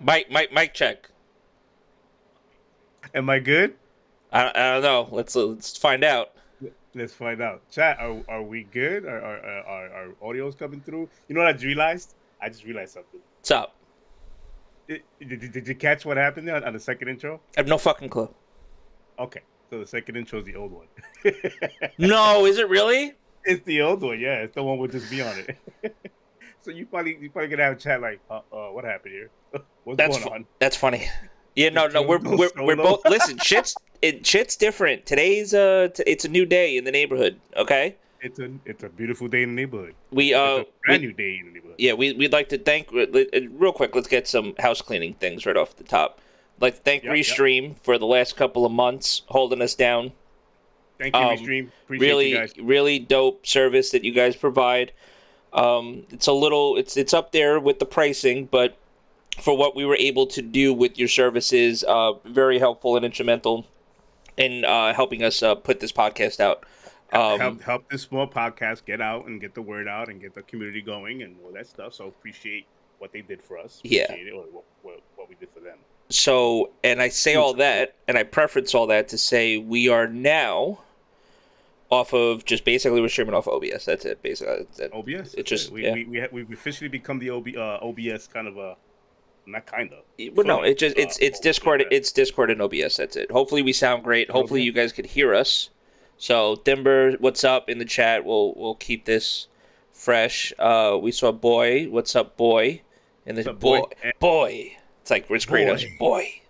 Mic check. Am I good? I don't know. Let's find out. Let's find out. Chat, are we good? Are audios coming through? You know what I just realized? I just realized something. What's up? Did you catch what happened there on the second intro? I have no fucking clue. Okay, so the second intro is the old one. No, is it really? It's the old one, yeah. It's the one with just me on it. So you probably gonna have a chat like, what happened here? What's going on? That's funny. Yeah, Did no, Jones go we're solo? both. Listen, shit's different. Today's it's a new day in the neighborhood. Okay, It's a beautiful day in the neighborhood. we It's a brand we new day in the neighborhood. yeah we'd like to thank real quick. Let's get some house cleaning things right off the top. I'd like to thank Yep. Restream for the last couple of months holding us down. Thank you, Restream. Appreciate you Really guys. really dope service that you guys provide. It's a little it's up there with the pricing, but for what we were able to do with your services, very helpful and instrumental in helping us put this podcast out. Help this small podcast get out and get the word out and get the community going and all that stuff. So appreciate what they did for us. Yeah. Appreciate it or what we did for them. So, and I say Huge all support. that, and I preference all that to say we are now off of just basically we're streaming off OBS. That's it. Basically, that's it. OBS. It's That's it. just yeah. We've officially become the OBS kind of a not kind of But no, fully. it's Discord. It's Discord and OBS. That's it. Hopefully we sound great. And Hopefully OBS. you guys could hear us. So Timber, what's up in the chat? We'll keep this fresh. We saw Boy. What's up, Boy? And the What's up, boy? boy. It's like Ritz Kratos. Boy. Boy.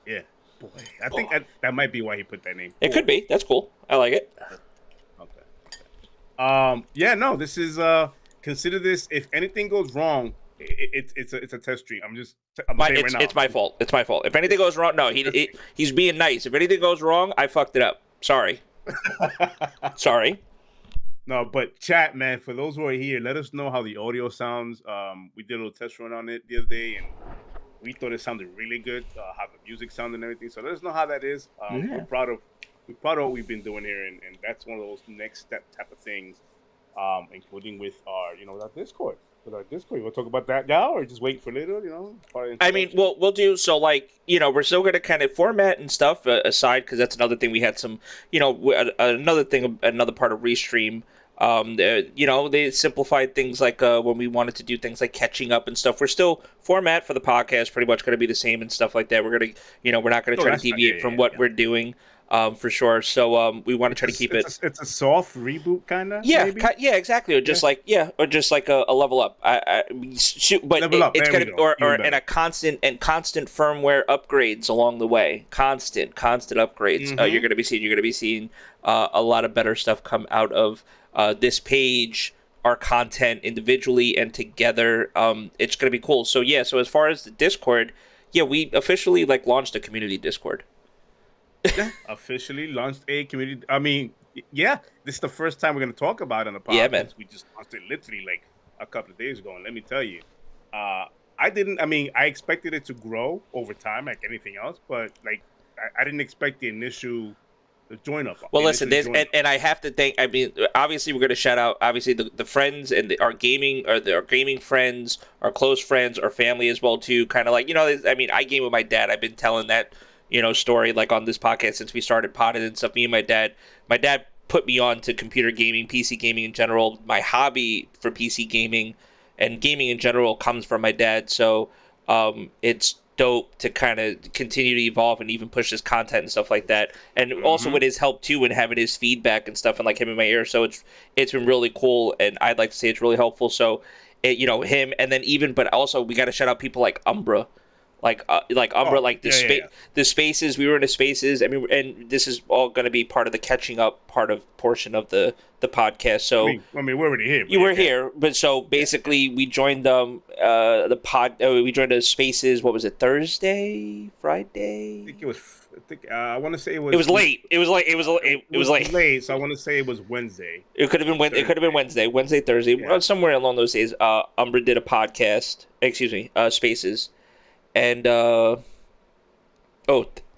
Yeah, boy. I Boy. think that might be why he put that name. It could Boy. be. That's cool. I like it. Okay. Yeah, no, this is consider this if anything goes wrong, it's a test stream. I'm saying right now. It's my fault. It's my fault. If anything goes wrong, no, he's being nice. If anything goes wrong, I fucked it up. Sorry. Sorry. No, but chat, man, for those who are here, let us know how the audio sounds. We did a little test run on it the other day, and we thought it sounded really good. How the music sounded and everything. So let us know how that is. Yeah. We're proud of what we've been doing here, and that's one of those next step type of things, including with our our Discord. With our Discord, we'll talk about that now, or just wait for later. I mean, we'll do so. Like, we're still going to kind of format and stuff aside because that's another thing. We had some, another thing, another part of Restream. They simplified things like when we wanted to do things like catching up and stuff. We're still format for the podcast pretty much going to be the same and stuff like that. We're gonna, we're not going to try to deviate from what we're doing. For sure. So we want to try to keep it. It's a soft reboot, kind of. Yeah, maybe? yeah, exactly. Or just like a level up. But Level up, it's there we gonna go. or Even and a constant firmware upgrades along the way. Constant upgrades. Mhm. You're gonna be seeing a lot of better stuff come out of this page, our content individually and together. It's gonna be cool. So yeah. So as far as the Discord, yeah, we officially launched a community Discord. Yeah, officially launched a community. I mean, yeah, this is the first time we're going to talk about it on the podcast. Yeah, man. We just launched it literally like a couple of days ago, and let me tell you, I didn't. I mean, I expected it to grow over time, like anything else, but I didn't expect the initial join up. Well, listen, and I have to thank. I mean, obviously, we're going to shout out obviously the friends and our gaming our gaming friends, our close friends, our family as well too. Kind of I mean, I game with my dad. I've been telling that story on this podcast since we started potting and stuff. Me and my dad put me on to computer gaming, PC gaming in general. My hobby for PC gaming and gaming in general comes from my dad. So it's dope to kind of continue to evolve and even push his content and stuff like that. And also with his help too and having his feedback and stuff and him in my ear. So it's been really cool. And I'd like to say it's really helpful. So, him and then but also we got to shout out people like Umbra. Umbra, the spaces we were in the spaces. I mean, and this is all going to be part of the catching up portion of the podcast. So I mean, we're already here. You were here, but so basically we joined the pod. We joined the spaces. What was it? Thursday, Friday? I think it was. I want to say it was. It was late. It was late. Late. So I want to say it was Wednesday. It could have been Wednesday. It could have been Wednesday, Thursday, somewhere along those days. Umbra did a podcast. Excuse me, spaces. And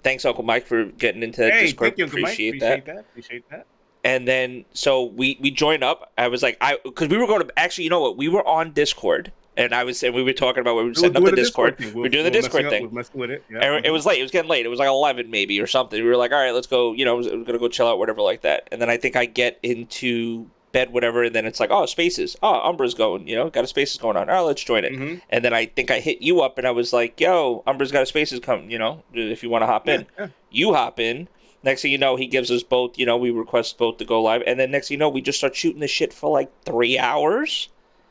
thanks Uncle Mike for getting into that Discord. Thank you, Uncle Mike. Appreciate that. And then so we joined up. I was like, because we were going to actually, you know what? We were on Discord and we were talking about we were We were setting up the doing the Discord. Discord thing. We are doing the Discord thing. We're messing with it. Yeah. And it was late. It was getting late. It was like 11 maybe or something. We were like, all right, let's go. We're gonna go chill out, whatever, like that. And then I think I get into bed, whatever, and then it's like, oh, Spaces. Oh, Umbra's going. Got a Spaces going on. Oh, let's join it. Mm-hmm. And then I think I hit you up, and I was like, yo, Umbra's got a Spaces come. If you want to hop in, Yeah. you hop in. Next thing you know, he gives us both. We request both to go live, and then next thing you know, we just start shooting this shit for like 3 hours.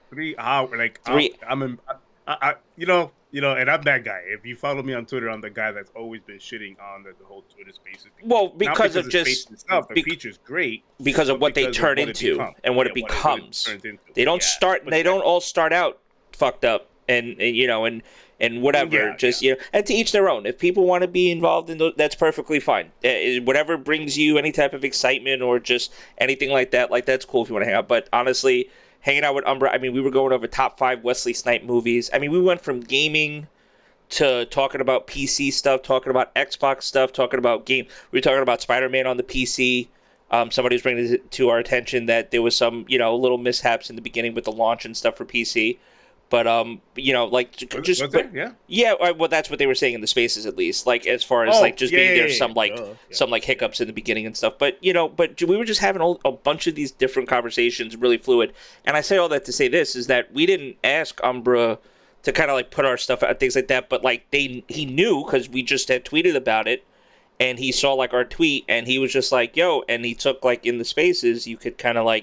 3 hours. Like Three. I'm in. And I'm that guy. If you follow me on Twitter, I'm the guy that's always been shitting on the whole Twitter Spaces. Well, Not because of just Spaces itself, the feature's great. because of what they turn into and what it becomes. They don't start. They don't all start out fucked up and whatever. And to each their own. If people want to be involved in those, that's perfectly fine. Whatever brings you any type of excitement or just anything like that, that's cool if you want to hang out. But honestly, hanging out with Umbra, I mean, we were going over top 5 Wesley Snipes movies. I mean, we went from gaming to talking about PC stuff, talking about Xbox stuff, talking about game. We were talking about Spider-Man on the PC. Somebody was bringing it to our attention that there was some, little mishaps in the beginning with the launch and stuff for PC. But yeah. Well, that's what they were saying in the Spaces, at least. Like as far as being there, some hiccups in the beginning and stuff. But we were just having a bunch of these different conversations, really fluid. And I say all that to say this is that we didn't ask Umbra to kind of put our stuff out, things like that. But he knew because we just had tweeted about it, and he saw our tweet, and he was just like, "Yo," and he took in the Spaces, you could kind of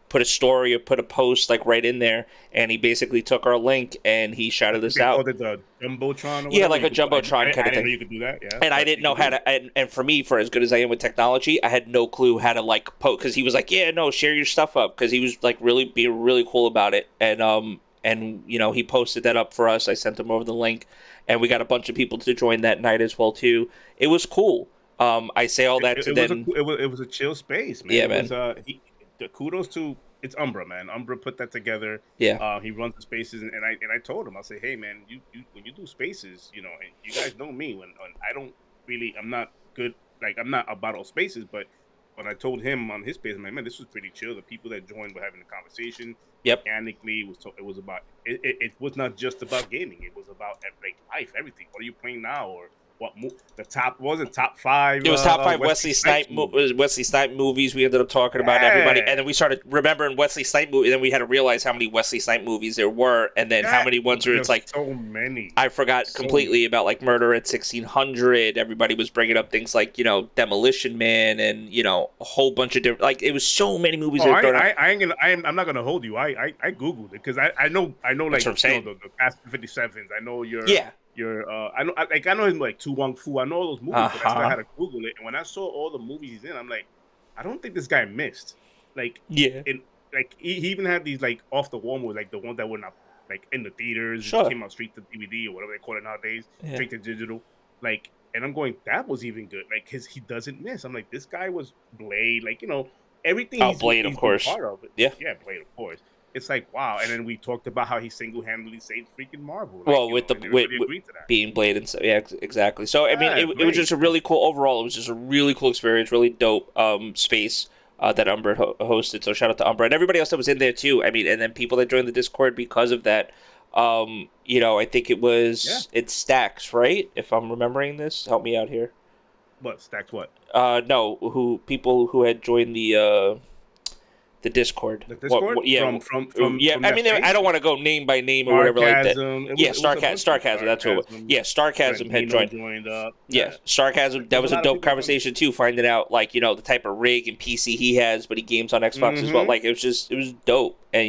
put a story or put a post right in there, and he basically took our link and he shouted us out. Called it the jumbotron. Yeah, like a jumbotron kind of thing. I didn't know you could do that. Yeah, and I didn't know how to. And for me, for as good as I am with technology, I had no clue how to post, because he was like, "Yeah, no, share your stuff up," because he was really being really cool about it. And he posted that up for us. I sent him over the link, and we got a bunch of people to join that night as well too. It was cool. I say all that to then. It was a chill space, man. Yeah, man. The kudos to it's Umbra, man. Umbra put that together. Yeah. He runs the Spaces, and I told him, I say, hey, man, you when you do Spaces, and you guys know me when I don't really, I'm not good, I'm not about all Spaces, but when I told him on his space, I'm like, man, this was pretty chill. The people that joined were having a conversation. Yep. Organically, it was about it was not just about gaming. It was about life, everything. What are you playing now, or what the top top 5? It was top 5 Wesley Snipes movies. We ended up talking about everybody, and then we started remembering Wesley Snipes movies. Then we had to realize how many Wesley Snipes movies there were, and then how many ones where it's so many. I forgot completely about Murder at 1600. Everybody was bringing up things like Demolition Man, and a whole bunch of different. It was so many movies. I'm not gonna hold you. I googled it because I know That's what I'm saying. The Fast 57s. I know you're I know him Tu Wong Fu. I know all those movies, but I still had to Google it. And when I saw all the movies he's in, I'm like, I don't think this guy missed. He even had these off the wall movies, the ones that were not in the theaters, came out straight to DVD or whatever they call it nowadays, straight to digital. And I'm going, that was even good. Cause he doesn't miss. I'm like, this guy was Blade, everything. Oh, Blade, of course. Part of it. Yeah, Blade, of course. It's wow, and then we talked about how he single-handedly saved freaking Marvel. With being Blade and stuff, yeah, exactly. So I mean, it was just a really cool overall. It was just a really cool experience, really dope space that Umbra hosted. So shout out to Umbra and everybody else that was in there too. I mean, and then people that joined the Discord because of that. I think it's Stacks, right? If I'm remembering this, help me out here. What Stacks? What? No, people who had joined the Discord. The Discord? From I mean, I don't want to go name by name or whatever like that. Starcasm. That's what it was. Yeah, Starcasm had joined up. Yeah, Starcasm. That was a dope conversation too, finding out the type of rig and PC he has, but he games on Xbox as well. It was dope, and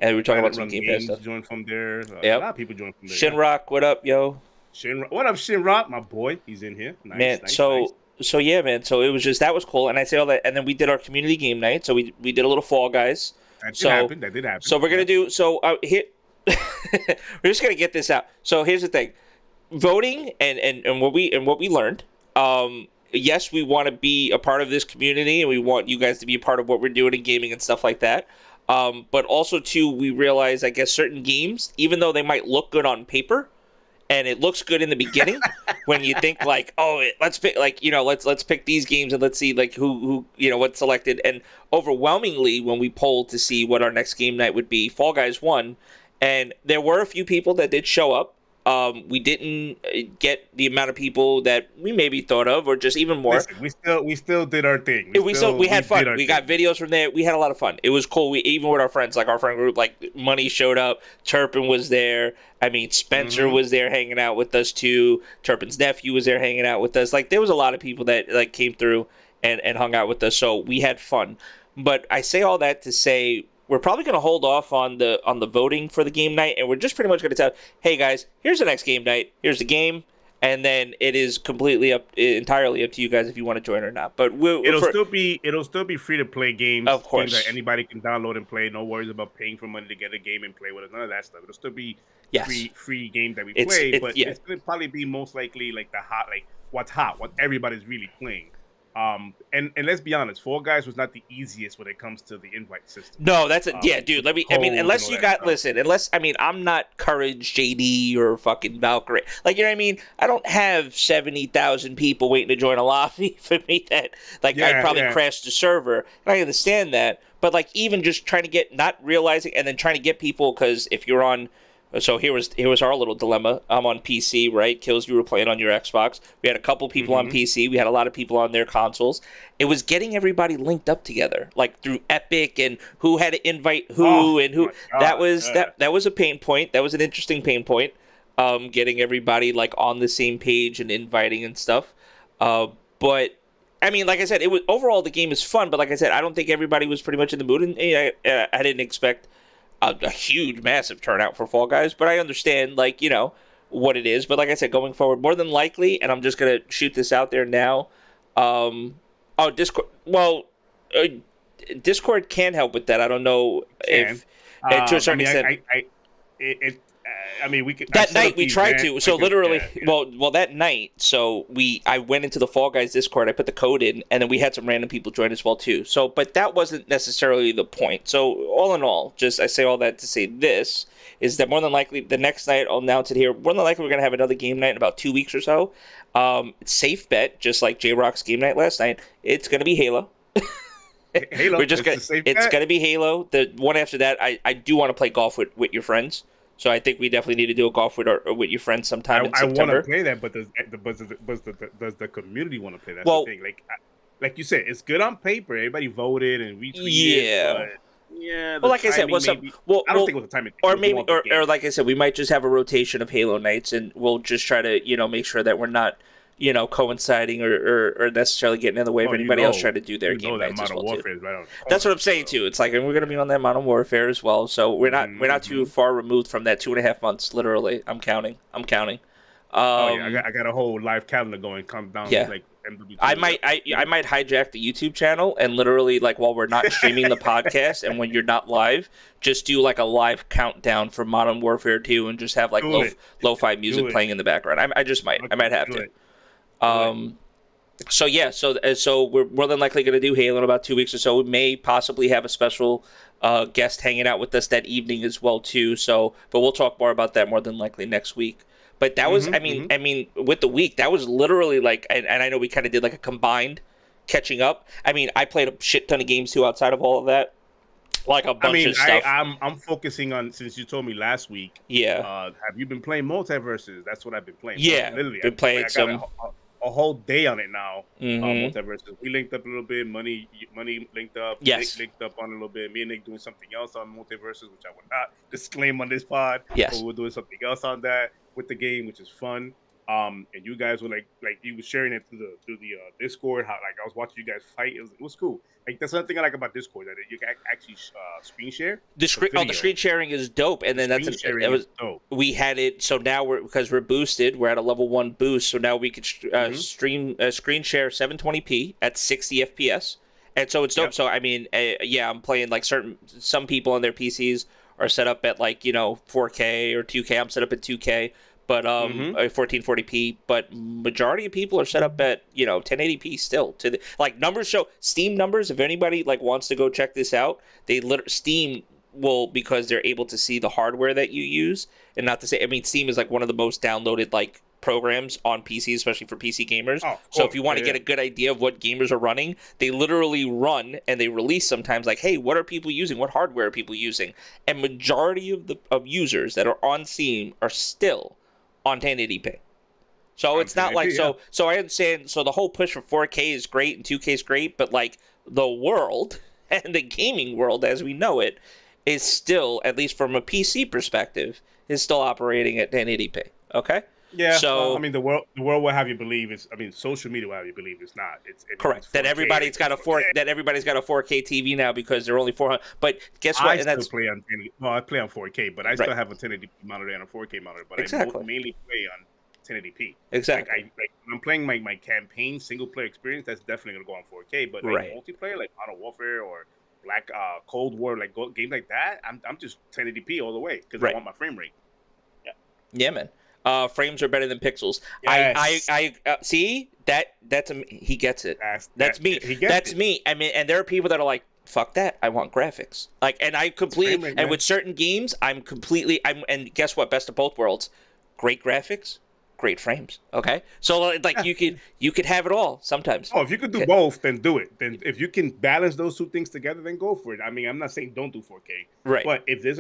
and we were talking about some gameplay stuff. Joined from there. A lot of people joined from there. Shinrock, what up, yo? What up, Shinrock? My boy, he's in here. Nice. So yeah, man. So it was that was cool, and I say all that, and then we did our community game night. So we did a little Fall Guys. That did happen. So we're gonna do here. We're just gonna get this out. So here's the thing: voting and what we learned. Yes, we want to be a part of this community, and we want you guys to be a part of what we're doing in gaming and stuff like that. But also too, we realize I guess certain games, even though they might look good on paper. And it looks good in the beginning when you think let's pick let's pick these games and let's see who what's selected. And overwhelmingly when we polled to see what our next game night would be, Fall Guys won. And there were a few people that did show up. We didn't get the amount of people that we maybe thought of, or just even more. Listen, we still did our thing. We We had fun. did our We got thing. videos from there. We had a lot of fun. It was cool. We even with our friends, like our friend group, like Money showed up. Turpin was there. I mean, Spencer Mm-hmm. was there hanging out with us too. Turpin's nephew was there hanging out with us. Like there was a lot of people that like came through and hung out with us. So we had fun. But I say all that to say we're probably going to hold off on the voting for the game night, and we're just pretty much going to tell, hey guys, here's the next game night. Here's the game, and then it is completely entirely up to you guys if you want to join or not. But It'll still be free to play of games that course, anybody can download and play. No worries about paying for money to get a game and play with it. None of that stuff. It'll still be yes, free games that we it's play, it's but yeah. it's gonna probably be most likely like the hot, like what's hot, what everybody's really playing. And let's be honest, Fall Guys was not the easiest when it comes to the invite system. No, that's a yeah, dude. With the I mean, codes and unless all you that got stuff. listen, unless I mean, I'm not Courage JD or fucking Valkyrie. Like you know what I mean? I don't have 70,000 people waiting to join a lobby for me that like I'd Yeah, probably yeah. crash the server. And I understand that, but like even just trying to get not realizing and then trying to get people because if you're on. So here was our little dilemma. I'm on PC, right? Kills, you were playing on your Xbox. We had a couple people on Mm-hmm. PC. We had a lot of people on their consoles. It was getting everybody linked up together, like through Epic and who had to invite Oh who and who. my God. Yeah. That was a pain point. That was an interesting pain point. Getting everybody like on the same page and inviting and stuff. But I mean, like I said, it was overall the game is fun. But like I said, I don't think everybody was pretty much in the mood, and I didn't expect a huge, massive turnout for Fall Guys. But I understand, like what it is. But like I said, going forward, more than likely, and I'm just gonna shoot this out there now. Um, oh, Discord. Well, uh, Discord can help with that. I don't know It can. if, to a I certain mean, extent. I mean, we could. I That set night up we the tried event. to. I So could. literally, Yeah, yeah. well, that night, so I went into the Fall Guys Discord. I put the code in, and then we had some random people join as well too. So, but that wasn't necessarily the point. So, all in all, just I say all that to say this is that more than likely the next night I'll announce it here. More than likely we're gonna have another game night in about 2 weeks or so. Safe bet, just like J Rock's game night last night. It's gonna be Halo. Halo. We're just It's gonna. a safe It's bet. gonna be Halo. The one after that, I do want to play golf with your friends. So I think we definitely need to do a golf with your friends sometime in I want to September. play that, but does the community want to play? That's the Well, thing. Like you said, it's good on paper. Everybody voted and retweeted, yeah. but yeah, Well, the like I said, timing what's up? maybe. I don't Well, think it was the timing. It or was more maybe, of the or game. like I said, we might just have a rotation of Halo nights, and we'll just try to, make sure that we're not, coinciding or necessarily getting in the way of Oh, anybody else trying to do their you game know that nights as Modern well too. Warfare is right on the That's what corner. I'm saying So, too. It's like, and we're gonna be on that Modern Warfare as well, so we're not too hmm. far removed from that 2.5 months. Literally, I'm counting. I'm counting. Oh yeah, I Um, got a whole live calendar going. Come down yeah. like MW2. Yep. I Yep. might hijack the YouTube channel and literally like while we're not streaming the podcast and when you're not live, just do like a live countdown for Modern Warfare 2 and just have like Do it. lo-fi Do music it. playing in the background. I just might Fuck I it. might have Do to. it. Do it. Um, so yeah, so we're more than likely going to do Halo in about 2 weeks or so. We may possibly have a special guest hanging out with us that evening as well too. So, but we'll talk more about that more than likely next week. But that was, Hmm. Hmm. I mean, with the week, that was literally like, and I know we kind of did like a combined catching up. I mean, I played a shit ton of games too outside of all of that, like a I bunch mean, of stuff. I'm focusing on, since you told me last week. Yeah, Have you been playing multiverses? That's what I've been playing. yeah, Literally, been playing I got some. a whole day on it now. Mm-hmm. Multiverses. We linked up a little bit. Money linked up. Nick Yes, linked up on a little bit. Me and Nick doing something else on multiverses, which I will not disclaim on this pod. But yes. we're doing something else on that with the game, which is fun. And you guys were like you was sharing it through the Discord. How like I was watching you guys fight. It was cool. Like that's another thing I like about Discord, that you can actually screen share the The video. screen sharing is dope, and The then screen sharing it is was dope. we had it. So now because we're boosted, we're at a level 1 boost. So now we could Hmm. stream screen share 720p at 60 FPS, and so it's dope. Yep. So I mean, yeah, I'm playing like some people on their PCs are set up at like 4K or 2K. I'm set up at 2K, but Hmm. 1440p. But majority of people are set up at 1080p still. To the like numbers show Steam numbers. If anybody like wants to go check this out, Steam will, because they're able to see the hardware that you use, and not to say, I mean, Steam is like one of the most downloaded like programs on PC, especially for PC gamers. Oh, of So if course. you want Yeah, to get yeah. a good idea of what gamers are running, they literally run and they release sometimes like, hey, what are people using? What hardware are people using? And majority of the of users that are on Steam are still on 1080p. So On it's not like 1080p, yeah. so I understand so the whole push for 4K is great and 2K is great, but like the world and the gaming world as we know it is still, at least from a PC perspective, is still operating at 1080p. Okay? Yeah, well, I So mean, the world will have you believe it's. I mean, social media will have you believe it's not. It's if it's correct. That 4K, everybody's it's got a 4 4K. that everybody's got a 4K TV now because they're only 400. But guess I what? And still that's play on 10. Well, I play on 4K, but I right. still have a 1080p monitor and a 4K monitor. But I Exactly. mainly play on 1080p. Like Exactly. when I'm playing my campaign single player experience, that's definitely gonna go on 4K. But like Right. multiplayer, like Modern Warfare or Black Cold War, like games like that, I'm just 1080p all the way because I Right. want my frame rate. Yeah. Yeah, man. Frames are better than pixels. Yes, See that's he gets it. that's that. That's me. He gets That's it. me. I mean, and there are people that are like, "Fuck that! I want graphics." Like, and I It's frame completely rate, and man. with certain games, I'm and guess what? Best of both worlds. Great graphics, great frames. Okay, so like Yeah. you could have it all sometimes. Oh, if you could do Okay. both, then do it. Then if you can balance those two things together, then go for it. I mean, I'm not saying don't do 4K, Right. but if there's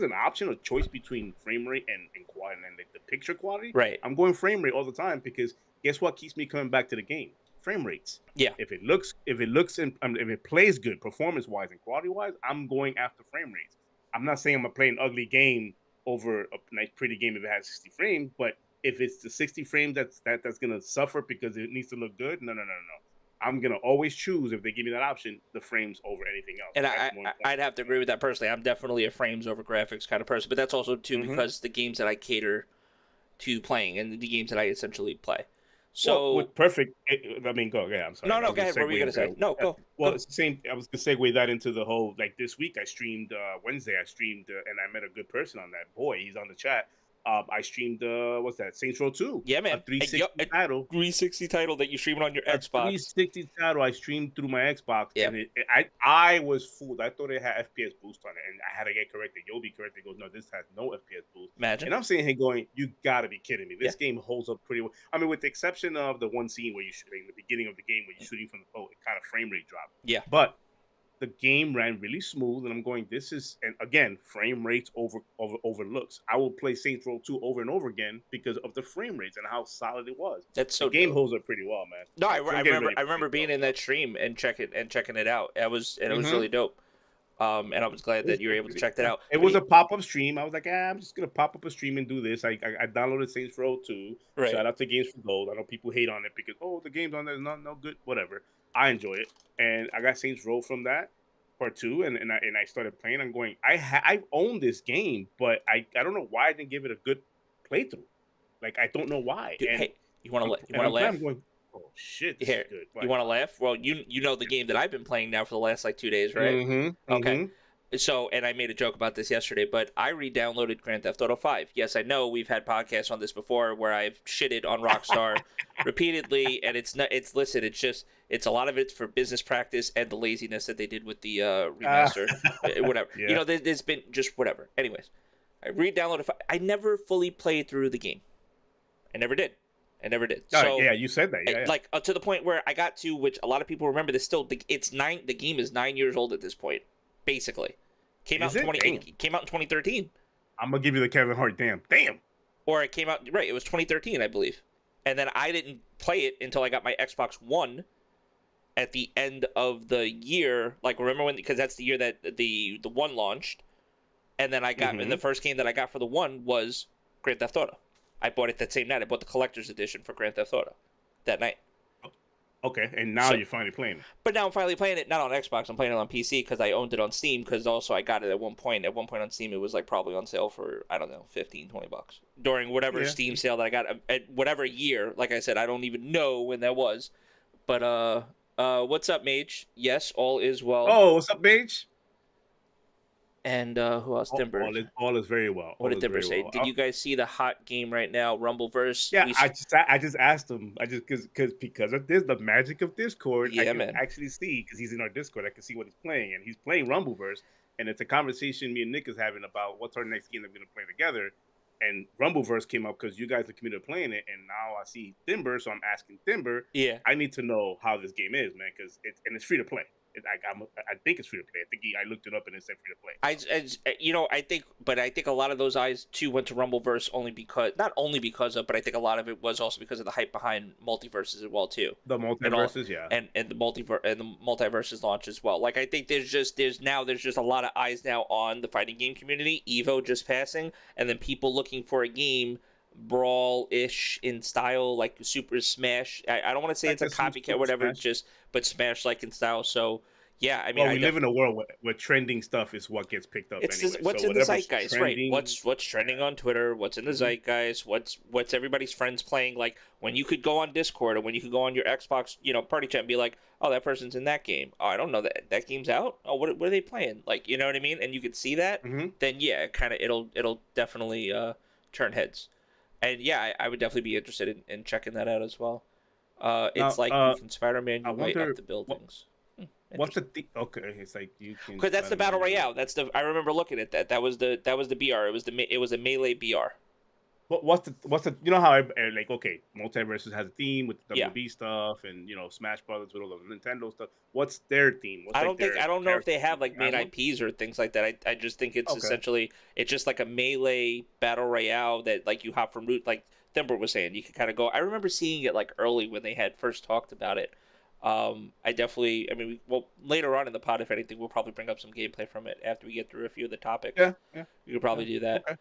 an option or choice between frame rate and quality and the picture quality, Right. I'm going frame rate all the time because guess what keeps me coming back to the game? Frame rates. Yeah. If it looks and if it plays good performance wise and quality wise, I'm going after frame rates. I'm not saying I'm gonna play an ugly game over a nice pretty game if it has 60 frames, but if it's the 60 frames that's gonna suffer because it needs to look good, no, no, no, no, no. I'm gonna always choose if they give me that option, the frames over anything else. And That's more important I'd have to agree with that personally. I'm definitely a frames over graphics kind of person, but that's also too to me. because the games that I cater to playing and the games that I essentially play. Well, So with perfect, I mean, go. Yeah, I'm sorry. no, I no, was go gonna ahead. What were you segue gonna say? into. No, Uh, go, well, go. it's the same. I was gonna segue that into the whole like this week. I streamed Wednesday. I streamed and I met a good person on that. Boy, he's on the chat. I streamed what's that? Saints Row 2, Yeah, a man. A 360 title. 360 title that you streaming on your A Xbox. 360 title I streamed through my Xbox, Yeah, and I was fooled. I thought it had FPS boost on it, and I had to get corrected. You'll be corrected. He goes, no, this has no FPS boost. imagine. And I'm sitting here going, you gotta be kidding me. Yeah, This game holds up pretty well. I mean, with the exception of the one scene where you shoot in the beginning of the game where you're shooting from the boat, it kind of frame rate dropped. yeah. But the game ran really smooth, and I'm going, this is, and again, frame rates over looks. I will play Saints Row 2 over and over again because of the frame rates and how solid it was. That's The so game dope. holds up pretty well, man. No, So I'm getting ready I for remember Saints being Row. in So. that stream and checking it out. It was Mm-hmm. really dope. And I was glad that you were able to check that out. It But was a pop up stream. I was like, I'm just gonna pop up a stream and do this. I downloaded Saints Row 2. right. Shout out to Games for Gold. I know people hate on it because the game's on there is not no good. Whatever. I enjoy it, and I got Saints Row from that part two, and I started playing. I'm going. I own this game, but I don't know why I didn't give it a good playthrough. Like I don't know why, Dude, and hey, you want to I'm playing. I'm laugh? going. Oh shit, this is Here, good. you Right. want to laugh? Well, you know the game that I've been playing now for the last like 2 days, right? Mm-hmm. Okay. Mm-hmm. So, and I made a joke about this yesterday, but I re-downloaded Grand Theft Auto 5. Yes, I know we've had podcasts on this before where I've shitted on Rockstar repeatedly, and it's not. It's listen. It's just. It's a lot of it's for business practice and the laziness that they did with the remaster, whatever. You Yeah. know, there's been just whatever. Anyways, I re-downloaded. I never fully played through the game. I never did. I never did. Oh, So yeah, you said that. Yeah, yeah. like to the point where I got to, which a lot of people remember this still. It's nine. The game is 9 years old at this point, basically. Is it? Damn. It came out in 2013, I'm gonna give you the Kevin Hart. Damn. or it came out right. It was 2013, I believe. And then I didn't play it until I got my Xbox One at the end of the year. Like remember when? Because that's the year that the one launched. And then I got and Mm-hmm. the first game that I got for the one was Grand Theft Auto. I bought it that same night. I bought the collector's edition for Grand Theft Auto that night. Okay, and now So, you're finally playing it. but now I'm finally playing it not on Xbox. I'm playing it on PC because I owned it on Steam. Because also I got it at one point. At one point on Steam, it was like probably on sale for I don't know, 15, $20 during whatever Yeah. Steam sale that I got at whatever year. Like I said, I don't even know when that was. But what's up, Mage? Yes, all is well. Oh, what's up, Paige? And who else? Timber. All is very well. What All did is Timber very say? well. Did you guys see the hot game right now, Rumbleverse? Yeah, I just asked him. I just because of this, the magic of Discord, I Yeah, can man. actually see because he's in our Discord. I can see what he's playing, and he's playing Rumbleverse, and it's a conversation me and Nick is having about what's our next game that we're gonna play together. and Rumbleverse came up because you guys are committed to playing it, and now I see Timber, so I'm asking Timber. Yeah. I need to know how this game is, man, because it's free to play. I think it's free to play. I looked it up and it said free to play. So. I think a lot of those eyes too went to Rumbleverse only because, not only because of, but I think a lot of it was also because of the hype behind multiverses as well too, The and all, multiverses, yeah. and the multiverses launch as well. Like I think there's just a lot of eyes now on the fighting game community. Evo just passing, and then people looking for a game brawl ish in style like Super Smash. I don't want to say I it's a guess some copycat or Super whatever, Smash. just but Smash like in style. So yeah, I mean Well, I we live definitely. in a world where trending stuff is what gets picked up It's just anyway. what's So in the whatever's zeitgeist, right? trending, What's trending on Twitter? What's in the hmm zeitgeist? What's everybody's friends playing? Like when you could go on Discord or when you could go on your Xbox, party chat and be like, "Oh, that person's in that game. Oh, I don't know that game's out. Oh, what are they playing? Like, you know what I mean?" And you could see that. hmm Then yeah, kind of it'll definitely turn heads. And yeah, I would definitely be interested in checking that out as well. It's now, like you can Spider-Man I your way up wonder the buildings. what's Interesting. okay. It's like you can Because that's the Spider battle Man your way. royale. I remember looking at that. That was the BR. It was a melee BR. What's the you know how like okay, multiverses has a theme with the Yeah. WB stuff and Smash Brothers with all the Nintendo stuff. What's their theme? What's like I their don't know if they character have theme? like You main have one? IPs or things like that. I just think Okay. it's just like a melee battle royale that like you hop from route like Thimber was saying. You can kind of go. I remember seeing it like early when they had first talked about it. I mean, well, later on in the pod, if anything, we'll probably bring up some gameplay from it after we get through a few of the topics. Yeah, yeah, We could yeah. probably do that. Okay.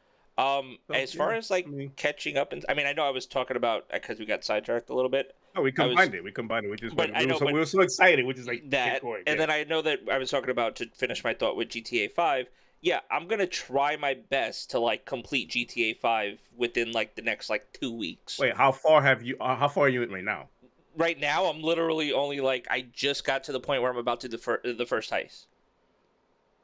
So As far yeah, as I like mean, catching up, and I mean, I know I was talking about because we got sidetracked a little bit. no, we I was, combined it. We combined it. We just but went. I know, We but were so excited. We just like kept that, going. and Yeah. then I know that I was talking about to finish my thought with GTA 5. Yeah, I'm gonna try my best to like complete GTA 5 within like the next like 2 weeks. Wait, how far have you? How far are you in right now? Right now, I'm literally only like I just got to the point where I'm about to the first heist.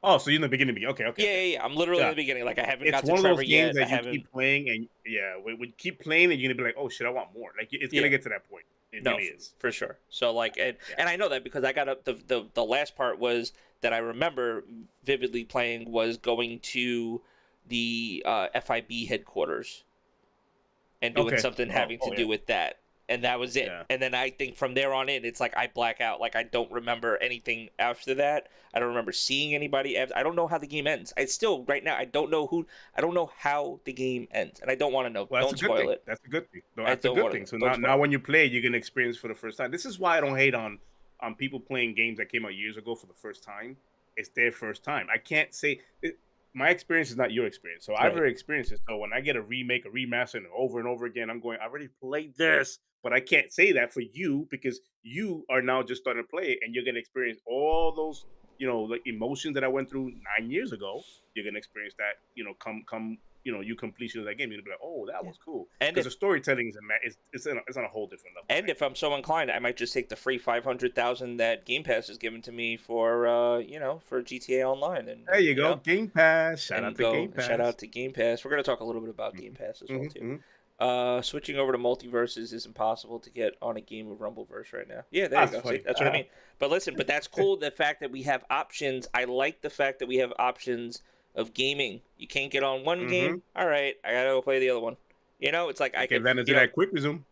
Oh, so you're in the beginning. Okay, okay, Yeah, okay. yeah, yeah. I'm literally in Yeah, the beginning. Like I haven't it's got to one of Trevor those games yet. I that you haven't. keep playing, and yeah, we keep playing, and you're gonna be like, oh shit, I want more. Like it's gonna Yeah. get to that point. It No, really is. for sure. So like, Yeah. and I know that because I got up the last part was that I remember vividly playing was going to the FIB headquarters and doing Okay. something Oh, having to oh do yeah, with that, and that was it. yeah. And then I think from there on in, it's like I black out. Like I don't remember anything after that. I don't remember seeing anybody. I don't know how the game ends. I still right now I don't know who. I don't know how the game ends, and I don't want to know. Well, that's a Don't good spoil thing. it. That's a good thing. No, I that's a don't good want to thing. know. So Don't now spoil it. when you play, you're gonna experience for the first time. This is why I don't hate on people playing games that came out years ago for the first time. It's their first time. I can't say my experience is not your experience. So I've Right. already experienced it. So when I get a remake, a remaster, and over again, I'm going. I already played this, but I can't say that for you because you are now just starting to play it, and you're gonna experience all those like emotions that I went through 9 years ago. You're gonna experience that come you completion of that game. You're gonna be like, oh, that Yeah. was cool And because if the storytelling it's on a whole different level, And man. if I'm so inclined, I might just take the free 500,000 that Game Pass is given to me for GTA Online, There and you go, Game Pass. Shout and out to go Game and shout Pass. out to Game Pass. We're gonna talk a little bit about Game hmm Pass as well hmm too. hmm Switching over to multiverses is impossible to get on a game of Rumbleverse right now. Yeah, there you That's go. See, funny. that's what I mean. But listen, but that's cool. The fact that we have options. I like the fact that we have options of gaming. You can't get on one game. hmm All right, I gotta go play the other one. It's like I Take could, advantage of that quick resume.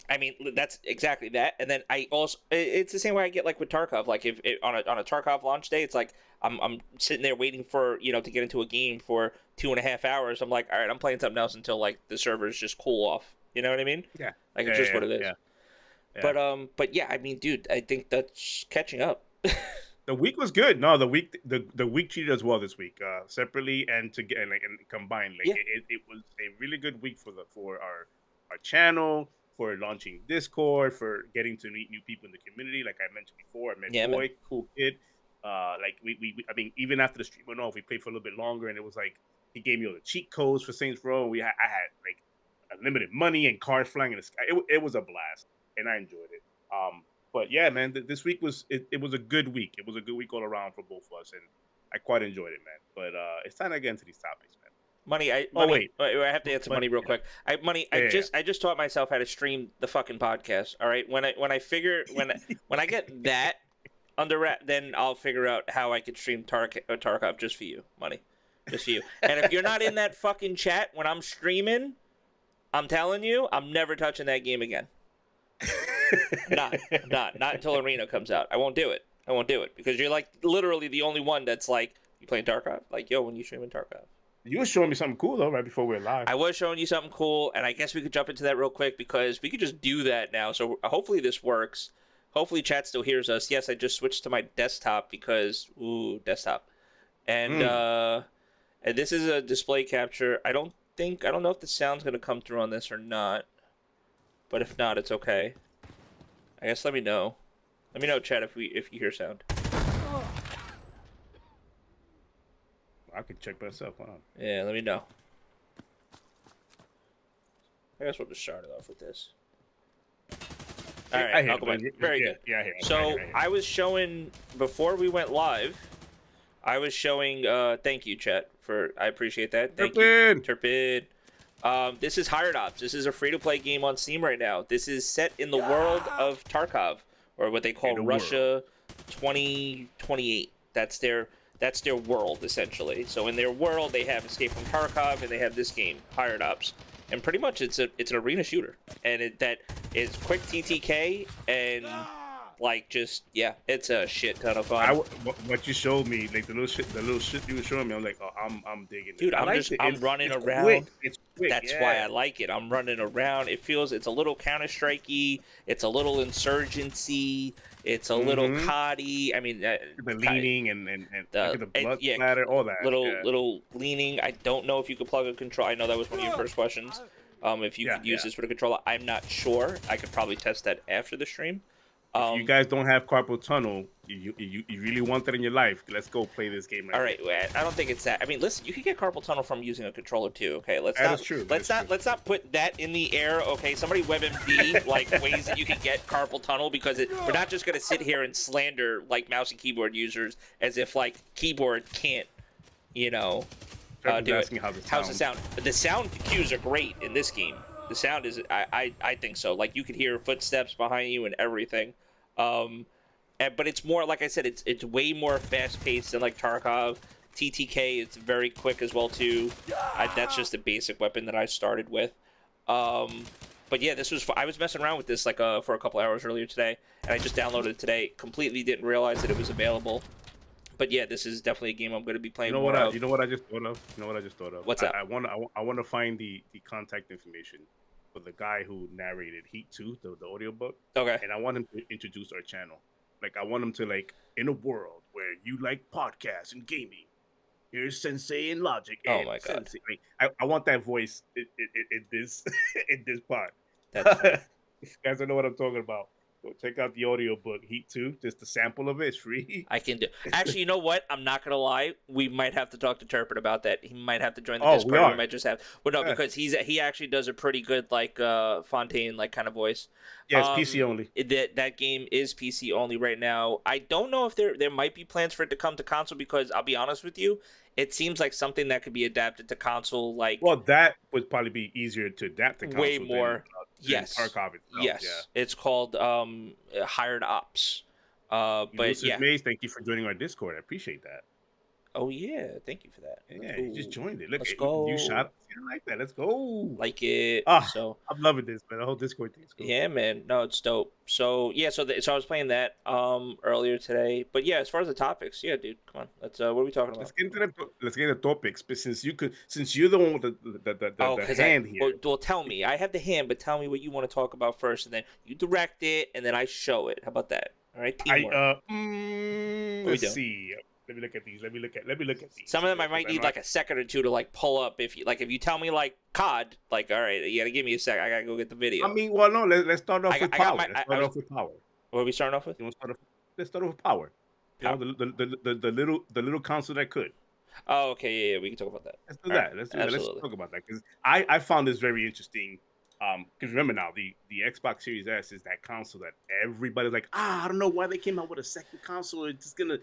I mean, that's exactly that. And then I also, it's the same way I get like with Tarkov. Like if on a Tarkov launch day, it's like I'm sitting there waiting for to get into a game for 2.5 hours. I'm like, all right, I'm playing something else until like the servers just cool off. You know what I mean? Yeah, Like it's yeah, just yeah, what it is. yeah, yeah. But yeah, I mean, dude, I think that's catching up. The week was good. No, the week treated us well this week, separately and and combined. Like Yeah, it was a really good week for our channel, for launching Discord, for getting to meet new people in the community. Like I mentioned before, I met yeah, man. Boy, cool kid. Like I mean, even after the stream went off, we played for a little bit longer, and it was like he gave me all the cheat codes for Saints Row. I had like unlimited money and cars flying in the sky. It was a blast, and I enjoyed it. But yeah, man, this week it was a good week. It was a good week all around for both of us, and I quite enjoyed it, man. But it's time to get into these topics, man. Oh Money. wait, I have to answer but money real yeah, quick. Money. yeah, yeah. I just taught myself how to stream the fucking podcast. All right. When I figure when I get that under wrap, then I'll figure out how I could stream Tarkov just for you, money. Just for you. And if you're not in that fucking chat when I'm streaming, I'm telling you, I'm never touching that game again. Not until Arena comes out. I won't do it. I won't do it because you're like literally the only one that's like, you playing Tarkov? Like, yo, when you streaming Tarkov? You were showing me something cool though, right before we were live. I was showing you something cool, and I guess we could jump into that real quick because we could just do that now. So hopefully this works. Hopefully chat still hears us. Yes, I just switched to my desktop because desktop. And Mm. and this is a display capture. I don't know if the sound's gonna come through on this or not. But if not, it's okay. I guess let me know. Let me know, chat, if you hear sound. I could check myself. Hold on. Yeah, let me know. I guess we'll just start it off with this. All right, I'll go back. Very good. Yeah, I hear it. So I was showing before we went live. I was showing. Thank you, chat. I appreciate that. Thank you, Turpin. This is Hired Ops. This is a free-to-play game on Steam right now. This is set in the world of Tarkov, or what they call Russia 2028. That's their world essentially. So in their world, they have Escape from Tarkov, and they have this game, Hired Ops, and pretty much it's an arena shooter, and that is quick TTK and. Like, just, yeah, it's a shit ton of fun. What you showed me, like the little shit you were showing me, I'm like, oh, I'm digging it. Dude, I'm running around. Quick. It's quick. That's why I like it. I'm running around. It's a little Counter-Strike-y. It's a little Insurgency. It's a little COD-y. I mean, the leaning and the blood splatter, all that. Little leaning. I don't know if you could plug a control. I know that was one of your first questions. If you could use this for the controller, I'm not sure. I could probably test that after the stream. If you guys don't have carpal tunnel, you really want that in your life, let's go play this game. All right, I don't think it's that. I mean, listen, you can get carpal tunnel from using a controller too. Okay, let's not put that in the air. Okay, somebody WebMD like ways that you can get carpal tunnel because we're not just gonna sit here and slander like mouse and keyboard users as if like keyboard can't, do it. How's the sound? The sound cues are great in this game. The sound is, I think so. Like you could hear footsteps behind you and everything. But it's more, like I said, it's way more fast paced than like Tarkov. TTK, it's very quick as well too. That's just the basic weapon that I started with. But yeah, I was messing around with this like for a couple hours earlier today, and I just downloaded it today. Completely didn't realize that it was available. But yeah, this is definitely a game I'm going to be playing. You know what I just thought of? What's that? I want to find the contact information for the guy who narrated Heat 2, the audiobook. Okay. And I want him to introduce our channel. Like I want him to in a world where you like podcasts and gaming. Here's Sensei and Logic. Oh my god! Sensei. I want that voice in this in this part. That's funny. If you guys don't know what I'm talking about, go check out the audiobook Heat 2. Just a sample of it. It's free. I can do. Actually, you know what? I'm not gonna lie. We might have to talk to Turpin about that. He might have to join the Discord. We might just have. Well, no, because he actually does a pretty good Fontaine kind of voice. Yeah, it's PC only. That game is PC only right now. I don't know if there might be plans for it to come to console because I'll be honest with you, it seems like something that could be adapted to console. Well, that would probably be easier to adapt to console. Way more. Yes. Tarkov itself. Yes. Yeah. It's called Hired Ops. But yeah. Maze, thank you for joining our Discord. I appreciate that. Oh yeah, thank you for that. Yeah, you just joined it. Look, let's go. You shot. I like that. Let's go. Like it. So I'm loving this, man. The whole Discord thing is cool. Yeah, man. No, it's dope. So yeah, so I was playing that earlier today. But yeah, as far as the topics, yeah, dude, come on. Let's what are we talking about? Let's get into topics. But since you're the one with the hand here. Well, tell me. I have the hand, but tell me what you want to talk about first, and then you direct it, and then I show it. How about that? All right, teamwork. Let's see. Let me look at these. Some of them I might need like a second or two to pull up. If you tell me COD, all right, you gotta give me a sec. I gotta go get the video. I mean, well, no, let's start off with power. What are we starting off with? Let's start off with power. The little console that could. Oh, okay, yeah, we can talk about that. Let's do that. Let's talk about that because I found this very interesting. Because remember now, the Xbox Series S is that console that everybody's like, I don't know why they came out with a second console. It's gonna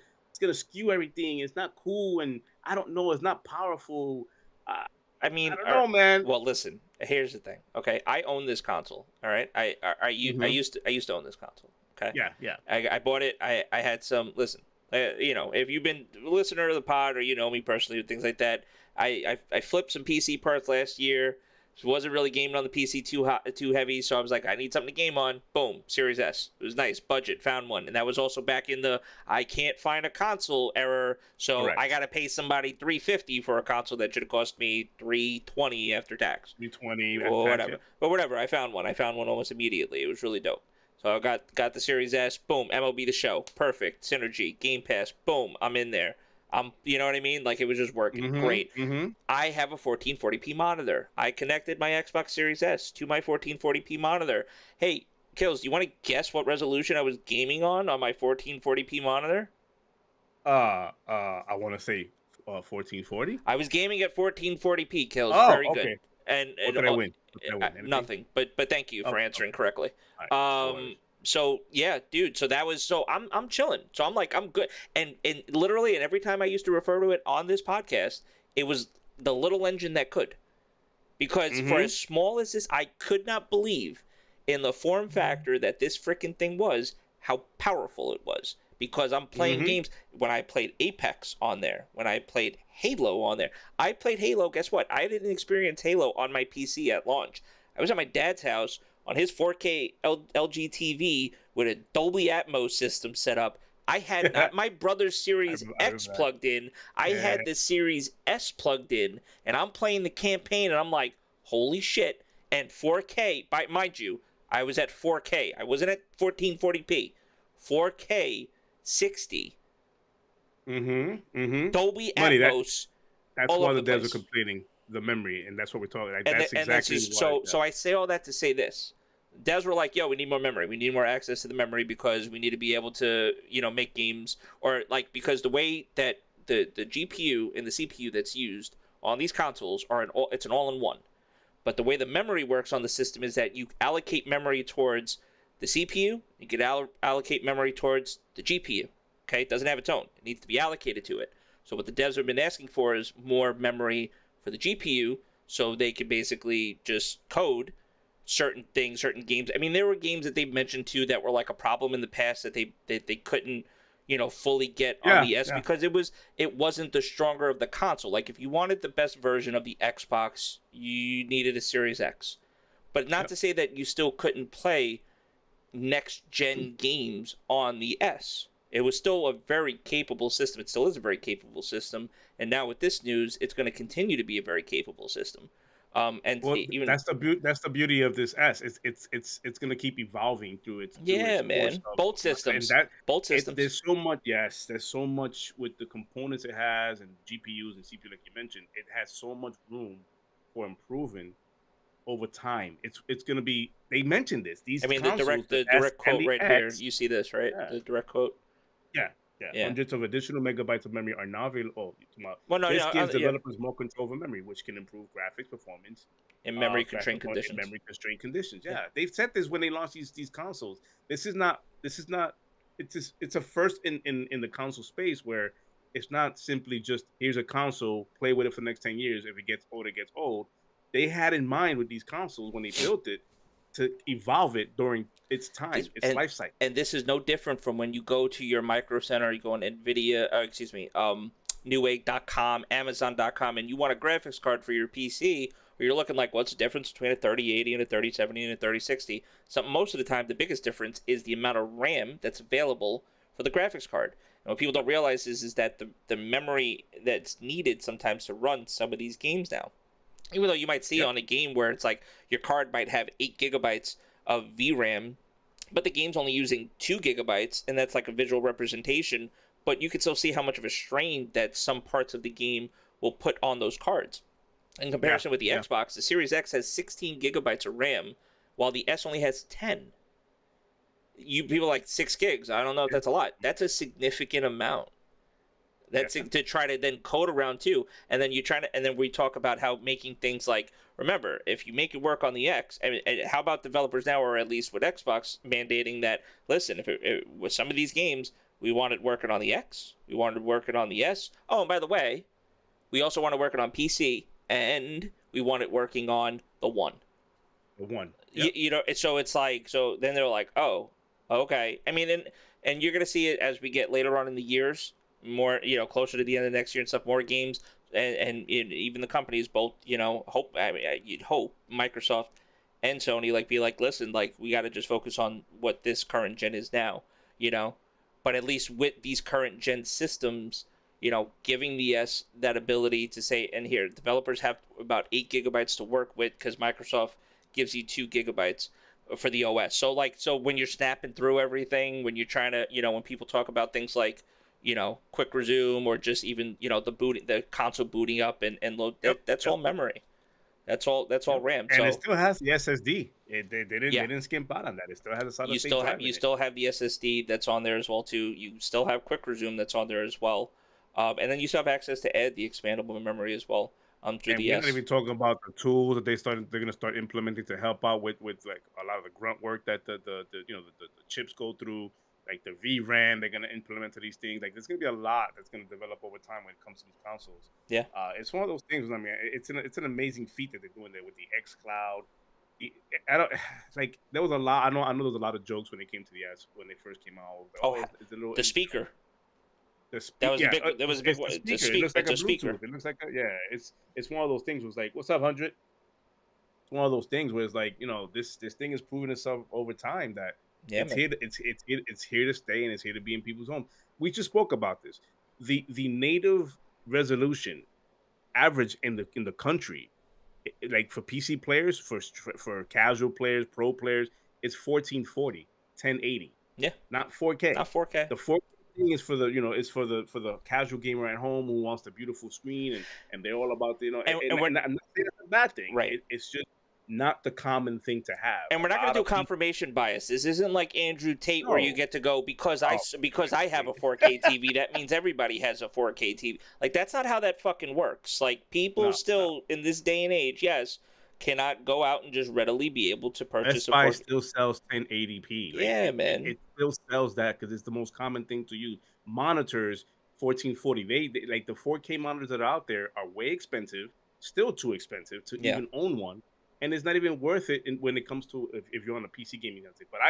skew everything. It's not cool, and I don't know. It's not powerful. I mean, I don't know, man. Well, listen. Here's the thing. Okay, I own this console. All right, I used to own this console. Okay. Yeah. I bought it. I had some. Listen, If you've been a listener to the pod or you know me personally, things like that, I flipped some PC parts last year. Wasn't really gaming on the PC too heavy, so I was like, I need something to game on. Boom, Series S. It was nice, budget, found one, and that was also back in the I can't find a console error, so I Correct. got to pay somebody $350 for a console that should have cost me $320 after tax, 320 after or tax. whatever. Yep. But whatever, I found one. I found one almost immediately. It was really dope. So I got the Series S. Boom, MLB The Show, perfect. Synergy, Game Pass. Boom, I'm in there. You know what I mean? Like it was just working great. Mm-hmm. I have a 1440p monitor. I connected my Xbox Series S to my 1440p monitor. Hey, Kills, do you want to guess what resolution I was gaming on my 1440p monitor? I want to say 1440. I was gaming at 1440p. Kills, Oh, very good. okay. And What did I win? What did I win? Anything? nothing. But thank you for Okay. answering Okay. correctly. All right. No Um. worries. So yeah, dude. So that was so I'm chilling. So I'm like I'm good. And literally, and every time I used to refer to it on this podcast, it was the little engine that could. Because for Mm-hmm. as small as this, I could not believe in the form factor that this freaking thing was, how powerful it was. Because I'm playing Mm-hmm. games when I played Apex on there, when I played Halo on there. I played Halo, guess what? I didn't experience Halo on my PC at launch. I was at my dad's house on his 4K LG TV with a Dolby Atmos system set up. I had I not my brother's Series X remember that. plugged in. I Yeah. had the Series S plugged in, and I'm playing the campaign, and I'm like, holy shit. And 4K, by mind you, I was at 4K. I wasn't at 1440p. 4K 60. Mm-hmm. Mm-hmm. Dolby Money. Atmos That's all why over the the devs are place. complaining the memory, and that's what we're talking. Like And that's and this exactly is what. so I say all that to say this. Devs were like, yo, we need more memory. We need more access to the memory because we need to be able to, make games or like because the way that the GPU and the CPU that's used on these consoles it's an all-in-one. But the way the memory works on the system is that you allocate memory towards the CPU, you can allocate memory towards the GPU. Okay, it doesn't have its own. It needs to be allocated to it. So what the devs have been asking for is more memory for the GPU, so they can basically just code certain things, certain games. I mean, there were games that they mentioned too that were like a problem in the past that they couldn't, fully get on Yeah. the S Yeah. because it wasn't the stronger of the console. Like if you wanted the best version of the Xbox, you needed a Series X. But not Yep. to say that you still couldn't play next gen games on the S. It was still a very capable system. It still is a very capable system. And now with this news, it's going to continue to be a very capable system. And Well, even that's the beauty. That's the beauty of this S. It's going to keep evolving through its yeah, course man, of, both and systems, that both it systems. there's so much. Yes, there's so much with the components it has and GPUs and CPU, like you mentioned. It has so much room for improving over time. It's going to be. They mentioned this. I These mean, consoles, the the S direct and quote the right here. X. You see this, right? Yeah. The direct quote. Yeah, yeah. Yeah. Hundreds of additional megabytes of memory are now available. Oh, tomorrow. Well, no, This no, gives yeah. developers more control over memory, which can improve graphics performance, In memory graphic constrained performance in conditions. memory constrained conditions. Yeah. Yeah, they've said this when they launched these consoles. This is not. This is not. It's a first in the console space where it's not simply just here's a console, play with it for the next 10 years. If it gets old, it gets old. They had in mind with these consoles when they built it to evolve it during its This time, its and life cycle. and this is no different from when you go to your micro center, you go on Nvidia, excuse me, Newegg.com, Amazon.com, and you want a graphics card for your PC, or you're looking like what's the difference between a 3080 and a 3070 and a 3060? So most of the time, the biggest difference is the amount of RAM that's available for the graphics card. And what people don't realize is that the memory that's needed sometimes to run some of these games now, even though you might see Yep. on a game where it's like your card might have 8 GB of VRAM, but the game's only using 2 GB, and that's like a visual representation. But you can still see how much of a strain that some parts of the game will put on those cards. In Yeah. comparison with the Yeah. Xbox, the Series X has 16 GB of RAM, while the S only has 10. You people like 6 gigs. I don't know if Yeah. that's a lot. That's a significant amount. That's Yeah. to try to then code around too, and then you try to, and then we talk about how making things like remember if you make it work on the X, and how about developers now, or at least with Xbox mandating that listen, with some of these games we want it working on the X, we want it working on the S. Oh, and by the way, we also want to work it on PC, and we want it working on the One. The one. You, Yep. you know, so it's like so then they're like, oh, okay. I mean, and and you're gonna see it as we get later on in the years, more closer to the end of next year and stuff, more games, and even the companies both hope. I mean, you'd hope Microsoft and Sony like be like, listen, like we got to just focus on what this current gen is now, you know. But at least with these current gen systems, giving the S that ability to say, and here developers have about 8 GB to work with because Microsoft gives you 2 GB for the OS. So when you're snapping through everything, when you're trying to, when people talk about things like, quick resume or just even, the console booting up and load Yep, that's all yep, memory. That's all yep. RAM. And it So still has the SSD. They yeah, didn't skimp out on that. It still has a solid you state still have drive you in it. still have the SSD that's on there as well too. You still have quick resume that's on there as well. And then you still have access to add the expandable memory as well through And the we're not S. even talking about the tools that they're gonna start implementing to help out with like a lot of the grunt work that the chips go through, like the VRAM they're gonna implement to these things. Like there's gonna be a lot that's gonna develop over time when it comes to these consoles. Yeah. It's one of those things. I mean, it's an amazing feat that they're doing there with the X Cloud. I don't like there was a lot. I know there was a lot of jokes when it came to the S when they first came out. Oh, It's a little the speaker. the That speak, was a yeah, big. That was a big it's the one. speaker. It looks like It's a a speaker. Bluetooth. It looks like yeah. It's one of those things. Was like, what's up, 100? It's one of those things where it's like this thing is proving itself over time that Yeah, man. it's here to stay and it's here to be in people's home. We just spoke about this. The native resolution average in the country, like for PC players, for casual players, pro players, it's 1440, 1080, Yeah, not 4K. not 4K. The 4K thing is for the is for the casual gamer at home who wants the beautiful screen and they're all about And we're and I'm not saying that's a bad thing. right. It's just not the common thing to have. And A we're not going lot to do of people confirmation bias. This isn't like Andrew Tate where you no, get to go oh, because I have a please. 4K TV. That means everybody has a 4K TV. Like that's not how that fucking works. Like people No, no. still in this day and age, yes, cannot go out and just readily be able to purchase Best a Buy 4K. still sells 1080p. Like Yeah, man. it still sells that because it's the most common thing to use. Monitors 1440. They like the 4K monitors that are out there are way expensive, still too expensive to Yeah. even own one, and it's not even worth it when it comes to if you're on a PC gaming console. But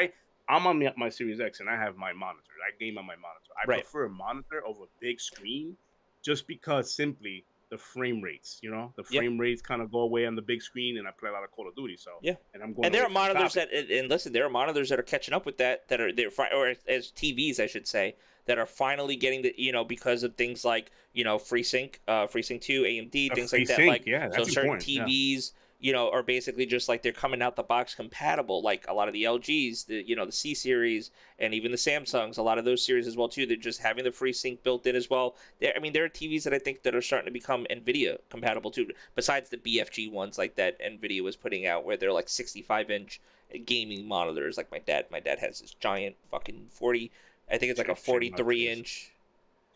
I'm on my Series X and I have my monitor. I game on my monitor. I Right. prefer a monitor over a big screen just because simply the frame rates, the Yeah. frame rates kind of go away on the big screen, and I play a lot of Call of Duty. So Yeah. and I'm going And there away are from the monitors topic. and listen, there are monitors that are catching up with that that are or as TVs I should say that are finally getting the because of things like FreeSync 2 AMD A things free like that, sync, like yeah, so that's certain important. Yeah, TVs are basically just like they're coming out the box compatible, like a lot of the LGs, the C series, and even the Samsungs, a lot of those series as well too. They're just having the FreeSync built in as well. I mean, there are TVs that I think that are starting to become NVIDIA compatible too. Besides the BFG ones like that NVIDIA was putting out, where they're like 65-inch gaming monitors. Like my dad has this giant fucking 40. I think it's like a Shea 43 Rux's. inch.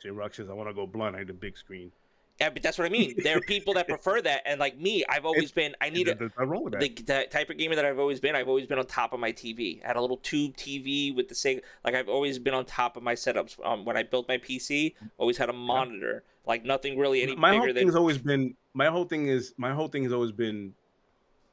Shea Rux's. I want to go blunt. I need a big screen. Yeah, but that's what I mean. There are people that prefer that, and like me, I've always It's been. I need there's nothing wrong with that. the type of gamer that I've always been. I've always been on top of my TV. I had a little tube TV with the same. Like I've always been on top of my setups. When I built my PC, always had a Yeah. monitor. Like nothing really any My whole bigger thing than. has always been. My whole thing has always been.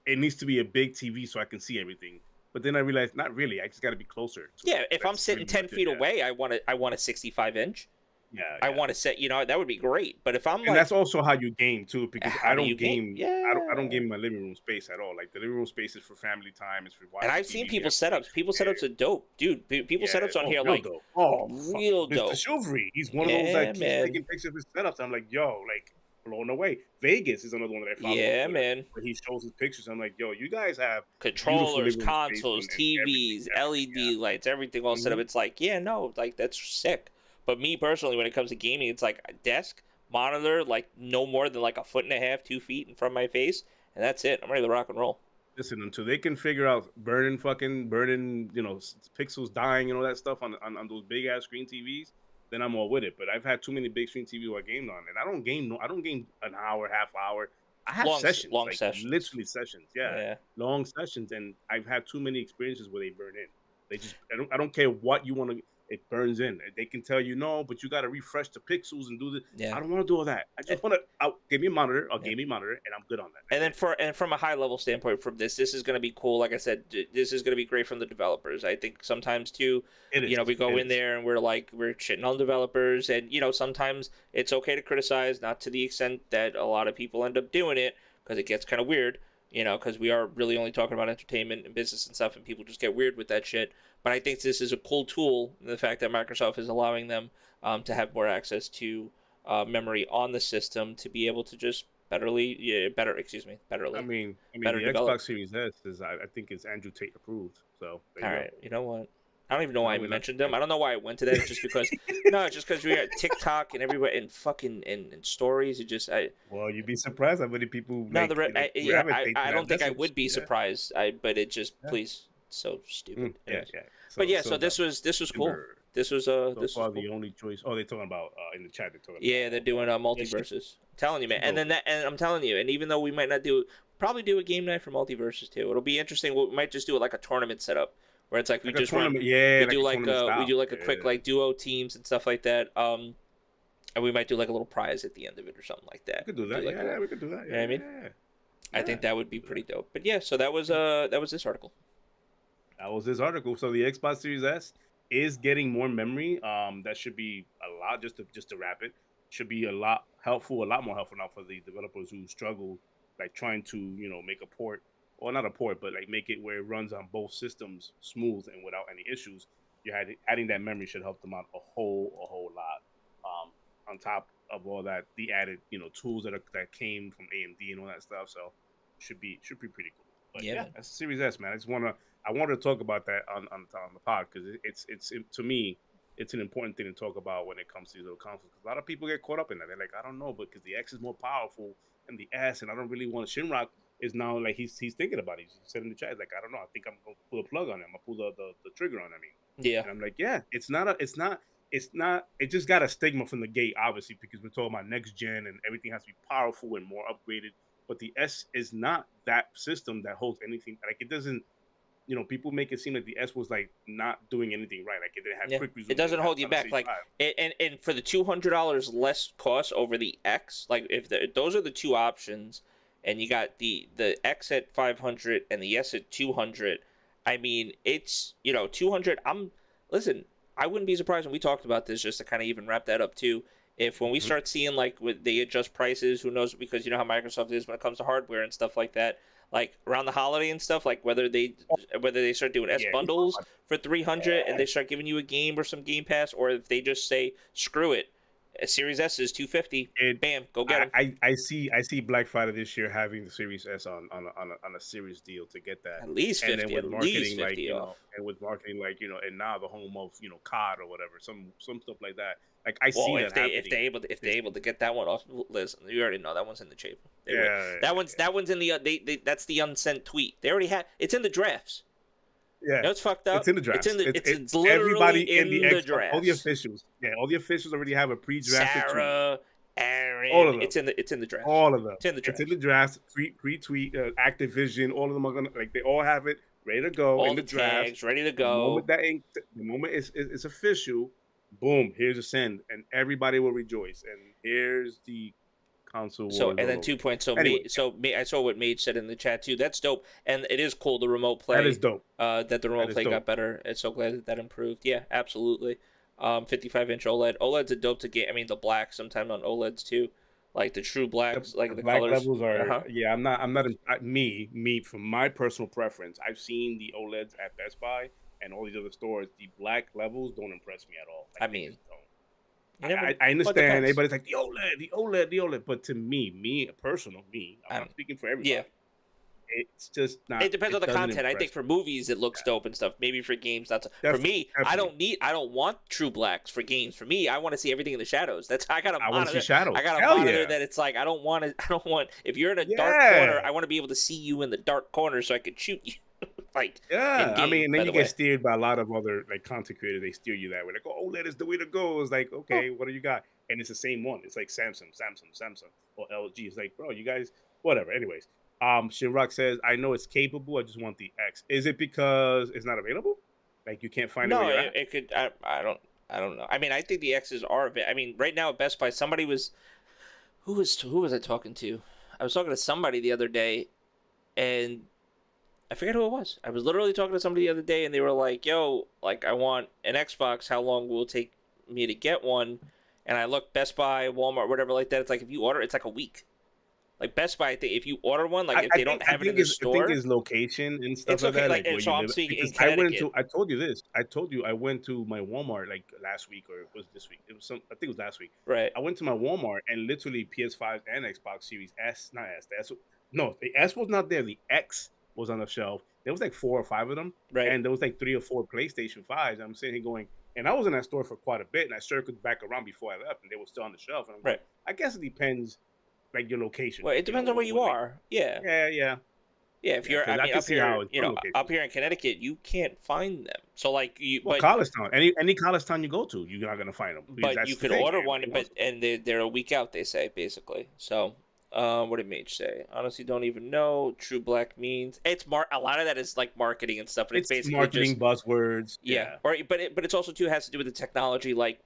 It needs to be a big TV so I can see everything. But then I realized, not really. I just got to be closer to it. Yeah, if I'm That's sitting pretty much 10 it. feet Yeah. away, I want a 65-inch. Yeah. I Yeah. want to set. That would be great. But if I'm And that's like, also how you game too, because how do you game? I don't Yeah. game in my living room space at all. Like the living room space is for family time. It's for And watching I've seen TV. We have people's space setups. for People's setups are dope, dude. People yeah. setups on Oh, here real like dope. Oh, fuck. real Mr. dope. Chivalry. He's one of those Yeah, that keeps man. taking pictures of his setups. I'm like, yo, like blown away. Vegas is another one that I follow on Yeah, Twitter man. where he shows his pictures. I'm like, yo, you guys have beautiful Controllers, living room space consoles, and everything, TVs, LED lights, everything all set up. hmm It's like, yeah, no, like that's sick. But me personally, when it comes to gaming, it's like a desk, monitor, like no more than like a foot and a half, 2 feet in front of my face, and that's it. I'm ready to rock and roll. Listen, until they can figure out burning, pixels dying and all that stuff on those big ass screen TVs, then I'm all with it. But I've had too many big screen TV where I gamed on, and I don't game. No, I don't game an hour, half hour. I have sessions, Long like sessions. literally sessions. Yeah, Yeah. long sessions, and I've had too many experiences where they burn in. They just, I don't care what you want to. it burns in. They can tell you no, but you got to refresh the pixels and do the. Yeah. I don't want to do all that. I Eh, just want to give me a monitor, a yeah. gaming monitor, and I'm good on that. And That's then it. from a high level standpoint from this is going to be cool. Like I said, this is going to be great from the developers. I think sometimes too, It is. we go It in is. there and we're shitting on developers, and sometimes it's okay to criticize, not to the extent that a lot of people end up doing it, because it gets kind of weird. Because we are really only talking about entertainment and business and stuff, and people just get weird with that shit. But I think this is a cool tool. The fact that Microsoft is allowing them to have more access to memory on the system to be able to just I mean, better the develop. Xbox Series S is, I think, it's Andrew Tate approved. So there All you go. right, you know what? I don't even know why No, I we're not. mentioned them. I don't know why I went to that. It's just because, no, it's just because we are at TikTok and everywhere and fucking and stories. It just I Well, you'd be surprised how many people no the yeah gravitate to I that don't think I message. would be Yeah, surprised. But it just yeah, please so stupid. yeah, Anyways, yeah. but So, yeah, so this was cool. Timber. So This was far, cool. the only choice. Oh, they're talking about in the chat. They're talking Yeah, they're doing yeah, multiverses. I'm telling you, man. should And go. then and I'm telling you, and even though we might not do probably do a game night for multiverses too. It'll be interesting. We might just do it like a tournament setup where it's like we Like a just run tournament, yeah, we like do a like tournament we style. do like a quick Yeah, like duo teams and stuff like that. And we might do like a little prize at the end of it or something like we that. could do Do that. like a Yeah, little, we could do that. you know what I mean? Yeah, I yeah, think that we would could be do that. pretty dope. But yeah, so that was this article. That was this article. So the Xbox Series S is getting more memory. That should be a lot. Just to wrap it, should be a lot helpful, a lot more helpful now for the developers who struggle like trying to make a port, or not a port, but like make it where it runs on both systems smooth and without any issues. Adding that memory should help them out a whole lot. On top of all that, the added tools that came from AMD and all that stuff. So should be pretty cool. But Yeah, yeah, man. that's Series S, man. I wanted to talk about that on the pod because to me it's an important thing to talk about when it comes to these little consoles. Because a lot of people get caught up in that. They're like, I don't know, but because the X is more powerful than the S, and I don't really want to. Shinrock is now like he's thinking about it. He said in the chat like, I don't know. I think I'm gonna pull a plug on it. I'm gonna pull the trigger on it. I mean, Yeah, and I'm like, yeah, it's not. It just got a stigma from the gate, obviously, because we're talking about next gen and everything has to be powerful and more upgraded. But the S is not that system that holds anything. Like it doesn't. People make it seem like the S was like not doing anything right. Like it didn't have yeah. quick It resume, it doesn't didn't have hold you solid back. state Like drive. and for the $200 less cost over the X, like if those are the two options, and you got the X at 500 and the S at 200. I mean, it's 200. Listen. I wouldn't be surprised when we talked about this, just to kind of even wrap that up too. If when we Mhm. start seeing like they adjust prices, who knows? Because you know how Microsoft is when it comes to hardware and stuff like that. Like around the holiday and stuff, like whether they start doing S Yeah, he's talking bundles about for 300 and yeah. they start giving you a game or some Game Pass, or if they just say screw it, Series S is 250, It. bam, go get I, them. I I see Black Friday this year having the Series S on a series deal to get that, At least and then 50, with at least marketing like 50 off. and now the home of COD or whatever, some stuff like that. Like I Well, see that happening. if they This able to get that one off, listen, you already know that one's in the chamber. They would. yeah That one's in the that's the unsent tweet. They already have it's in the drafts. yeah. You know it's fucked It's up. in the drafts. It's literally Everybody in the in the Xbox, all the drafts. officials, all the officials already have a pre-drafted tweet. Sarah, All Aaron, of them. it's in the drafts. All of them. It's in the It's in drafts. the drafts. Pre-tweet, Activision. All of them are gonna like. They all have it ready to go All in the the drafts. tags ready to The moment go. the moment it's official, boom. Here's a send, and everybody will rejoice. And here's the console So wars and all then over 2 point. again. Anyway, yeah, I saw what Mage said in the chat too. That's dope, and it is cool the remote that is play. dope. That the That remote is play got dope. better. It's so glad that improved. Yeah, absolutely. 55-inch OLED. OLED's a dope to get. I mean the black sometimes on OLEDs too, like the true The, blacks, like the the black colors. levels Uh are huh. yeah. I'm not me from my personal preference. I've seen the OLEDs at Best Buy and all these other stores. The black levels don't impress me at all. Like I they mean, just don't. you never. I Well, it understand depends. everybody's like the OLED, the OLED, the OLED, but to me, personal me, I'm not I'm speaking for yeah. everybody. It's just not. It depends on It the doesn't content. I think impress for me. movies it looks Yeah, dope and stuff. Maybe for games, not so. For definitely, me, definitely. I don't want true blacks for games. For me, I want to see everything in the shadows. That's I got a I want to see monitor. shadows. I got a Hell monitor yeah, that it's like I don't want to. I don't want if you're in a dark corner. yeah, I want to be able to see you in the dark corner so I could shoot you, like in yeah. I game. mean, and By then the you get way. steered by a lot of other like content creators. They steer you that way. Like, oh, OLED is the way to go. It's like, Oh, okay, what do you got? And it's the same one. It's like Samsung, or LG. It's like, bro, you guys, whatever. Anyways, Shinrock says, I know it's capable. I just want the X. Is it because it's not available? Like you can't find it where No, you're at. it could. I don't know. I mean, I think the X's are. I mean, right now at Best Buy, somebody was who was I talking to? I was talking to somebody the other day, and I forget who it was. I was literally talking to somebody the other day, and they were like, "Yo, like, I want an Xbox. How long will it take me to get one?" And I looked Best Buy, Walmart, whatever like that. It's like if you order, it's like a week. Like Best Buy, I think if you order one, like if they don't have it in the I think store, his location and stuff it's like okay. that, Like, like and where so you I'm live. speaking in Because I went to Connecticut, I told you this. I told you I went to my Walmart like last week or it was this week. It was some I think it was last week. right? I went to my Walmart and literally PS5 and Xbox Series S, not S, the S no, the S was not there. The X was on the shelf. There was like 4 or 5 of them, Right, and there was like 3 or 4 PlayStation 5s. I'm sitting here going, and I was in that store for quite a bit, and I circled back around before I left, and they were still on the shelf. And I'm going, right. I guess it depends like your location, Well, it you know, depends on where you like are. Yeah, yeah, yeah. yeah. If Yeah, you're, because I I mean, can up see here, how in some up locations. here in Connecticut, you can't find them. So like you, Well, college town, any college town you go to, you're not gonna find them because but you that's the could thing. order one, Everybody wants but them. and they're a week out. They say basically. So, what did Mage say? Honestly, don't even know. True Black means it's a lot of that is like marketing and stuff, and it's It's basically just marketing buzzwords. yeah. Yeah. Or but it's also too has to do with the technology, like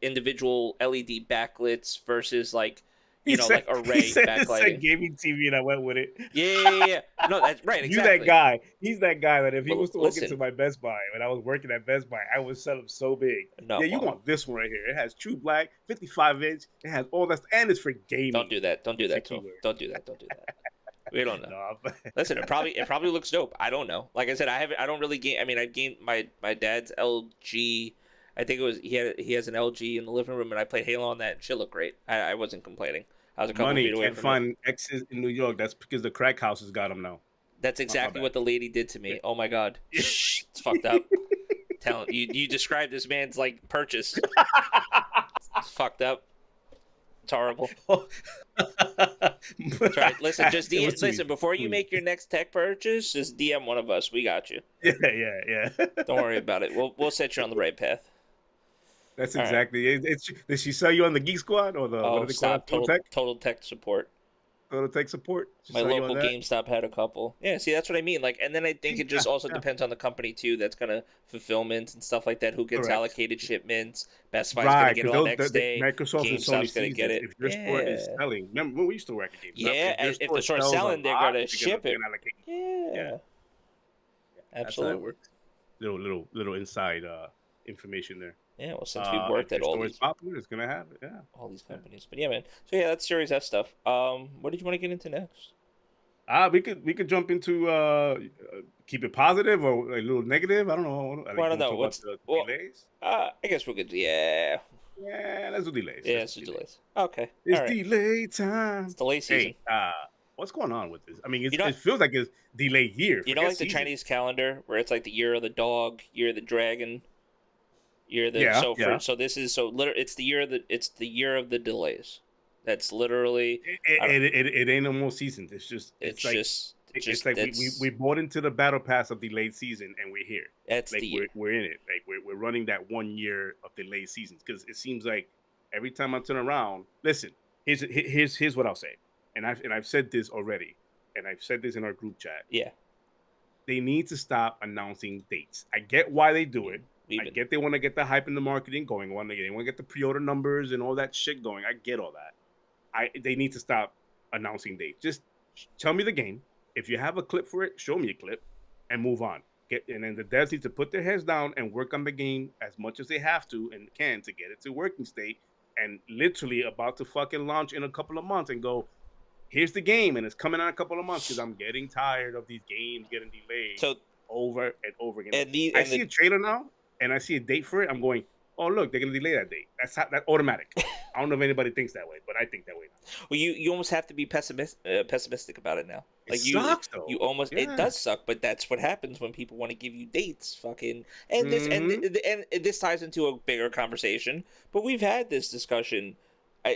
individual LED backlights versus like He said like he array said it said backlighting. gaming TV, and I went with it. Yeah, yeah, yeah, yeah. No, that's right, You that exactly. guy. He's that guy that if he Well, was to walk into listen, my Best Buy when I was working at Best Buy, I would sell him so big. no, Yeah, you well, want this one right here. It has True Black, 55 inch. It has all that, and it's for don't gaming. do that. Don't do It's a that to him. keyword. Don't do that. Don't do that. We don't know. No, Listen, it probably looks dope. I don't know. Like I said, I don't really game. I mean, I gamed my dad's LG. I think it was he has an LG in the living room, and I played Halo on that. And shit looked great. I wasn't complaining. I was a couple money feet away can't from it. find X's in New York. That's because the crack houses got them now. That's My exactly bad. what the lady did to Yeah. me. Oh my god, it's fucked up. Tell you you described this man's like purchase. It's fucked up. It's horrible. That's right. Listen, just It was too listen easy. before Too you easy. make your next tech purchase. Just DM one of us. We got you. Yeah, yeah, yeah. Don't worry about it. We'll set you on the right path. That's All right. exactly it. Did she sell you on the Geek Squad or the what do Oh, they call that? stop. Total Tech? Total tech support. Total Tech support? She My sell you on local that? GameStop had a couple. Yeah, see, that's what I mean. Like, and then I think it Yeah, just also yeah. depends on the company too. That's gonna fulfillment and stuff like that. Who gets Correct. allocated shipments? Best Buy's gonna Right, get it because on those next the day. Microsoft and Sony GameStop's gonna sees get this. it. If your store is Yeah, selling, remember when we used to work at GameStop? yeah. If your If the store store's sells a selling, they're lot, gonna ship they're it. gonna allocate you. Yeah, Yeah, yeah. That's how it absolutely. works. Little inside information there. Yeah. Well, since we've worked If at your store is popular, it's gonna have it. Yeah. all these Yeah. companies, but yeah, man. So yeah, that's Series S stuff. What did you want to get into next? We could jump into keep it positive or a little negative. I don't know. I Well, I think don't want to know. talk about What's the well? delays. I guess we're good. Yeah, Yeah, let's do delays. yeah. Let's It's do the delays. delays. Okay. All It's right. delay It's time. delay season. Hey, what's going on with this? I mean, You know, it feels like it's delay year. you know, Forget like the season. Chinese calendar where it's like the year of the dog, year of the dragon, year of the Yeah, yeah. so this is so literally it's the year of the delays. That's literally I don't. It ain't no more seasons. It's just It's it's just like we bought into the battle pass of delayed season and we're here. that's Like the year. we're in it. Like we're running that 1 year of delayed seasons because it seems like every time I turn around, listen. Here's what I'll say, and I've said this already, and I've said this in our group chat. Yeah. They need to stop announcing dates. I get why they do it. We've I been get they want to get the hype in the marketing going. They want to get the pre-order numbers and all that shit going. I get all that. They need to stop announcing dates. Just tell me the game. If you have a clip for it, show me a clip and move on. And then the devs need to put their heads down and work on the game as much as they have to and can to get it to working state. And literally about to fucking launch in a couple of months and go, here's the game, and it's coming out in a couple of months because I'm getting tired of these games getting delayed so over and over again. and the I and see the a trailer now, and I see a date for it. I'm going, oh look, they're gonna delay that date. That's automatic. I don't know if anybody thinks that way, but I think that way now. well, you almost have to be pessimistic about it now. It Like sucks you though. almost it Yeah. does suck, but that's what happens when people want to give you dates. Fucking and this Mm-hmm. and this ties into a bigger conversation. But we've had this discussion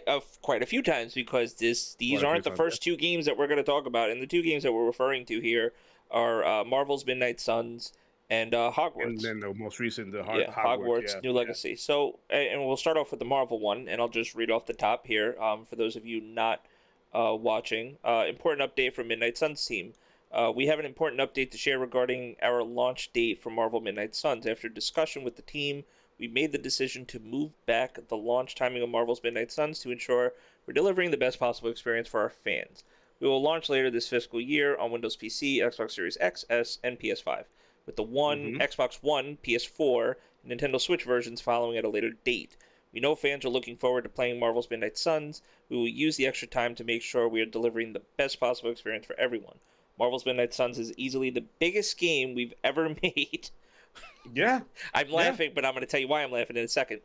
of quite a few times because these Quite a few aren't the times. Yeah. first two games that we're going to talk about, and the two games that we're referring to here are Marvel's Midnight Suns and And Hogwarts. then the most recent, the Yeah, Hogwarts. Hogwarts Yeah, New yeah. Legacy. So, and we'll start off with the Marvel one, and I'll just read off the top here for those of you not watching. Important update from Midnight Suns team. We have an important update to share regarding our launch date for Marvel Midnight Suns. After discussion with the team, we made the decision to move back the launch timing of Marvel's Midnight Suns to ensure we're delivering the best possible experience for our fans. We will launch later this fiscal year on Windows PC, Xbox Series X, S, and PS5, with the Mm-hmm. Xbox One, PS4, and Nintendo Switch versions following at a later date. We know fans are looking forward to playing Marvel's Midnight Suns. We will use the extra time to make sure we are delivering the best possible experience for everyone. Marvel's Midnight Suns is easily the biggest game we've ever made. Yeah, I'm yeah. laughing, but I'm going to tell you why I'm laughing in a second.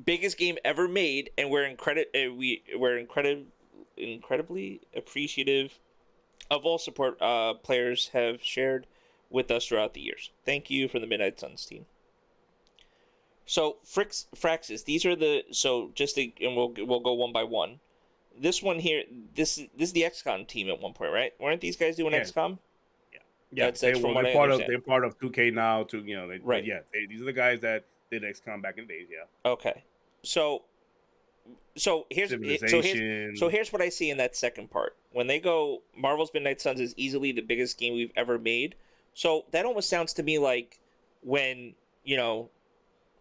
Biggest game ever made, and we're incredibly appreciative of all support players have shared with us throughout the years. Thank you from the Midnight Suns team. So Fraxis, these are the so just to, and we'll go one by one. This one here, this is the XCOM team at one point, right? Weren't these guys doing yeah, XCOM? yeah, yeah. That's from what They're I part of understand. 2K now. But Right. yeah, these are the guys that did XCOM back in the days. Yeah, Okay. So so here's so here's so Civilization. here's what I see in that second part. When they go, Marvel's Midnight Suns is easily the biggest game we've ever made. So that almost sounds to me like when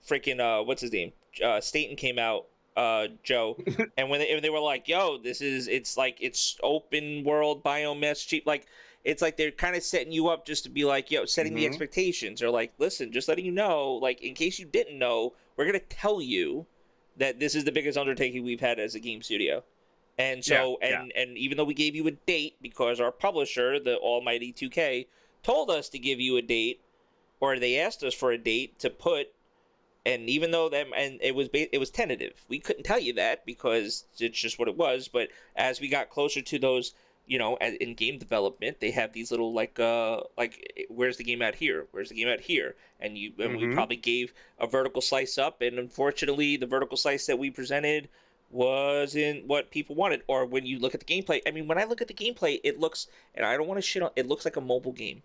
freaking what's his name, Staten came out, Joe, and when they were like, "Yo, this is it's like it's open world biomass cheap," like it's like they're kind of setting you up just to be like, "Yo," setting the Mm-hmm. expectations, or like, "Listen, just letting you know, like in case you didn't know, we're gonna tell you that this is the biggest undertaking we've had as a game studio." And Yeah, so, yeah. and even though we gave you a date because our publisher, the almighty 2K, told us to give you a date, or they asked us for a date to put, and even though that, and it was tentative, we couldn't tell you that because it's just what it was. But as we got closer to those, in game development, they have these little like where's the game at here, where's the game at here, and we Mm-hmm. probably gave a vertical slice up, and unfortunately the vertical slice that we presented wasn't what people wanted. Or when you look at the gameplay, I mean, when I look at the gameplay, it looks, and I don't want to shit on, it looks like a mobile game.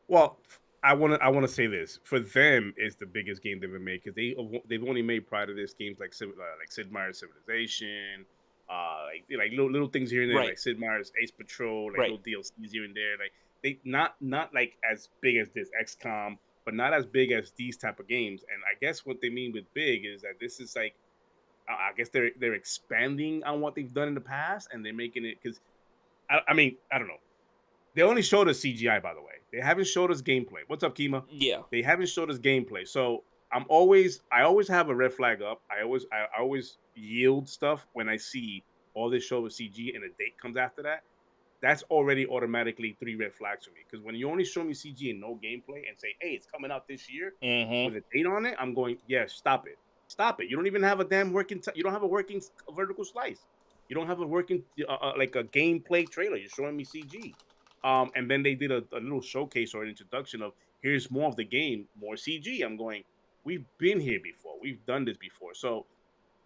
Well, I want to say this for them is the biggest game they've ever made because they've only made prior to this games like Sid Meier's Civilization, like little things here and there Right, like Sid Meier's Ace Patrol, like right. little DLCs here and there. Like they not like as big as this XCOM, but not as big as these type of games. And I guess what they mean with big is that this is like I guess they're expanding on what they've done in the past and they're making it because I mean I don't know they only showed us CGI, by the way. They haven't showed us gameplay. What's up, Kima? Yeah. They haven't showed us gameplay. So I always have a red flag up. I always yield stuff when I see all this show with CG and a date comes after that. That's already automatically three red flags for me. Because when you only show me CG and no gameplay and say, "Hey, it's coming out this year," Mm-hmm. with a date on it, I'm going, "Yeah, stop it, stop it." You don't even have a damn you don't have a working vertical slice. You don't have a working like a gameplay trailer. You're showing me CG. And then they did a little showcase or an introduction of here's more of the game, more CG. I'm going, we've been here before. We've done this before. So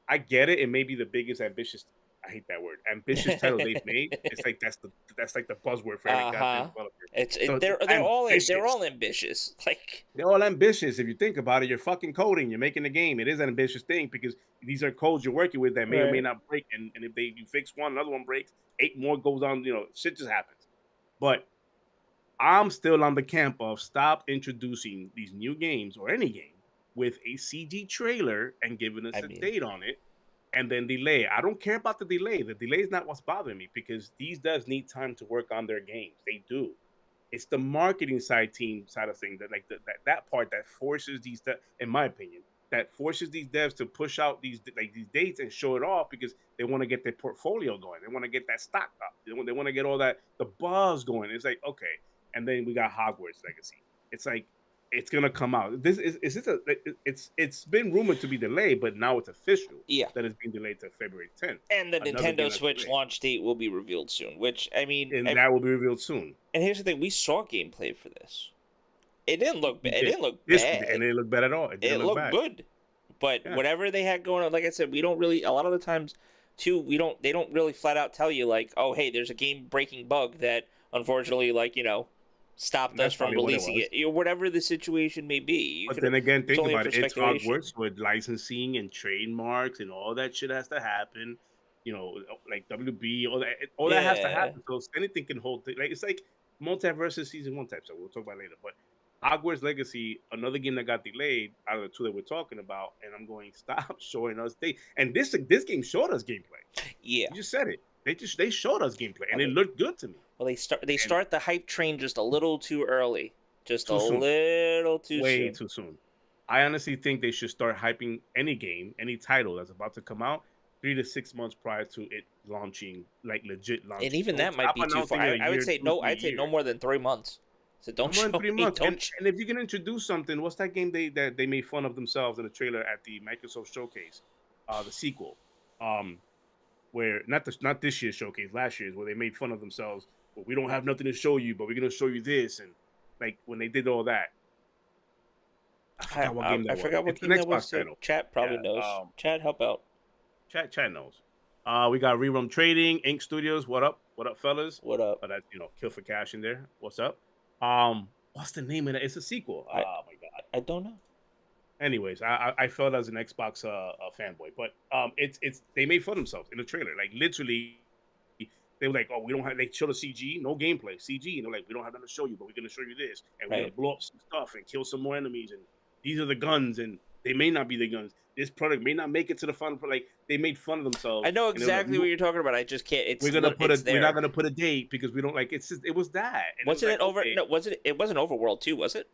I get it. It may be the biggest ambitious. I hate that word. Ambitious title they've made. It's like that's like the buzzword for every goddamn Uh-huh. developer. The They're ambitious. all ambitious. Like, They're all ambitious. If you think about it, you're fucking coding. You're making a game. It is an ambitious thing because these are codes you're working with that may or may right. not break. And if you fix one, another one breaks. Eight more goes on. Shit just happens. But I'm still on the camp of stop introducing these new games or any game with a CG trailer and giving I us a mean, date on it and then delay. I don't care about the delay. The delay is not what's bothering me because these devs need time to work on their games. They do. It's the marketing side of things that like that part that forces in my opinion, that forces these devs to push out these dates and show it off because they want to get their portfolio going. They want to get that stock up. They want to get all that the buzz going. It's like okay, and then we got Hogwarts Legacy. It's like it's gonna come out. It's been rumored to be delayed, but now it's official yeah. that it's being delayed to February 10th. And the Another game Nintendo that's Switch delayed, launch date will be revealed soon. Which I mean, and that will be revealed soon. and here's the thing: we saw gameplay for this. It didn't look. We It did didn't look this, and it bad. didn't look bad at all. It It didn't look looked bad. good. But Yeah, whatever they had going on, like I said, we don't really. A lot of the times, too, we don't. They don't really flat out tell you like, oh, hey, there's a game breaking bug that unfortunately, stopped us that's from probably what it releasing was. it. Whatever the situation may be, you But could. then again, It's think only up about for it. It's speculation. Hogwarts with licensing and trademarks and all that shit has to happen. like WB, all that has to Yeah. happen. So anything can hold. Like it's like multiverses season one type. So we'll talk about it later. But Hogwarts Legacy, another game that got delayed out of the two that we're talking about, and I'm going stop showing us and this game showed us gameplay. Yeah. You just said it. They showed us gameplay, and Well, it looked good to me. they And start the hype train just a little too early, just a too soon, little too way soon. too soon. I honestly think they should start hyping any game, any title that's about to come out 3 to 6 months prior to it launching, like legit And launching. even Don't that might stop be too far. announcing it a I would year, say two, no. three I'd say no years. more than 3 months. So No don't more than show three me. months. Don't. And if you're gonna introduce something, what's that game that they made fun of themselves in the trailer at the Microsoft showcase? The sequel. Where not this year's showcase, last year's, where they made fun of themselves. Well, we don't have nothing to show you, but we're gonna show you this. And like when they did all that, I forgot what game I that was. forgot what It's an game that was Xbox too. title. Chat probably Yeah. knows. Chat, help out. Chat knows. We got Rerum Trading, Ink Studios. What up? What up, fellas? What up? That's Kill for Cash in there. What's up? What's the name of it? It's a sequel. I Oh my god. I don't know. Anyways, I felt as an Xbox fanboy, but it's they made fun of themselves in the trailer. Like literally, they were like, "Oh, we don't have." They showed a CG, no gameplay, CG, and they're like, "We don't have nothing to show you, but we're gonna show you this, and we're gonna Right. blow up some stuff and kill some more enemies, and these are the guns, and they may not be the guns. This product may not make it to the final. Like they made fun of I themselves, know and they were like, exactly what you're talking about. I just can't. It's we're not there. gonna put a date because we don't like." It's just, it was that, and it was Wasn't like, it over? okay, No, was it? It wasn't Overworld too, was it?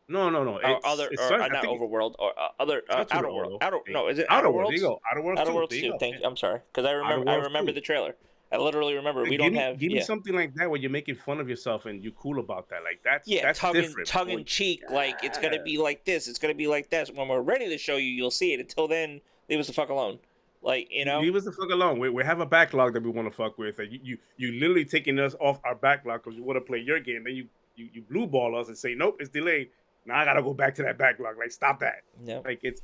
no, Or other, it or starts. I not think Overworld, or other it starts with Outer the World. Odo Outer, thing. no, is it Outer Outer World, there you Worlds? go. Outer Worlds Outer 2, Worlds there you too. go. Thank Yeah. you. I'm sorry, because Outer I Worlds remember 2. the trailer. I literally remember. We Give don't me have, give me yeah. something like that where you're making fun of yourself and you're cool about that. Like Yeah, that's different. tongue Boy. in cheek, like it's gonna Yeah. be like this, it's gonna be like this. When we're ready to show you, you'll see it. Until then, leave us the fuck alone. Like, you know? Leave us the fuck alone. We have a backlog that we want to fuck with. And you literally taking us off our backlog because you want to play your game. Then you blue ball us and say nope, it's delayed. Now I gotta go back to that backlog. Like stop that. Yep. Like it's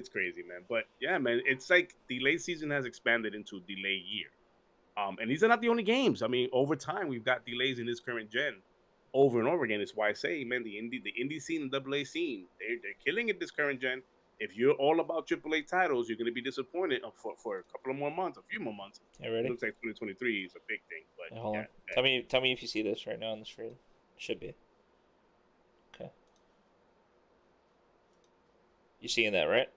crazy, man. But yeah, man, it's like delay season has expanded into delay year. And these are not the only games. I mean, over time we've got delays in this current gen over and over again. It's why I say, man, the indie scene and AA scene, they're killing it this current gen. If you're all about AAA titles, you're going to be disappointed for a couple of more months, a few more months. You It ready? looks like 2023 is a big thing, but Yeah, hold on. yeah. Tell me if you see this right now on the screen. Should be. Okay. You seeing that, right?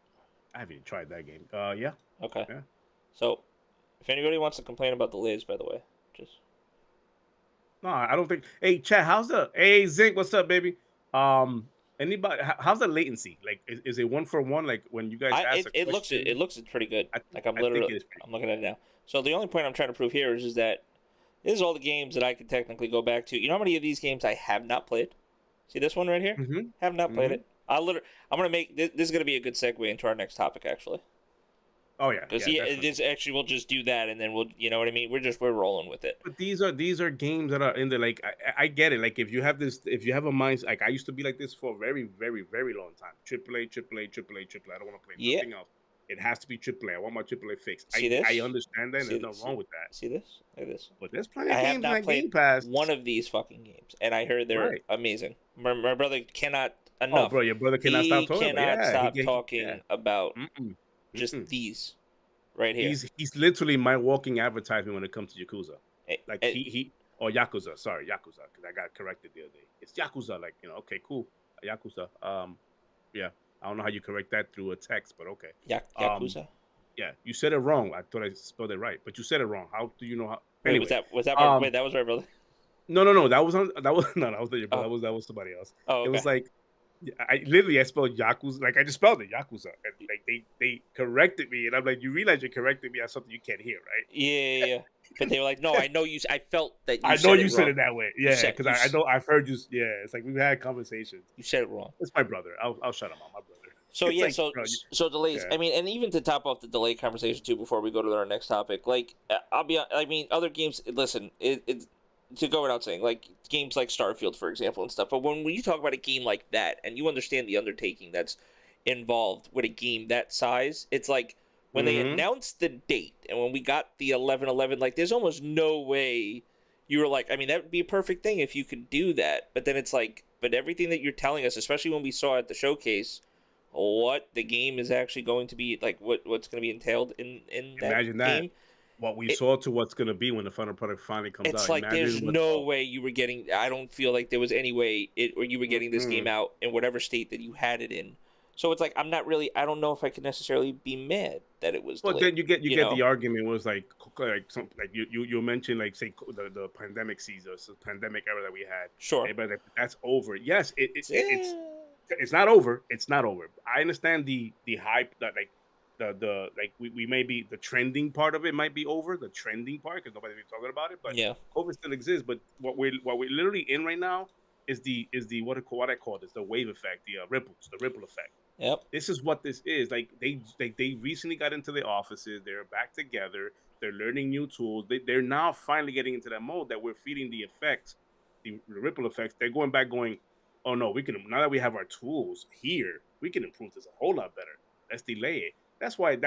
I haven't even tried that game. Yeah, Okay. yeah. So, if anybody wants to complain about delays, by the way, just No, I don't think. Hey, chat, hey Zinc? What's up, baby? Anybody? How's the latency? Like, is it one for one? Like when you guys ask a it question, looks pretty good. Like I think it is pretty. I'm looking at it now. So the only point I'm trying to prove here is that this is all the games that I could technically go back to. You know how many of these games I have not played? See this one right here? Mm-hmm. Have not played Mm-hmm. it. I'm gonna make this is gonna be a good segue into our next topic actually. Oh yeah, Because yeah, definitely. this actually we'll just do that and then we'll, you know what I mean. We're rolling with it. But these are games that are in the like. I get it. Like if you have a mind, like I used to be like this for a very very very long time. AAA, AAA, AAA, AAA. I don't want to play Yeah. nothing else. It has to be AAA. I want my AAA fixed. See I this? understand that. And there's nothing wrong with that. See this? Look at this. But there's plenty I of have games in not that Game played Pass. one of these fucking games, and I heard they're Right. amazing. My brother cannot Oh, enough. bro, your brother cannot He stop talking about. cannot Yeah, stop yeah. talking about Mm-mm, just mm-mm. these right here. He's literally my walking advertisement when it comes to Yakuza. Like Eh, he or Yakuza. Sorry, Yakuza, because I got corrected the other day. It's Yakuza. Like okay, cool, Yakuza. Yeah, I don't know how you correct that through a text, but okay. Yakuza. Yeah, you said it wrong. I thought I spelled it right, but you said it wrong. How do you know how? Wait, Anyway, wait, that was my brother. no, that was no, that was not your brother. Oh, That was somebody else. oh, It okay. was like I spelled Yakuza, like I just spelled it Yakuza, and like they corrected me, and I'm like, you realize you're correcting me on something you can't hear, right? Yeah. But they were like, no, I know you. I felt that you I know said you it said wrong. it that way, yeah, because I know I've heard you. Yeah, it's like we've had conversations. You said it wrong. It's my brother. I'll shut him out, my brother. So It's yeah, like, bro, so delays. yeah. I mean, and even to top off the delay conversation too, before we go to our next topic, like I mean, other games. Listen, it's to go without saying, like games like Starfield, for example, and stuff. But when you talk about a game like that, and you understand the undertaking that's involved with a game that size, it's like when they Mm-hmm. announced the date and when we got the 11/11, like there's almost no way you were like, I mean, that would be a perfect thing if you could do that. But then it's like, but everything that you're telling us, especially when we saw at the showcase what the game is actually going to be like, what's going to be entailed in that Imagine that. game, what we It, saw to what's gonna be when the final product finally comes it's out. like there's Imagine what. no Oh, way you were getting. I don't feel like there was any way it or you were getting this game mm-mm. out in whatever state that you had it in. So it's like I'm not really. I don't know if I can necessarily be mad that it was But then delayed. you You get the know, argument was like some like you mentioned like say the pandemic season, so pandemic era that we had. sure. Everybody like that's over. Yes, Eh, it's not over. It's not over. I understand the hype that like the like we may be the trending part of it might be over the trending part because nobody's been talking about it, but yeah. COVID still exists. But what we're literally in right now is the what I call this the wave effect, the ripple effect. Yep. This is what this is. Like they recently got into the offices. They're back together. They're learning new tools. They're now finally getting into that mode that we're feeling the effects, the ripple effects. They're going back, going, oh no, we can now that we have our tools here, we can improve this a whole lot better. Let's delay it. That's what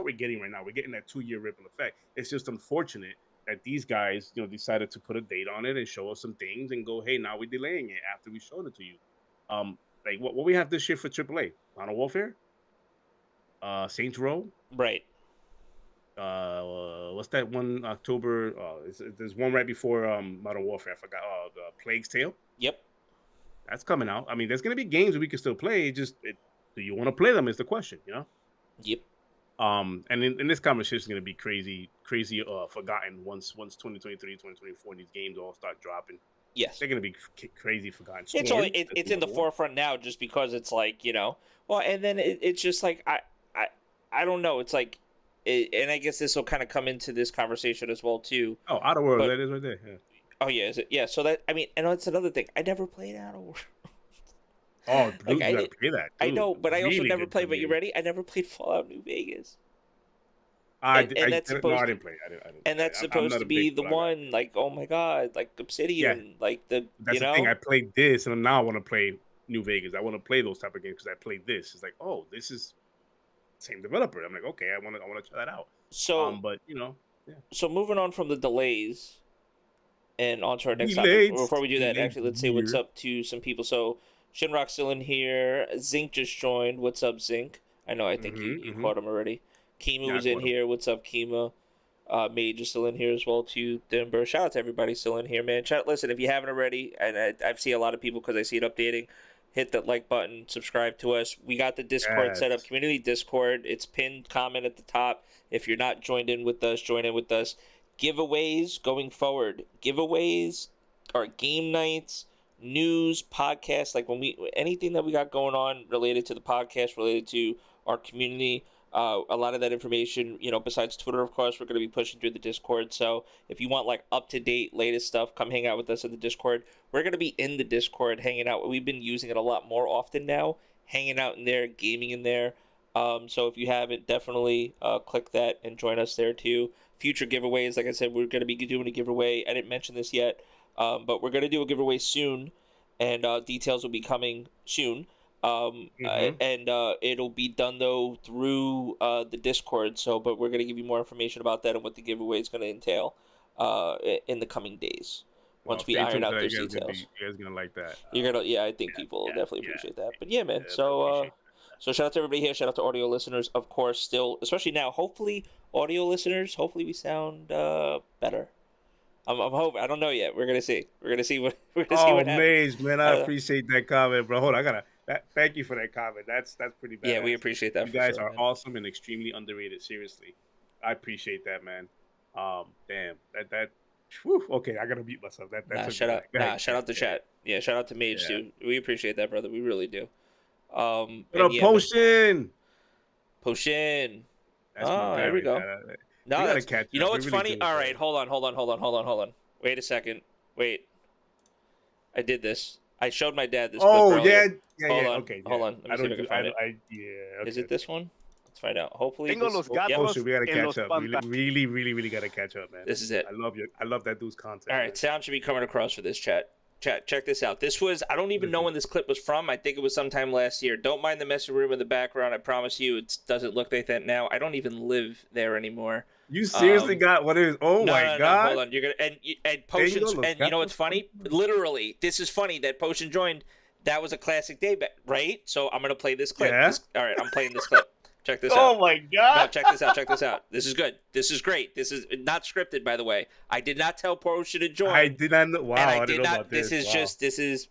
we're getting right now. We're getting that 2 year ripple effect. It's just unfortunate that these guys, decided to put a date on it and show us some things and go, hey, now we're delaying it after we showed it to you. Like what we have this year for AAA, Modern Warfare, Saints Row. Right. What's that one? October. There's one right before Modern Warfare. I forgot. The Plague's Tale. Yep. That's coming out. I mean, there's gonna be games that we can still play. Do you want to play them? Is the question. Yep. And in this conversation is gonna be crazy. Forgotten once 2023, 2024, these games all start dropping. Yes. They're gonna be crazy forgotten. It's only Storm. it's in the forefront now just because it's like well, and then it's just like I I don't know. It's like and I guess this will kind of come into this conversation as well too. Oh, Outer Worlds. But That is right there. Yeah. oh yeah, is it? Yeah. So that I mean, and that's another thing. I never played Outer Worlds. Oh, Like dude, I you gotta did. play that, I dude. know, but I also Really never good played. But you game. ready? I never played Fallout New Vegas, I and did, and I that's didn't. No, I supposed to didn't play. I didn't and play. that's I'm supposed not to a be big the Fallout guy. one. Like oh my god, like Yeah, Obsidian, like the that's the thing. I played this, and now I want to play New Vegas. I want to play those type of games because I played this. It's like, oh, this is same developer. I'm like, okay, I want to try that out. So But yeah, so moving on from the delays and on to our next topic. delayed, Before we do that, delayed actually, let's say what's year. up to some people. So, Shinrock's still in here. Zinc just joined. What's up, Zinc? I know, I think you Mm-hmm. caught him already. Kima Yeah, I was in caught him. here. What's up, Kima? Mage is still in here as well, too. Denver. Shout out to everybody still in here, man. Chat, listen, if you haven't already, and I've seen a lot of people because I see it updating, hit that like button, subscribe to us. We got the Discord set up, Yes. community Discord. It's pinned comment at the top. If you're not joined in with us, join in with us. Giveaways going forward. Giveaways are game nights, news, podcasts, like when we anything that we got going on related to the podcast, related to our community. A lot of that information, besides Twitter, of course, we're going to be pushing through the Discord. So if you want like up to date, latest stuff, come hang out with us in the Discord. We're going to be in the Discord hanging out. We've been using it a lot more often now, hanging out in there, gaming in there. So if you haven't, definitely click that and join us there too. Future giveaways, like I said, we're going to be doing a giveaway. I didn't mention this yet, but we're going to do a giveaway soon, and details will be coming soon. Mm-hmm. And it'll be done though through the Discord. So, but we're gonna give you more information about that and what the giveaway is gonna entail in the coming days Well, once we stay iron tuned to out that. those details. You guys gonna like that. You're gonna, yeah, I think Yeah, people will yeah, definitely yeah, appreciate that. But yeah, man. yeah. I So, appreciate. so shout out to everybody here. Shout out to audio listeners, of course. Still, especially now. Hopefully, audio listeners. Hopefully, we sound better. I'm hoping. I don't know yet. We're gonna see. We're gonna see what we're gonna see Oh, what happens. Maze, man, I I don't know. appreciate that comment, bro. Hold on, thank you for that comment. That's pretty Yeah, we badass. appreciate that You for guys sure, are man. awesome and extremely underrated. Seriously, I appreciate that, man. Damn, that. Whew, okay, I gotta mute myself. That Nah, took me shout out. back. Go ahead, Nah, shout out to chat. Yeah, shout out to Mage yeah. too. We appreciate that, brother. We really do. What And up, yeah, man. Potion? Potion. That's my Oh, here guy we right go. there. We No, gotta that's catch you know up. We what's really funny? do, All right, bro. hold on. Wait a second. Wait, I did this. I showed my dad this clip Oh earlier. yeah, yeah, Hold yeah. on, Okay, yeah. hold on. Let me I see if don't I can do. find it. Yeah. Is Okay, it okay. this one? Let's find out. Hopefully Tengo this. los Yep, Oh, shit, gatos we gotta en catch los up. We pantalones. really gotta catch up, man. this is it. I love that dude's All content, right, man. sound should be coming across for this chat. Chat, check this out. This was, I don't What even is know this? when this clip was from. I think it was sometime last year. Don't mind the messy room in the background. I promise you it doesn't look like that now. I don't even live there anymore. You seriously Um, got what is? Oh no, my no, no. Hold god! on. You're gonna and Tengo potions los and you know what's gatos funny? contigo. Literally, this is funny that potion joined. That was a classic day, right? So I'm gonna play this clip. Yeah. All right, I'm playing this clip. Check this out. Oh my No, god! check this out. Check this out. This is good. This is great. This is not scripted, by the way. I did not tell Portia to I join, did not know. and I Wow, I didn't did know not. about this. Wow, This is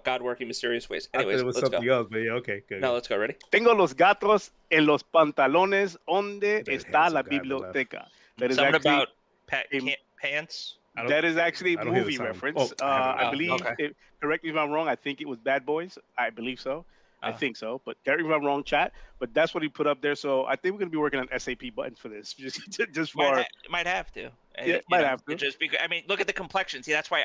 God working mysterious ways. I thought it Anyways, was let's go. something else, but yeah, okay, good, No, good. let's go. Ready? Tengo los gatos en los pantalones donde That está handsome la guy on the left. biblioteca. That is Something actually about a, pants. I don't hear the movie sound. reference. Oh, I have it I on. believe, Okay. correct me if I'm wrong, I think it was Bad Boys. I believe so. I Uh, think so. But correct me if I'm wrong, chat. But that's what he put up there. So I think we're going to be working on SAP buttons for this. Just for, might have to. yeah, might have to. Just because I mean, look at the complexion. See, that's why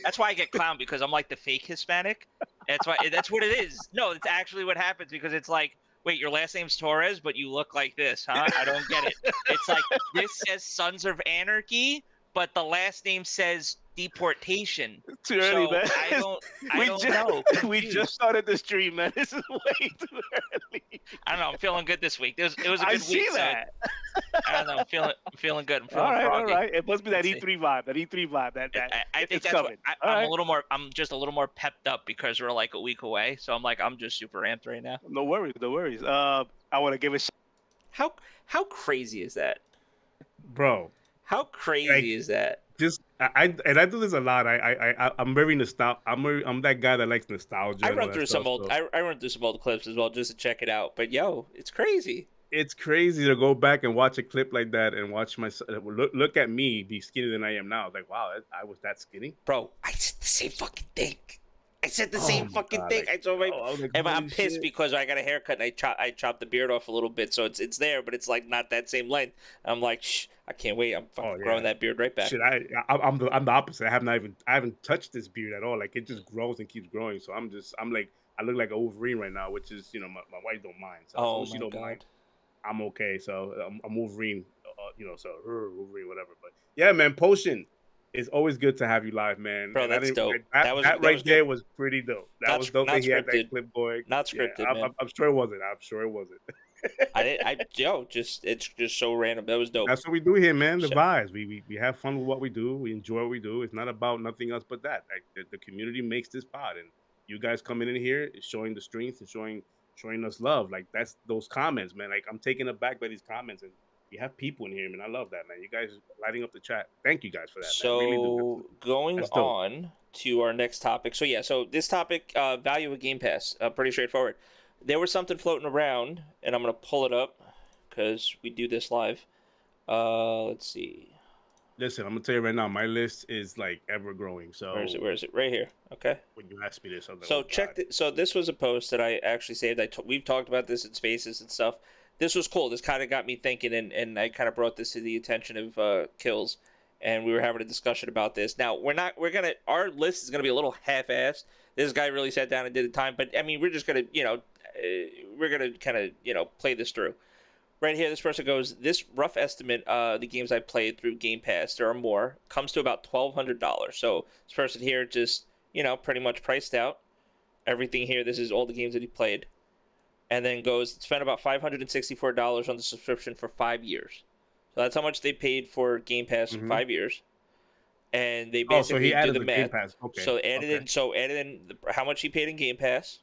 that's why I get clowned because I'm like the fake Hispanic. That's what it is. No, it's actually what happens because it's like, wait, your last name's Torres, but you look like this, huh? I don't get it. It's like this says Sons of Anarchy, but the last name says deportation. Too early, So man. I don't know. We just started the stream, man. This is way too early. I don't know. I'm feeling good this week. It was a I good see week. that. So I'm feeling good. I'm feeling All froggy. right. It must be that Let's see. E3 vibe. That E3 vibe. That I think it's that's coming. what All I'm right. a little more. I'm just a little more pepped up because we're like a week away. So I'm just super amped right now. No worries. No worries. I want to give a How how crazy is that? Bro. How crazy Like, is that? Just I do this a lot. I'm very nostalgic. I'm that guy that likes nostalgia. I and all run that through stuff, some old. so I run through some old clips as well just to check it out. But yo, it's crazy, it's crazy to go back and watch a clip like that and watch look at me be skinnier than I am now. It's like, wow, I was that skinny. bro. I said the same fucking thing. I said the Oh same my fucking God, thing. like, I told my. oh, I was like, And I'm holy pissed shit. because I got a haircut and I chopped the beard off a little bit, so it's there, but it's like not that same length. I'm like, shh, I can't wait. I'm fucking Oh, yeah. growing that beard right back. Shit, I'm the opposite. I haven't touched this beard at all. Like it just grows and keeps growing. So I'm like I look like a Wolverine right now, which is my wife don't mind. So as long Oh as she my don't god. mind, I'm okay. So I'm Wolverine, so Wolverine, whatever. But yeah, man, Potion. It's always good to have you live, man. Bro, And that's dope. That was right there good. was pretty dope. That Not was dope not that he had scripted. that clip going. Not Yeah, scripted, man. I'm sure it wasn't. I'm sure it wasn't. It's just so random. That was dope. That's what we do here, man. The So- vibes. We have fun with what we do. We enjoy what we do. It's not about nothing else but that. Like the community makes this pod, and you guys coming in here is showing the strength and showing us love. Like that's those comments, man. Like I'm taken aback by these comments, and we have people in here, man. I love that, man. You guys lighting up the chat. Thank you guys for that. So man. Really do. going That's dope. on to our next topic. So yeah, so this topic, value of Game Pass, pretty straightforward. There was something floating around, and I'm gonna pull it up because we do this live. Let's see. Listen, I'm gonna tell you right now, my list is like ever growing. So Where is it? Where is it? Right here. Okay. when you ask me this, I'm like, So oh, check. God. So this was a post that I actually saved. We've talked about this in Spaces and stuff. This was cool. This kind of got me thinking, and I kind of brought this to the attention of Kills, and we were having a discussion about this. Now our list is gonna be a little half-assed. This guy really sat down and did the time, but I mean, we're just gonna we're gonna kind of play this through. Right here, this person goes, this rough estimate, the games I played through Game Pass, there are more, comes to about $1,200. So this person here just, pretty much priced out everything here. This is all the games that he played. And then goes, spent about $564 on the subscription for 5 years. So that's how much they paid for Game Pass for 5 years. And they Oh, so basically he do added the the math. Game Pass. Okay. So added in how much he paid in Game Pass,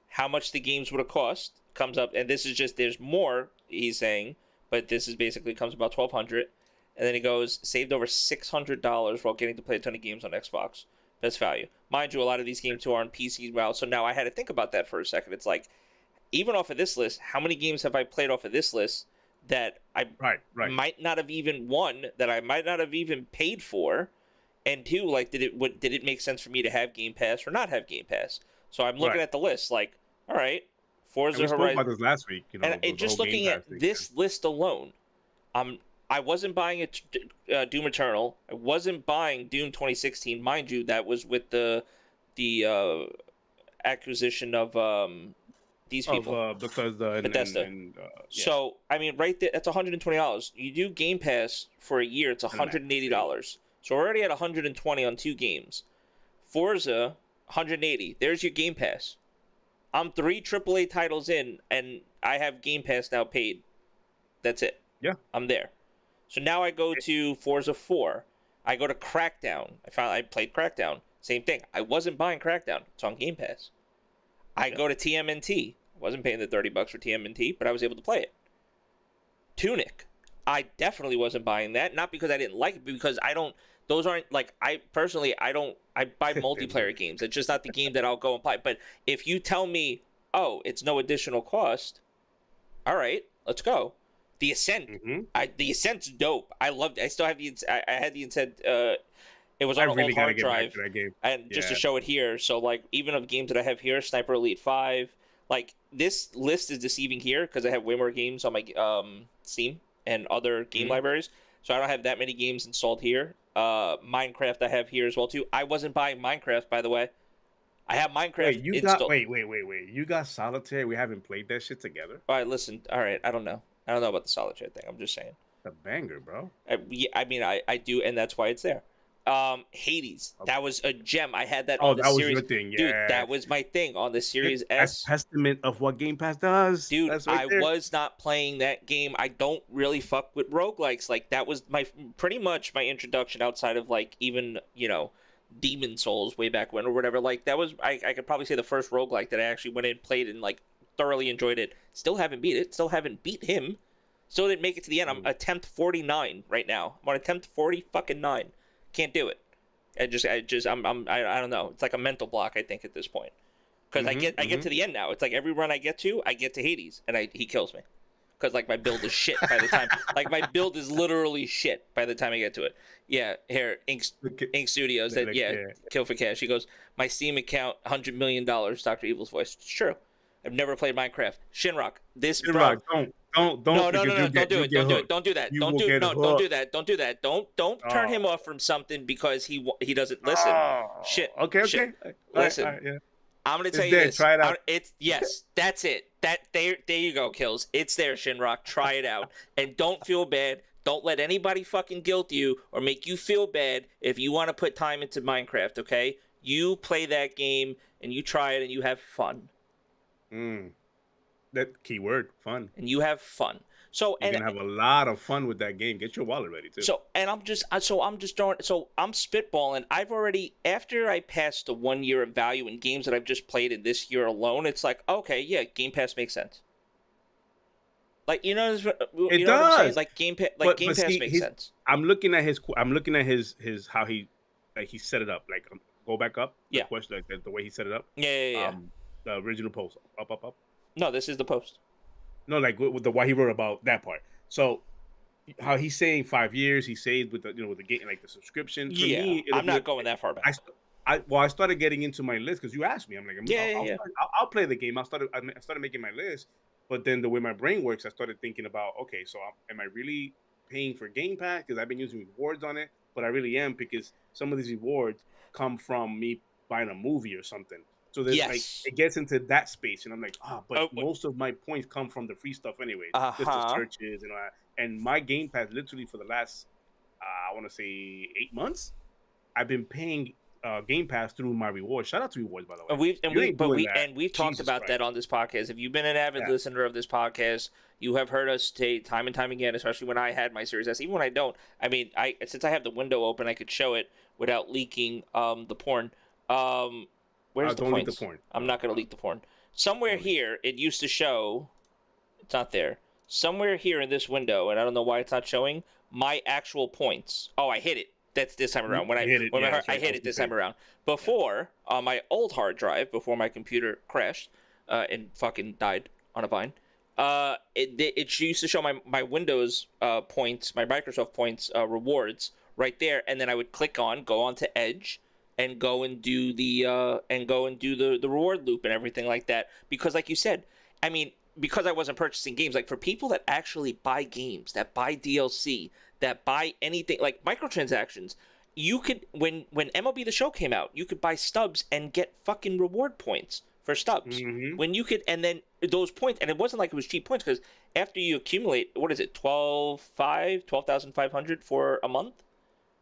how much the games would have cost, comes up, and this is just there's more he's saying, but this is basically comes about 1,200, and then he goes saved over $600 while getting to play a ton of games on Xbox. Best value, mind you. A lot of these games too are on PC. Well, so now I had to think about that for a second. It's like even off of this list, how many games have I played off of this list that I Right. might not have even won, that I might not have even paid for, and two, like did it make sense for me to have Game Pass or not have Game Pass? So I'm looking Right. at the list like, all right, And Forza we spoke Horizon, about this last week. and the just whole Game looking at Pass thing. this list alone, I wasn't buying Doom Eternal. I wasn't buying Doom 2016, mind you. That was with the acquisition of these people. Because the Bethesda. yeah. So I mean, right there, that's $120. You do Game Pass for a year, it's $180. So we're already at 120 on 2 games. Forza, 180. There's your Game Pass. I'm 3 AAA titles in, and I have Game Pass now paid. That's it. Yeah. I'm there. So now I go to Forza 4. I go to Crackdown. I played Crackdown. Same thing. I wasn't buying Crackdown. It's on Game Pass. I go to TMNT. I wasn't paying the $30 for TMNT, but I was able to play it. Tunic, I definitely wasn't buying that. Not because I didn't like it, but because I don't. Those aren't like I personally. I don't. I buy multiplayer games. It's just not the game that I'll go and play. But if you tell me, oh, it's no additional cost, all right, let's go. The Ascent, the Ascent's dope. I loved it. I still have the. I had the Ascent. It was I on an really old gotta hard get back drive, to that game. and just to Yeah. show it here. So like, even of games that I have here, Sniper Elite 5. Like this list is deceiving here because I have way more games on my Steam and other game Mhm. libraries. So I don't have that many games installed here. Minecraft I have here as well too. I wasn't buying Minecraft, by the way. I have Minecraft Wait, you got installed. wait. You got Solitaire. We haven't played that shit together. All right, listen. All right, I don't know. I don't know about the solitaire thing. I'm just saying. It's a banger, bro. Yeah, I mean, I do, and that's why it's there. Hades, that was a gem. I had that Oh, on the that was your series, thing, dude. yeah. That was my thing on the Series That's S. testament of what Game Pass does. Dude, That's right I there. was not playing that game. I don't really fuck with roguelikes. Like that was my pretty much my introduction outside of like even, Demon Souls way back when or whatever. Like that was I could probably say the first roguelike that I actually went in, played and like thoroughly enjoyed it. Still haven't beat it. Still haven't beat him. Still didn't make it to the end. I'm attempt 49 right now. I'm on attempt 40 fucking 9. Can't do it. I don't know. It's like a mental block, I think, at this point. Because I get to the end now. It's like every run I get to Hades, and he kills me. Because like my build is shit by the time. Like my build is literally shit by the time I get to it. Yeah, here Ink Studios. That Kill for Cash. He goes, my Steam account, $100 million. Dr. Evil's voice. It's true. I've never played Minecraft. Shinrock. This bro. Don't. No, Because don't do it. Don't do it. Don't do that. Don't do no. Don't do that. Don't do that. Don't turn him off from something because he doesn't listen. Shit. Okay. Listen. All right, yeah. I'm gonna tell you this. Try it out. That's it. There you go, Kills. It's there, Shinrock. Try it out, and don't feel bad. Don't let anybody fucking guilt you or make you feel bad if you want to put time into Minecraft. Okay, you play that game and you try it and you have fun. That keyword, fun. And you have fun. So you can have a lot of fun with that game. Get your wallet ready too. I'm spitballing. I've already, after I passed the 1 year of value in games that I've just played in this year alone, it's like, okay, yeah, Game Pass makes sense. Like it does. What I'm saying? Like Game Pass makes sense. I'm looking at his how he set it up. Like go back up. The question, like the way he set it up. Yeah. The original post, up. No, this is the post. No, like with the why he wrote about that part. So how he's saying 5 years, he saved with the with the game, like the subscription. For me, I'm not going that far back. I started getting into my list because you asked me. I'm like, I'll play the game. I started making my list, but then the way my brain works, I started thinking about, okay, so am I really paying for Game Pass because I've been using rewards on it? But I really am, because some of these rewards come from me buying a movie or something. So there's like it gets into that space, and I'm like, but most of my points come from the free stuff anyway, just the searches and all that. And my Game Pass, literally for the last, I want to say 8 months, I've been paying Game Pass through my rewards. Shout out to rewards, by the way. We've talked about that on this podcast. If you've been an avid listener of this podcast, you have heard us say time and time again, especially when I had my Series S. Even when I don't, I mean, since I have the window open, I could show it without leaking the porn. Where's the points? Leak the porn. I'm not going to leak the porn. Somewhere here, it used to show. It's not there. Somewhere here in this window, and I don't know why it's not showing my actual points. Oh, I hit it. That's this time around. I hit it this time around. Before, on my old hard drive, before my computer crashed and fucking died on a vine, it used to show my Windows points, my Microsoft points rewards right there, and then I would go on to Edge and go and do the reward loop and everything like that. Because like you said, I mean, because I wasn't purchasing games, like for people that actually buy games, that buy DLC, that buy anything like microtransactions, you could when MLB The Show came out, you could buy stubs and get fucking reward points for stubs. When you could, and then those points, and it wasn't like it was cheap points, because after you accumulate, what is it, 12,500 for a month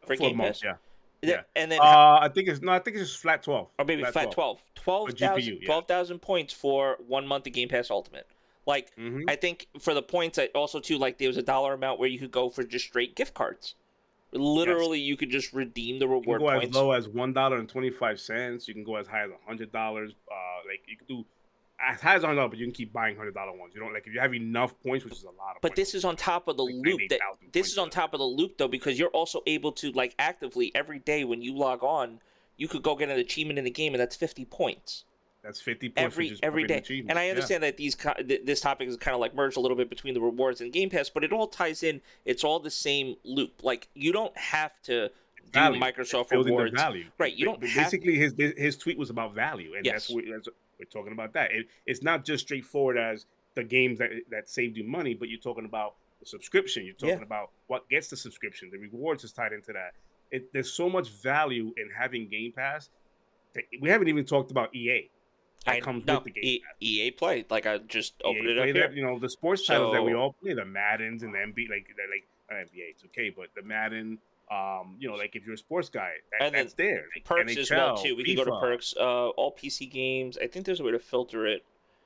for Game Pass? Yeah. And then I think it's just flat 12. Or maybe flat 12. 12,000 points for 1 month of Game Pass Ultimate. Like, I think for the points, also too, like there was a dollar amount where you could go for just straight gift cards. Literally, you could just redeem the reward points. You can go as low as $1.25. You can go as high as $100. Like you could do as high as $100, but you can keep buying $100 ones. You don't like if you have enough points, which is a lot of But points. this is on top of the Like loop that 98,000 this points, is on whatever. top of the loop though, because you're also able to like actively every day when you log on, you could go get an achievement in the game, and that's 50 points That's 50 points for every just playing an day. And achievement. I Yeah, understand that this topic is kind of like merged a little bit between the rewards and Game Pass, but it all ties in. It's all the same loop. Like you don't have to it's do value. It's Microsoft building the rewards, value. right? You don't But have. basically, his tweet was about value, and Yes, that's what we're talking about. That it's not just straightforward as the games that saved you money, but you're talking about the subscription. You're yeah. talking about what gets the subscription. The rewards is tied into that. There's so much value in having Game Pass. We haven't even talked about EA that I comes with no the Game Pass. EA Play. Like I just opened EA it up Play here. that the sports titles that we So all play, the Maddens and the MB like that like NBA, it's okay, but the Madden, like if you're a sports guy, and then that's there. Like perks as well NHL, too. We can go to FIFA, perks. All PC games. I think there's a way to filter it.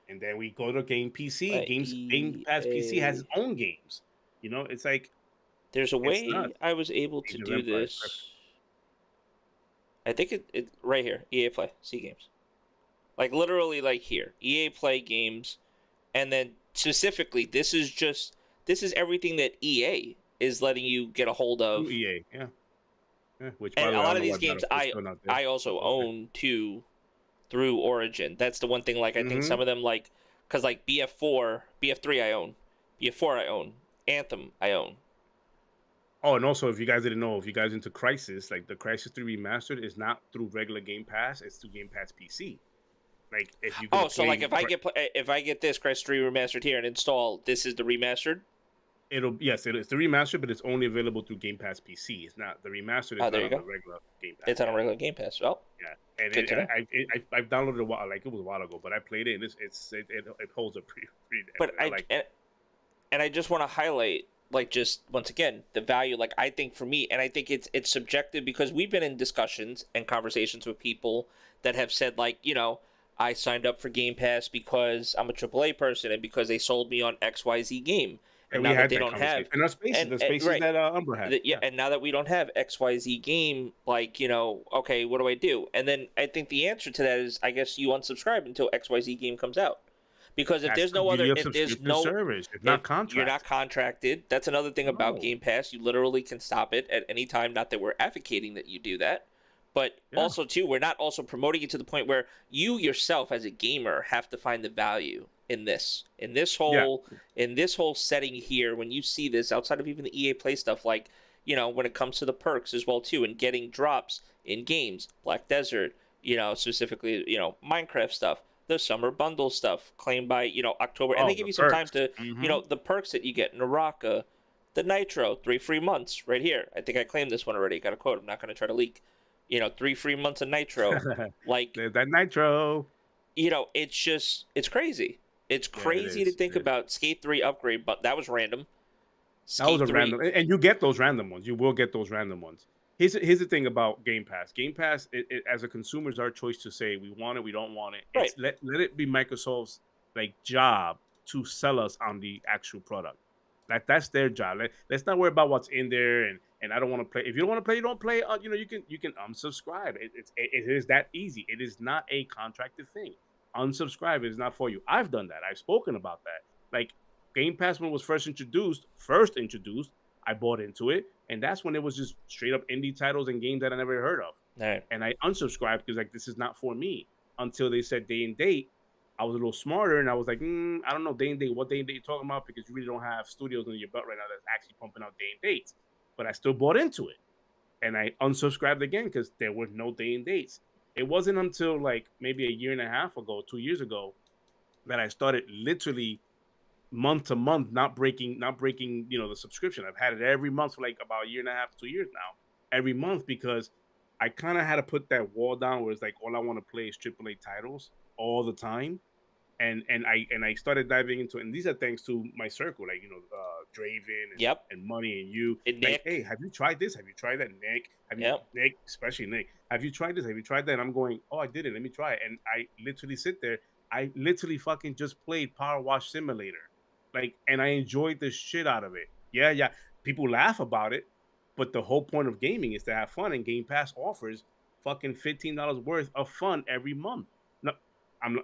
and then we go to Game PC. Game Pass PC has its EA. own games. It's like There's a it's way nuts. I was able to Age of do Empires, perfect. this. I think it right here. EA Play C games. Like literally like here. EA Play games, and then specifically this is everything that EA is letting you get a hold Through of. EA, yeah. Yeah. Which by And the a way, I lot don't of know these why games Battlefield's still not there. I But also okay. own too through Origin. That's the one thing. Like I think Mm-hmm. some of them like because like BF4, BF3 I own, BF4 I own, Anthem I own. Oh, and also, if you guys didn't know, if you guys into Crisis, like the Crisis 3 Remastered is not through regular Game Pass, it's through Game Pass PC. Like if you're gonna Oh, so like play, if I get this Crash 3 remastered here and install, this is the remastered. it's the remastered, but it's only available through Game Pass PC. It's not the remastered Oh, is there not you on the go. regular Game It's Pass. on a Yeah, regular Game Pass. Oh, yeah, and good to know. I've downloaded it a while, like it was a while ago, but I played it and it holds up pretty damn But good. I like it. and I just want to highlight like just once again the value. Like I think for me, and I think it's subjective because we've been in discussions and conversations with people that have said like I signed up for Game Pass because I'm a AAA person and because they sold me on XYZ game, and And we now that had they that don't have conversation. And our spaces, the and spaces right. that Umbra had. Yeah, Yeah, and now that we don't have XYZ game, like, okay, what do I do? And then I think the answer to that is I guess you unsubscribe until XYZ game comes out. Because that's the beauty of subscription service. It's not if you're not contracted. contracted, that's another thing about No, Game Pass. You literally can stop it at any time. Not that we're advocating that you do that, but yeah, also too, we're not also promoting it to the point where you yourself as a gamer have to find the value in this. yeah. In this whole setting here, when you see this outside of even the EA Play stuff, like, when it comes to the perks as well too, and getting drops in games, Black Desert, specifically, Minecraft stuff, the summer bundle stuff claimed by October, and they Oh, give the you some time perks. to Mm-hmm. the perks that you get, Naraka, the Nitro, 3 free months right here. I think I claimed this one already. Got a quote. I'm not going to try to leak. 3 free months of Nitro. Like, There's that Nitro. it's crazy. It's Yeah, it crazy to is. think It is. about Skate 3 upgrade, but that was random. That was Skate a 3, random, and you get those random ones. You will get those random ones. Here's the thing about Game Pass. Game Pass, as a consumer, is our choice to say we want it, we don't want it. right? It's let it be Microsoft's job to sell us on the actual product. That's their job. Let's not worry about what's in there. And I don't want to play. If you don't want to play, you don't play. You can unsubscribe. It is that easy. It is not a contracted thing. Unsubscribe is not for you. I've done that. I've spoken about that. Like Game Pass when it was first introduced, I bought into it, and that's when it was just straight up indie titles and games that I never heard of. All right. And I unsubscribed because this is not for me. Until they said day and date, I was a little smarter, and I was like, I don't know day and date. What day and date you talking about? Because you really don't have studios under your belt right now that's actually pumping out day and dates. But I still bought into it, and I unsubscribed again because there were no day and dates. It wasn't until maybe a year and a half ago, 2 years ago, that I started literally month to month, not breaking the subscription. I've had it every month for about a year and a half, 2 years now, every month, because I kind of had to put that wall down where it's like all I want to play is AAA titles all the time. And I started diving into it. And these are thanks to my circle, Draven Yep. and Money and you. And Like, Nick. hey, have you tried this? Have you tried that, Nick? Yep. Nick, especially Nick? Have you tried this? Have you tried that? And I'm going, oh, I did it. Let me try it. And I literally sit there. I literally fucking just played Power Wash Simulator, and I enjoyed the shit out of it. Yeah, yeah. People laugh about it, but the whole point of gaming is to have fun, and Game Pass offers fucking $15 worth of fun every month. No,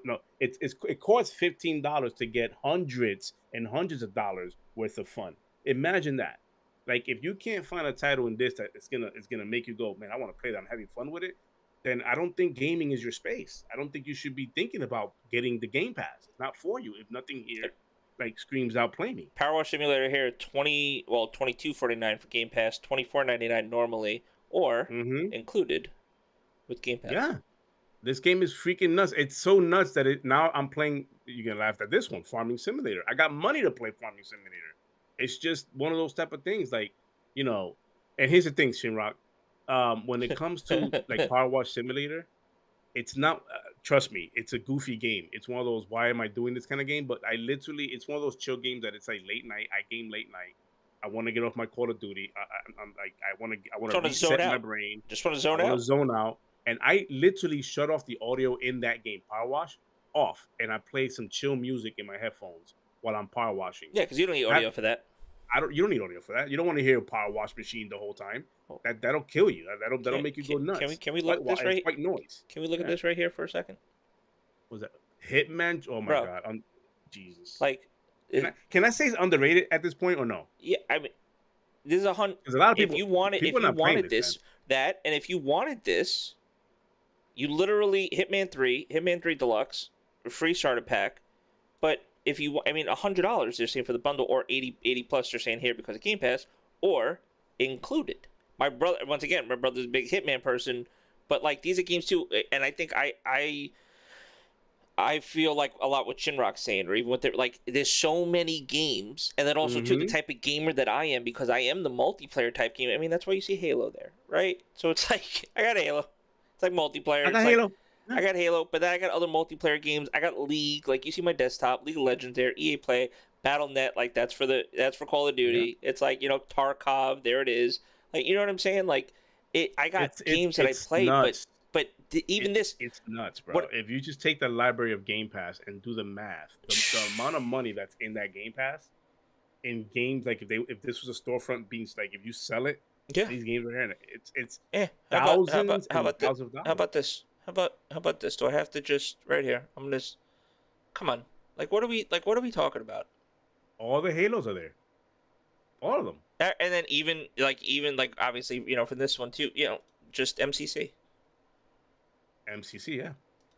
No. It costs $15 to get hundreds and hundreds of dollars worth of fun. Imagine that. Like if you can't find a title in this that it's gonna make you go, man, I want to play that. I'm having fun with it. Then I don't think gaming is your space. I don't think you should be thinking about getting the Game Pass. It's not for you. If nothing here like screams out, play me. Power Wash Simulator here, 22.49 for Game Pass, 24.99 normally, or included with Game Pass. Yeah. This game is freaking nuts. It's so nuts that now I'm playing. You're gonna laugh at this one, Farming Simulator. I got money to play Farming Simulator. It's just one of those type of things, like And here's the thing, Shinrock. When it comes to like Power Wash Simulator, it's not. Trust me, it's a goofy game. It's one of those why am I doing this kind of game. But it's one of those chill games that it's like late night. I game late night. I want to get off my Call of Duty. I want to reset my brain. Just want to zone out. I want to zone out. And I literally shut off the audio in that game, Power Wash, off, and I play some chill music in my headphones while I'm power washing. Yeah, because you don't need audio for that. You don't need audio for that. You don't want to hear a power wash machine the whole time. That'll kill you. That'll make you go nuts. Can we look at this right? White noise. Can we look at this right here for a second? What was that Hitman? Oh my god! Jesus. Like, can I say it's underrated at this point or no? Yeah, I mean, this is Because a lot of people. If you wanted this, and if you wanted this. You literally Hitman 3 Deluxe, free starter pack. But if you, $100 they're saying for the bundle, or 80 plus they're saying here because of Game Pass, or included. My brother's a big Hitman person, but like these are games too, and I think I feel like a lot what Shinrock's saying, or even what they're like. There's so many games, and then also too the type of gamer that I am, because I am the multiplayer type gamer. I mean, that's why you see Halo there, right? So it's like I got Halo. It's like multiplayer. I got Halo. I got Halo, but then I got other multiplayer games. I got League, like you see my desktop, League of Legends there, EA Play, BattleNet, like that's for Call of Duty. Yeah. It's like, Tarkov, there it is. Like, you know what I'm saying? Like I got games that I played, nuts. but it's nuts, bro. If you just take the library of Game Pass and do the math, the amount of money that's in that Game Pass in games, like if this was a storefront beast, like if you sell it. Yeah. These games are here. It's thousands how about thousands of dollars. How about this? How about this? Do I have to just right here? I'm gonna come on. What are we talking about? All the Halos are there. All of them. And then even obviously, for this one too, just MCC. MCC, yeah.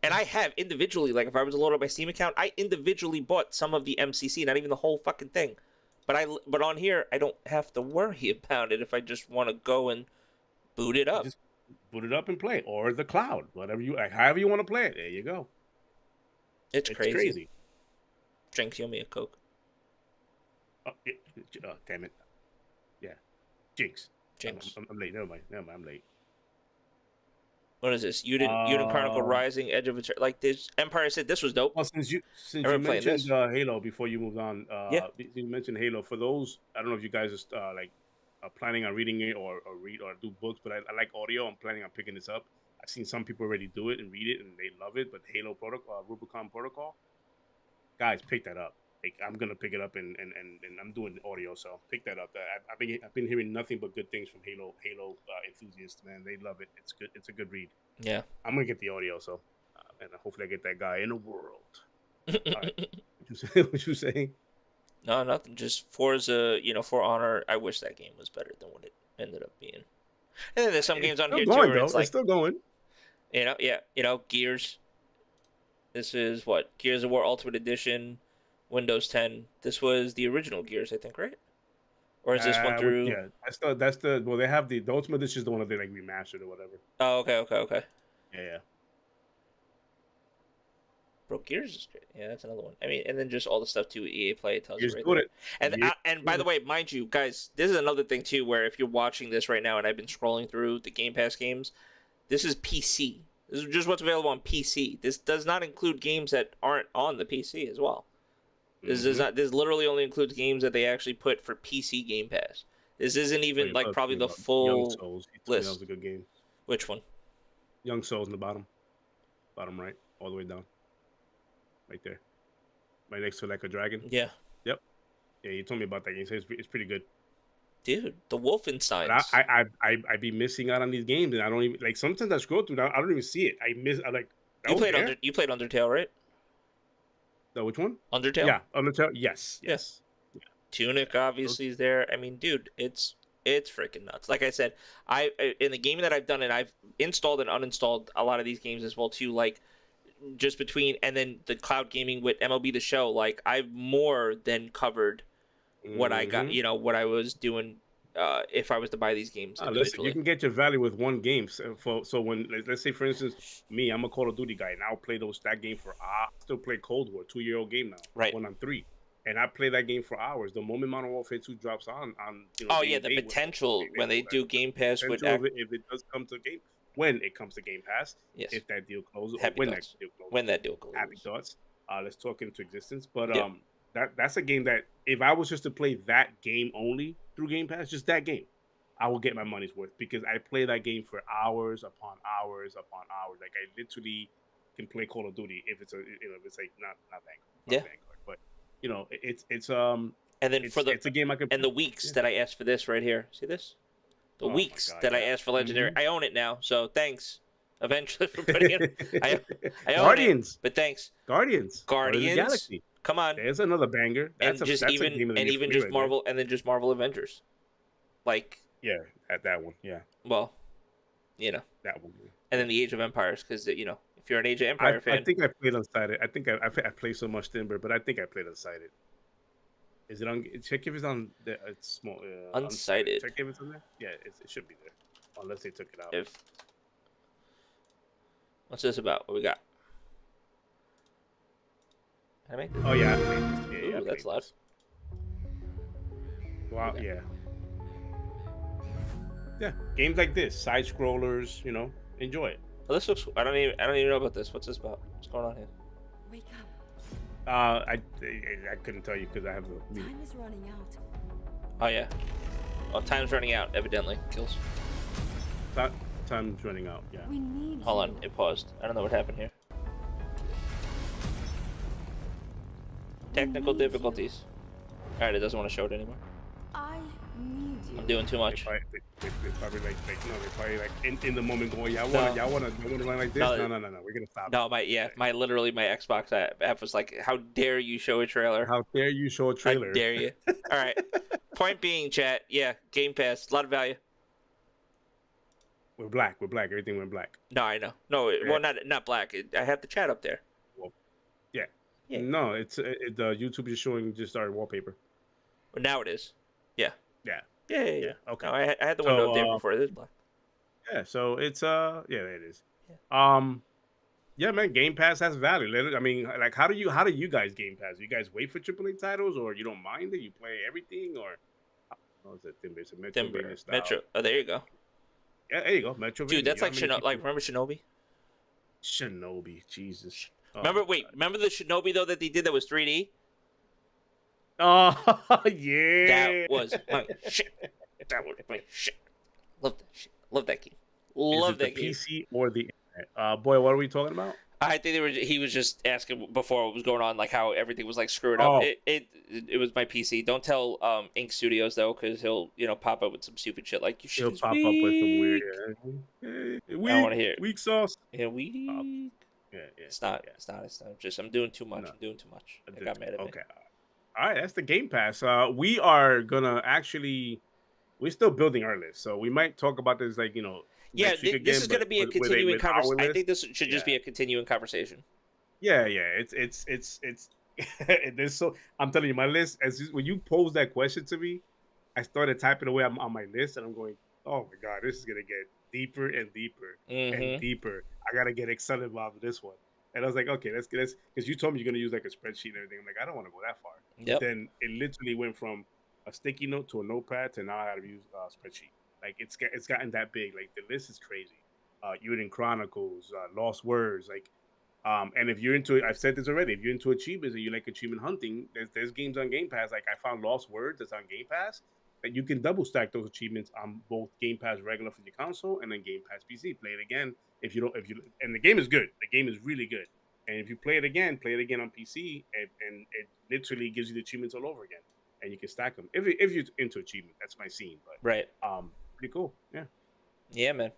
And I have individually, if I was to load up my Steam account, I individually bought some of the MCC, not even the whole fucking thing. But on here, I don't have to worry about it if I just want to go and boot it up. Just boot it up and play, or the cloud, however you want to play it. There you go. It's crazy. Jinx, you owe me a Coke. Oh, damn it. Yeah, Jinx. I'm late. Never mind. I'm late. What is this? Uden Chronicle Rising, Edge of this Empire said this was dope. Well, since you mentioned Halo before you moved on, you mentioned Halo. For those, I don't know if you guys are planning on reading it or read or do books, but I like audio. I'm planning on picking this up. I've seen some people already do it and read it, and they love it. But Halo Protocol, Rubicon Protocol, guys, pick that up. I'm gonna pick it up and I'm doing audio, so pick that up. I've been hearing nothing but good things from Halo enthusiasts. Man, they love it. It's good. It's a good read. Yeah, I'm gonna get the audio, so and hopefully I get that guy in the world. All right. What you saying? No, nothing. Just Forza, For Honor. I wish that game was better than what it ended up being. And then there's some games on here too where it's still going. Gears. This is what Gears of War Ultimate Edition. Windows 10. This was the original Gears, I think, right? Or is this one through? Yeah, that's the. Well, they have the Ultimate Edition is the one that they remastered or whatever. Oh, okay. Yeah. Bro, Gears is great. Yeah, that's another one. And then just all the stuff too. EA Play tells you right there. And by the way, mind you, guys, this is another thing too, where if you're watching this right now, and I've been scrolling through the Game Pass games, this is PC. This is just what's available on PC. This does not include games that aren't on the PC as well. This literally only includes games that they actually put for PC Game Pass. This isn't even probably the full Young Souls. list. That was a good game. Which one? Young Souls in the bottom right, all the way down, right there, right next to like a dragon. Yeah. Yep. Yeah, you told me about that game. So it's pretty good. Dude, the Wolfenstein. I be missing out on these games, and I don't even sometimes I scroll through. I don't even see it. I I was there. You played Undertale, right? No, which one? Undertale. Yeah, Undertale. Yes, Yeah. yes. Yeah, Tunic those- obviously is there. I mean, dude, it's freaking nuts. Like I said, in the gaming that I've done, and I've installed and uninstalled a lot of these games as well too. Like just between and then the cloud gaming with MLB The Show, like I've more than covered what I got. Mhm. What I was doing if I was to buy these games Listen, you individually. can get your value with one game. So when let's say for instance, me, I'm a Call of Duty guy, and I'll play that game for I still play Cold War, 2-year-old game now, Right. when I'm 3, and I play that game for hours. The moment Modern Warfare 2 drops on Oh yeah, game the day, potential when they do Game Pass would potential of it, if it does come to game, when it comes to Game Pass, yes, if that deal closes, or happy when that thoughts. deal closes, When that deal happy closes. thoughts. Let's talk into existence. But Yep. that's a game that if I was just to play that game only through Game Pass, just that game, I will get my money's worth because I play that game for hours upon hours upon hours. Like I literally can play Call of Duty if it's if it's like not Yeah. Vanguard, but it's And then for it's a game I can and play. the weeks Yeah. that I asked for this right here. See this? The Oh my weeks god, that I yeah. asked for Legendary. Mhm. I own it now, so thanks. Eventually for putting it. I own it, Guardians, but thanks. Guardians of the Guardians, Galaxy. come on, There's another banger. and just That's a game of the year for even me just right there. Marvel, and then just Marvel Avengers. Like, Yeah, at that one. Yeah, well, that one. and Yeah. then the Age of Empires, because if you're an Age of I Empire I fan, think I played Unsighted. I think I play so much Timber, but I think I played Unsighted. Is it on? Check if it's on. It's small. Unsighted. Check if it's on there. Yeah, it should be there, unless they took it out. If what's this about? What we got? Can I make this? Oh yeah, I played this. Yeah, Ooh, I that's played loud. this. Wow, Okay. yeah, yeah. Games like this, side scrollers, enjoy it. Well, this looks. I don't even know about this. What's this about? What's going on here? Wake up. I couldn't tell you because I have the mute. Time is running out. Oh yeah. Oh, time's running out. Evidently, kills. Time's running out. Yeah. We need Hold on, you. it paused. I don't know what happened here. Technical need you. difficulties. All right, it doesn't want to show it anymore. I need you. I'm doing too much. They probably like no, they probably like in the moment going, y'all No. want to run like this? No, No, we're gonna stop. No, my Xbox app was like, "How dare you show a trailer? How dare you show a How trailer? dare you?" All right. Point being, chat. Yeah, Game Pass, a lot of value. We're black. Everything went black. No, I know. No, well, not black. I have the chat up there. Well, yeah. Yeah. No, it's YouTube is showing just our wallpaper. Well, now it is. Yeah. Yeah. Yeah. Okay. No, I had the window up there before. It is black. Yeah. So it's yeah, it is. Yeah. Yeah, man. Game Pass has value. I mean, like, how do you guys Game Pass? You guys wait for AAA titles, or you don't mind it? You play everything, or how is it? Timber? It's a Timber. Metroidvania style. Metro. Oh, there you go. Yeah, there you go. Metroidvania. Dude, that's You know like how many Shinobi. people- Like, remember Shinobi? Shinobi. Jesus. Oh, Remember the Shinobi though that they did that was 3D? Oh yeah. That was my shit. That was my shit. Love that shit. Love that game. Is Love it that the game. PC or the internet? Boy, what are we talking about? I think he was just asking before what was going on, like how everything was like screwed Oh. up. It was my PC. Don't tell Ink Studios though, because he'll pop up with some stupid shit like you should. He'll pop up with some weird. I don't want to hear it. Weak sauce. Yeah, weak. Yeah. It's not. Just I'm doing too much. No. I'm doing too much. It got mad at me. Okay. All right, that's the Game Pass. We are gonna actually, we're still building our list, so we might talk about this, like Yeah, next week this again, is going to but be a with continuing with our conversation. I list. think this should just Yeah. be a continuing conversation. Yeah. It's there's so I'm telling you, my list when you posed that question to me, I started typing away on my list, and I'm going, oh my god, this is gonna get deeper and deeper Mm-hmm. and deeper. I gotta get excited about this one. And I was like, okay, let's because you told me you're gonna use like a spreadsheet and everything. I'm like, I don't want to go that far. Yep. Then it literally went from a sticky note to a notepad to now I gotta use a spreadsheet. Like it's gotten that big. Like the list is crazy. Uden Chronicles, Lost Words, like, and if you're into, I've said this already, if you're into achievements and you like achievement hunting, there's games on Game Pass. Like I found Lost Words that's on Game Pass that you can double stack those achievements on both Game Pass regular for your console and then Game Pass PC. Play it again and the game is good. The game is really good. And if you play it again on PC, and it literally gives you the achievements all over again, and you can stack them. If you're into achievement, that's my scene. But Right. pretty cool. Yeah. Yeah, man.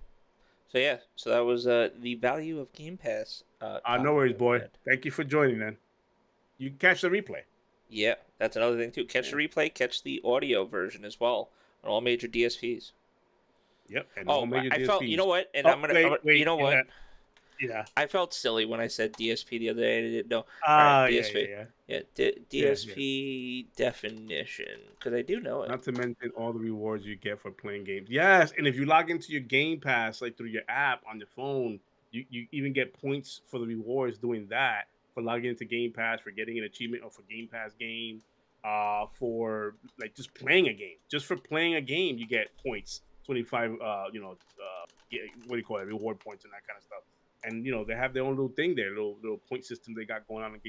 So yeah, so that was the value of Game Pass. No Topic worries, that we boy. had. Thank you for joining, man. You can catch the replay. Yeah, that's another thing too. Catch Yeah. the replay, catch the audio version as well on all major DSPs. Yep, and all Oh, major I felt. You DSPs. know what? And Oh, I'm gonna. You wait, know what? yeah. I felt silly when I said DSP the other day. I didn't know. All right, Yeah, DSP. Yeah, yeah. DSP definition because I do know it. Not to mention all the rewards you get for playing games. Yes, and if you log into your Game Pass, like through your app on your phone, you even get points for the rewards doing that for logging into Game Pass, for getting an achievement or for Game Pass game, for like just playing a game. Just for playing a game, you get points, 25, what do you call it, reward points and that kind of stuff. And they have their own little thing there, little point system they got going on in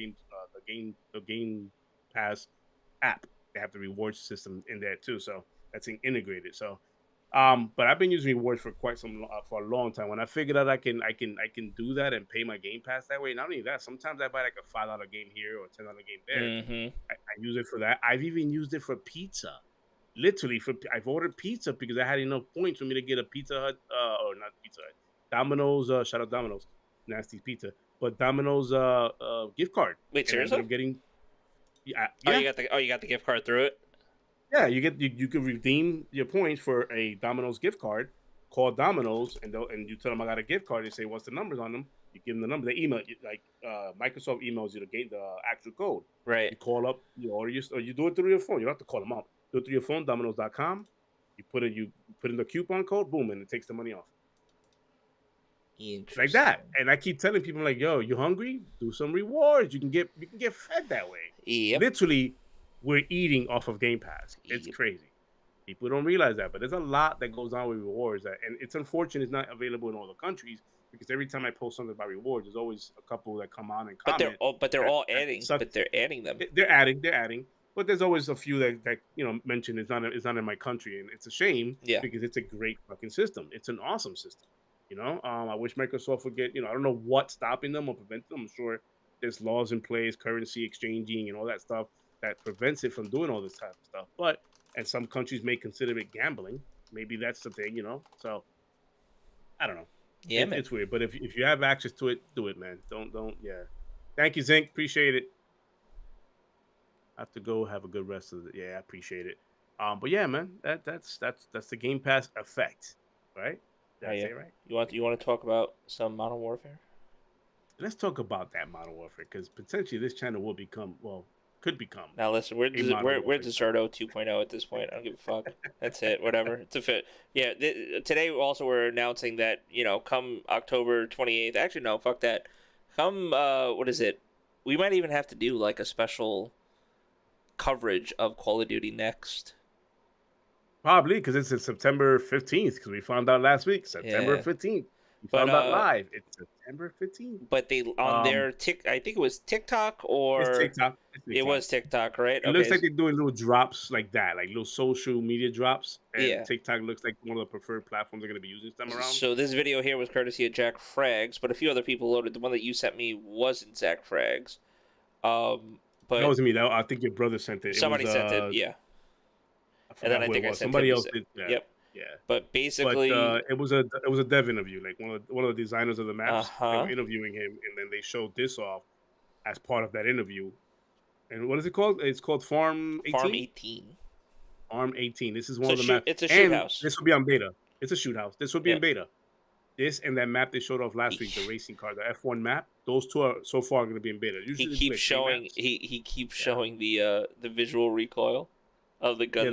games, the Game Pass app. They have the reward system in there too, so that's integrated. So, but I've been using rewards for for a long time. When I figured out I can do that and pay my Game Pass that way. Not only that, sometimes I buy like a $5 game here or $10 game there. Mm-hmm. I use it for that. I've even used it for pizza. Literally, I've ordered pizza because I had enough points for me to get a Pizza Hut, or not Pizza Hut, Domino's. Shout out Domino's, nasty pizza, but Domino's gift card, Wait, and I ended seriously? up getting. Yeah, Oh, yeah. you got the gift card through it. Yeah, you could redeem your points for a Domino's gift card. Call Domino's and you tell them I got a gift card. They say what's the numbers on them. You give them the number. They email you like Microsoft emails you the actual code. Right. You call up, or you do it through your phone. You don't have to call them up. Do it through your phone. Domino's.com. You put in the coupon code. Boom, and it takes the money off like Interesting. that. And I keep telling people like, yo, you hungry? Do some rewards. You can get fed that way. Yep. Literally, we're eating off of Game Pass. It's Yep. crazy. People don't realize that, but there's a lot that goes on with rewards, and it's unfortunate it's not available in all the countries because every time I post something about rewards, there's always a couple that come on and But comment. they're all that adding. suck. But they're adding them. They're adding, but there's always a few that mention it's not in my country, and it's a shame. Yeah. Because it's a great fucking system. It's an awesome system. I wish Microsoft would get. I don't know what's stopping them or preventing them. I'm sure there's laws in place, currency exchanging, and all that stuff that prevents it from doing all this type of stuff. But and some countries may consider it gambling. Maybe that's the thing, So I don't know. Yeah, man. It's weird, but if you have access to it, do it, man. Don't. Yeah. Thank you, Zinc. Appreciate it. I have to go have a good rest of the. Yeah, I appreciate it. But yeah, man, that's the Game Pass effect, right? Did I say it right? You want to talk about some Modern Warfare? Let's talk about that Modern Warfare because potentially this channel could become. Now listen, we're Modern we're Warfare. Deserto 2.0 at this point. I don't give a fuck. That's it. Whatever. It's a fit. Yeah. Today also we're announcing that come October 28th. Actually, no, fuck that. Come what is it? We might even have to do like a special coverage of Call of Duty next. Probably because it's September 15th because we found out last week. September 15th. We found out live. It's September 15th. But they on their I think it was TikTok or it's TikTok. It was TikTok, right? It looks like they're doing little drops like that, like little social media drops. And TikTok looks like one of the preferred platforms they're going to be using this time around. So this video here was courtesy of Jack Frags, but a few other people loaded. The one that you sent me wasn't Jack Frags. But that wasn't me. I think your brother sent it. Somebody sent it, yeah. And then I think I sent somebody else did. Yeah. Yep. Yeah. But basically, it was a dev interview, like one of the designers of the maps. They were interviewing him, and then they showed this off as part of that interview. And what is it called? It's called Farm 18. Farm 18. Farm 18. This is one of the maps. It's a shoot house. This will be on beta. It's a shoot house. This will be in beta. This and that map they showed off last week, the racing car, the F1 map. Those two are so far going to be in beta. Usually he keeps showing. He keeps showing the visual recoil of the gun.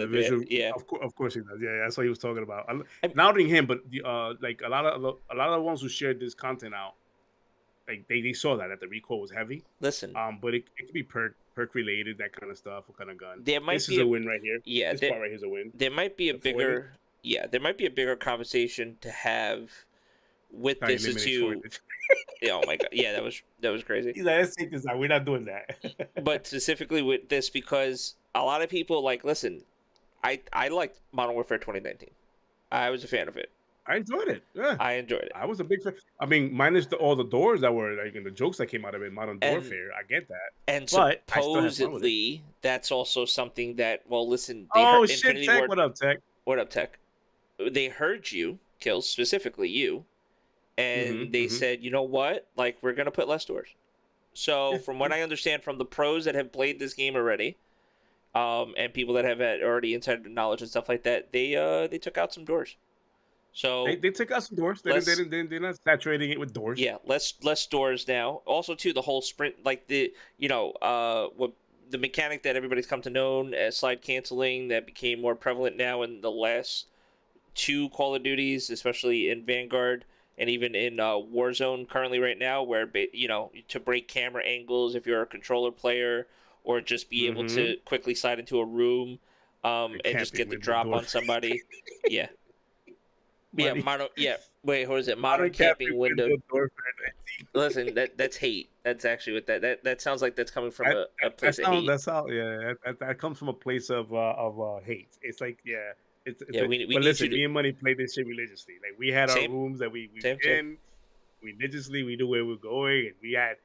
Yeah, of course he does. Yeah, that's what he was talking about. Not only him, but like a lot of the ones who shared this content out, like they saw that the recoil was heavy. Listen, but it could be perk related, that kind of stuff. What kind of gun? This is a win right here. Yeah, this part right here is a win. There might be a bigger. Yeah, there might be a bigger conversation to have with this too. Oh my god! Yeah, that was crazy. He's like, let's take this out. We're not doing that. But specifically with this, because a lot of people listen. I liked Modern Warfare 2019. I was a fan of it. I enjoyed it. Yeah, I enjoyed it. I was a big fan. I mean, minus all the doors that were like, and the jokes that came out of it, Modern Warfare. I get that. And supposedly, that's also something that. Well, listen. They heard shit, Tech. What up, Tech? What up, Tech? They heard you, Kills, specifically you, and they said, you know what, like we're gonna put less doors. So from what I understand from the pros that have played this game already, and people that have had already insider knowledge and stuff like that, they took out some doors. So They took out some doors. They're not saturating it with doors. yeah, less doors now. Also, too, the whole sprint, like the what the mechanic that everybody's come to know as slide canceling that became more prevalent now in the last two Call of Duties, especially in Vanguard and even in Warzone currently right now, where to break camera angles if you're a controller player, or just be able Mm-hmm. to quickly slide into a room, and just get the with drop door on somebody. Yeah, yeah, money. Wait, what is it? Modern Modern camping camping window. window door for Listen, that's hate. That's actually what that sounds like. That's coming from that, a place of hate. that's how yeah that comes from a place of hate. It's like Yeah, we but need you listen, to me and Money played this shit religiously. Like we had our same rooms that we same were same. in religiously. We knew where we were going, and we had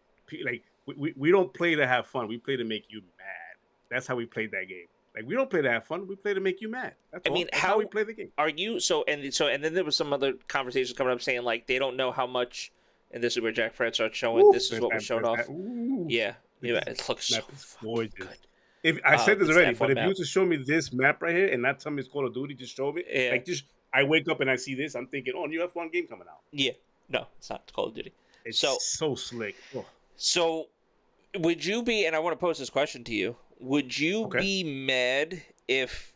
like we don't play to have fun. We play to make you mad. That's how we played that game. Like we don't play to have fun. We play to make you mad. That's I all. mean, That's how we how play the game. are you? And then there was some other conversations coming up saying like they don't know how much, and this is where Jack Fred starts showing. Woo, This is what was shown off. ooh, Yeah, yeah, this it looks so map is fucking gorgeous. good. If I said this It's already, that but fun if you map. was to show me this map right here and not tell me it's Call of Duty, just show me. Yeah, Like just I wake up and I see this, I'm thinking, oh, new F1 game coming out. yeah. No, it's not Call of Duty. So, It's so slick. Oh, so would you be? And I want to pose this question to you. Would you okay. be mad if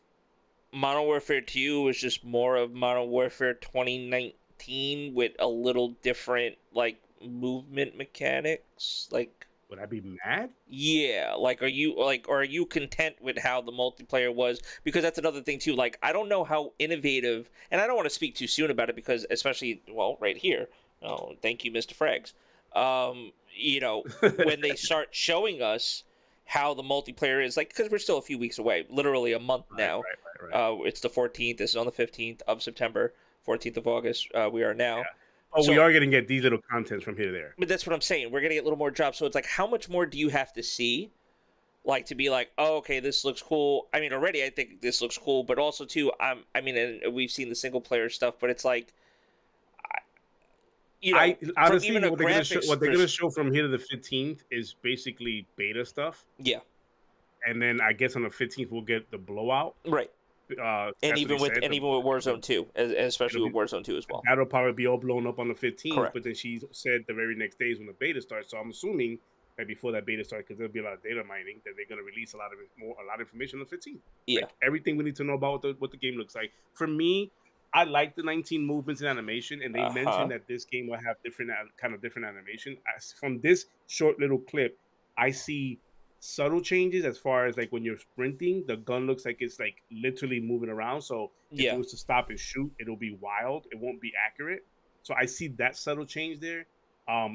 Modern Warfare 2 was just more of Modern Warfare 2019 with a little different like movement mechanics? Like, Would I be mad? yeah, like are you content with how the multiplayer was? Because that's another thing too. Like, I don't know how innovative, and I don't want to speak too soon about it because especially right here. Oh, thank you, Mr. Frags. When they start showing us how the multiplayer is, like, because we're still a few weeks away, literally a month now. Right. It's the 14th. This is on the 15th of September, 14th of August. We are now. Yeah. Oh, we So, are gonna get these little contents from here to there. but that's what I'm saying. We're gonna get a little more drops. So it's like, how much more do you have to see, like, to be like, oh, okay, this looks cool. I mean, already I think this looks cool, but also too, I mean, and we've seen the single player stuff, but it's like, I from honestly, even a what they're gonna show from here to the 15th is basically beta stuff, yeah, and then I guess on the 15th we'll get the blowout. right. And And even with Warzone 2, especially with Warzone 2 as well. That'll probably be all blown up on the 15th. Correct. But then she said the very next day is when the beta starts. So I'm assuming that before that beta starts, because there'll be a lot of data mining, that they're going to release a lot of information on the 15th. Yeah. Like everything we need to know about what the game looks like. For me, I like the 19 movements and animation, and they mentioned that this game will have different animation. From this short little clip, I see subtle changes as far as like when you're sprinting, the gun looks like it's like literally moving around. So if it was to stop and shoot, it'll be wild. It won't be accurate. So I see that subtle change there.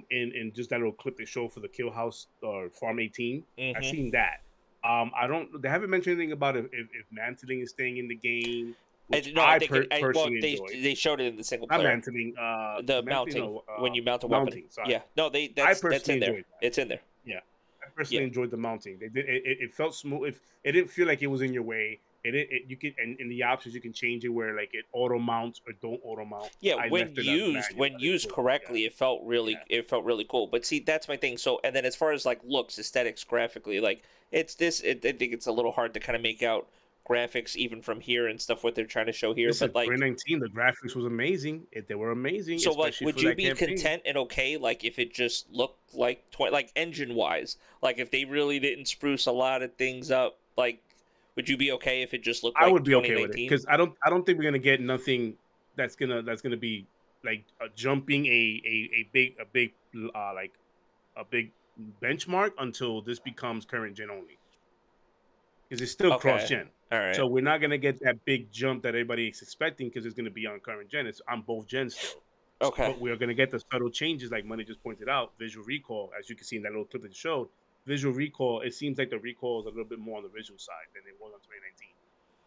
In just that little clip they show for the Kill House or Farm 18. I've seen that. They haven't mentioned anything about if mantling is staying in the game. I think personally they showed it in the single player. Not mantling, the mounting, when you mount a weapon. Mounting, sorry. Yeah, no, that's in there. That. It's in there. Yeah, I personally enjoyed the mounting. They did it felt smooth. It didn't feel like it was in your way. You could and in the options you can change it where like it auto mounts or don't auto mount. Yeah, when used correctly, it felt really cool. But see, that's my thing. So and then as far as like looks, aesthetics, graphically, like I think it's a little hard to kind of make out graphics even from here and stuff what they're trying to show here. Listen, but like 2019, the graphics was amazing. They were amazing. So like, would you be content and okay, like if it just looked like like engine wise, like if they really didn't spruce a lot of things up, like would you be okay if it just looked like I would be okay with it because I don't think we're gonna get nothing that's gonna be like jumping a big benchmark until this becomes current gen only. Because it's still cross gen. All right. So we're not gonna get that big jump that everybody is expecting because it's gonna be on current gen. It's on both gens still. Okay. But we're gonna get the subtle changes, like Money just pointed out. Visual recall, as you can see in that little clip that you showed. Visual recall. It seems like the recall is a little bit more on the visual side than it was on 2019,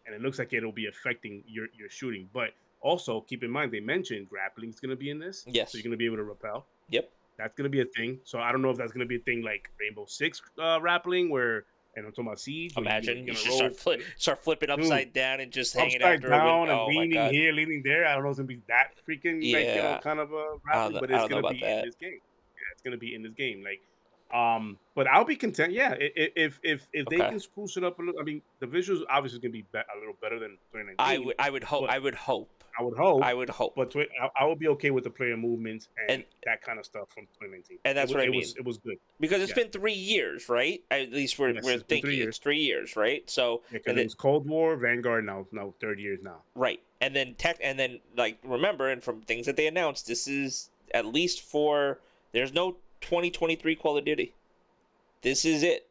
and it looks like it'll be affecting your shooting. But also keep in mind they mentioned grappling is gonna be in this. Yes. So you're gonna be able to rappel. Yep. That's gonna be a thing. So I don't know if that's gonna be a thing like Rainbow Six grappling where and I'm talking about Siege, where Imagine you you're gonna just roll start flipping dude, upside down and just hanging upside after a window. down and Oh my leaning god. here, leaning there. I don't know if it's gonna be that freaking like Yeah. kind of a I rapid, don't know, but I it's don't know gonna about be in that. this game. Yeah, it's gonna be in this game. Like, but I'll be content. Yeah, if they Okay. can spruce it up a little. I mean, the visuals obviously gonna be a little better than I 2019, would I would hope but I would hope. I would hope. I would hope. But I would be okay with the player movements and And that kind of stuff from 2019. and that's what I mean. It was good. Because it's Yeah. been 3 years, right? At least we're Yes, we're it's been three thinking it's years. 3 years, right? So Yeah, because and it then was Cold War, Vanguard. Now 3rd years now. right, and then like remember, and from things that they announced, this is at least for there's no 2023 Call of Duty. This is it.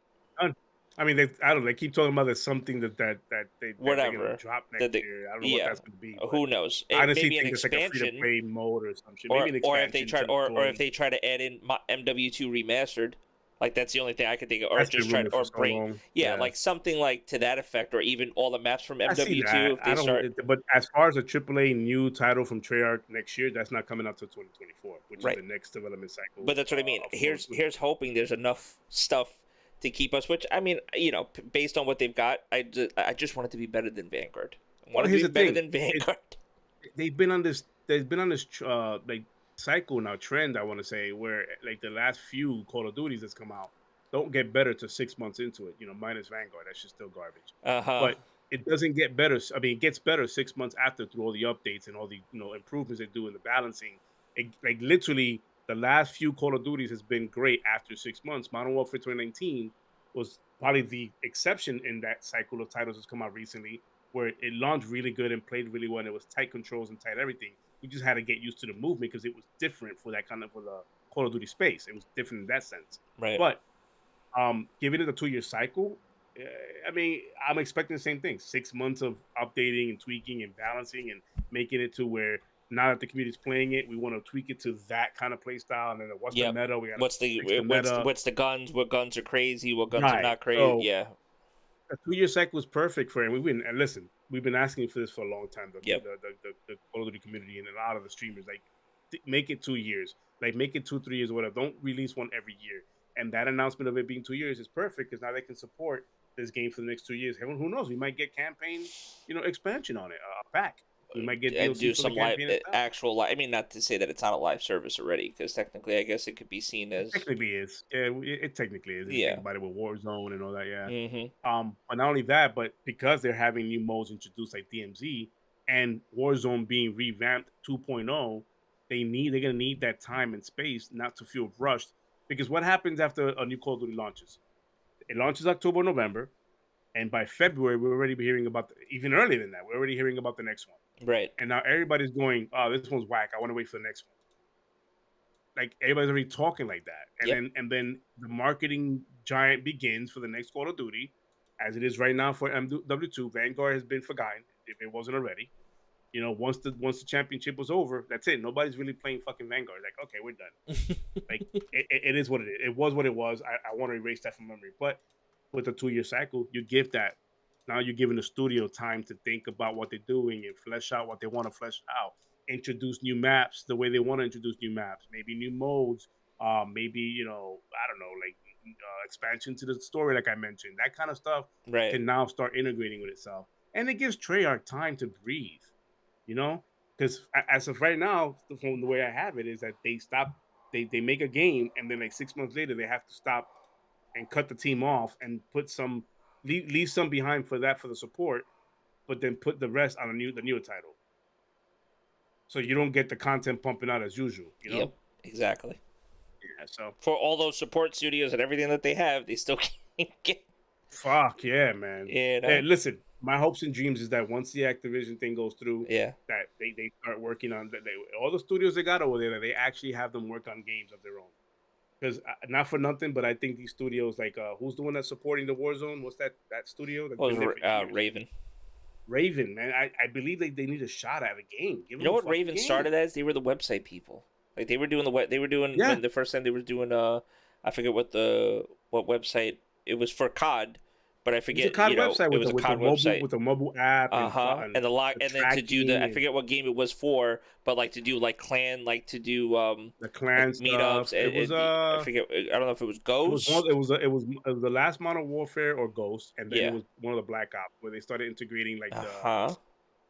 I mean, I don't know. They keep talking about there's something that they're gonna Whatever drop next that they year. I don't know what yeah. that's gonna be, but Who knows? I It honestly maybe an think it's like a free to expansion, play mode or some shit. Maybe an or if they expansion try to go or if in. they try to add in MW2 remastered, like that's the only thing I could think of, or That's been just try to rumored for or so bring long. yeah, Yeah, like something like to that effect, or even all the maps from I see MW2 that. if I they don't. start But as far as a AAA new title from Treyarch next year, that's not coming out till 2024, which is right. the next development cycle But that's what I mean. of Call of Duty. Here's hoping there's enough stuff to keep us. Which I mean, based on what they've got, I just want it to be better than Vanguard. I want Well, it to here's be the better thing. than Vanguard. They've been on this. They've been on this like cycle now, trend. I want to say where like the last few Call of Duties that's come out don't get better to 6 months into it. Minus Vanguard, that's just still garbage. Uh huh. But it doesn't get better. I mean, it gets better 6 months after through all the updates and all the improvements they do in the balancing. Like literally, the last few Call of Duties has been great after 6 months. Modern Warfare 2019 was probably the exception in that cycle of titles that's come out recently, where it launched really good and played really well. And it was tight controls and tight everything. You just had to get used to the movement because it was different for that for the Call of Duty space. It was different in that sense. Right. But giving it a 2-year cycle, I mean, I'm expecting the same thing. 6 months of updating and tweaking and balancing and making it to where now that the community's playing it, we want to tweak it to that kind of play style. And then what's the Yep. meta? We got to What's fix the meta. what's the guns? What guns are crazy? What guns are Right. not crazy? So Yeah. a 2-year cycle was perfect for him. And listen, we've been asking for this for a long time. Yep. The Call of Duty community and a lot of the streamers, like, make it 2 years, like make it 2-3 years or whatever. Don't release one every year. And that announcement of it being 2 years is perfect because now they can support this game for the next 2 years. Who knows? We might get campaign, expansion on it, a pack. We might get And DLC do for some the live campaign itself. actual live. I mean, not to say that it's not a live service already, because technically, I guess it could be seen It as technically is. Yeah, it technically is. If you yeah. think about it with Warzone and all that, yeah. Mm-hmm. But not only that, but because they're having new modes introduced like DMZ and Warzone being revamped 2.0, they're gonna need that time and space not to feel rushed. Because what happens after a new Call of Duty launches? It launches October, November, and by February we're already hearing about even earlier than that. We're already hearing about the next one. Right. And now everybody's going, "Oh, this one's whack. I want to wait for the next one." Like everybody's already talking like that, and Yep. then the marketing giant begins for the next Call of Duty, as it is right now for MW2. Vanguard has been forgotten if it wasn't already. Once the championship was over, that's it. Nobody's really playing fucking Vanguard. Like, okay, we're done. Like it is what it is. It was what it was. I want to erase that from memory. But with a 2-year cycle, you give that. Now you're giving the studio time to think about what they're doing and flesh out what they want to flesh out. Introduce new maps the way they want to introduce new maps. Maybe new modes. Maybe I don't know, like expansion to the story, like I mentioned. That kind of stuff Right. can now start integrating with itself, and it gives Treyarch time to breathe. Because as of right now, from the way I have it, is that they stop, they make a game, and then like 6 months later, they have to stop and cut the team off and put some, leave some behind for the support, but then put the rest on the newer title. So you don't get the content pumping out as usual, Yep. Exactly. Yeah. So for all those support studios and everything that they have, they still can't get. Fuck yeah, man. Hey, listen, my hopes and dreams is that once the Activision thing goes through, yeah, that they start working on that. All the studios they got over there, that they actually have them work on games of their own. Because not for nothing, but I think these studios, like who's the one that's supporting the Warzone? What's that studio? That's been there for years? Raven. Raven, man. I believe they need a shot at a game. You know what Raven started as? They were the website people. Like they were doing when the first time they were doing I forget what website it was for COD, but I It was a forget. COD You know, website it with was a the COD mobile website. app And the lot, the and then to do the, I tracking and forget what game it was for, but like to do like clan, like to do the like clan meetups, stuff. It was I forget. I don't know if it was it was one. Ghost. It was the last Modern Warfare or Ghost, and then it Yeah. was one of the Black Ops where they started integrating like Uh the. huh.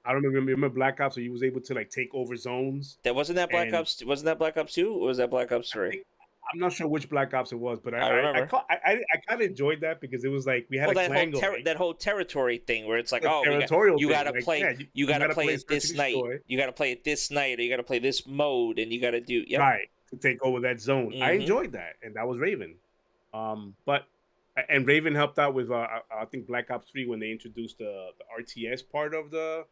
I don't remember Black Ops, where you was able to like take over zones, That wasn't that Black and Ops. Wasn't that Black Ops 2? Or was that Black Ops I 3? think I'm not sure which Black Ops it was, but I remember. I kind of enjoyed that because it was like we had Well, a clan going, that whole territory thing where it's like, the oh, territorial you thing. gotta Like, play yeah, you got to play it search and this night. destroy, You gotta play it this night, or you gotta play this mode, and you gotta do. Yep. right, to take over that zone. I Mm-hmm. enjoyed that, and that was Raven. But and Raven helped out with I think Black Ops 3 when they introduced the RTS part of the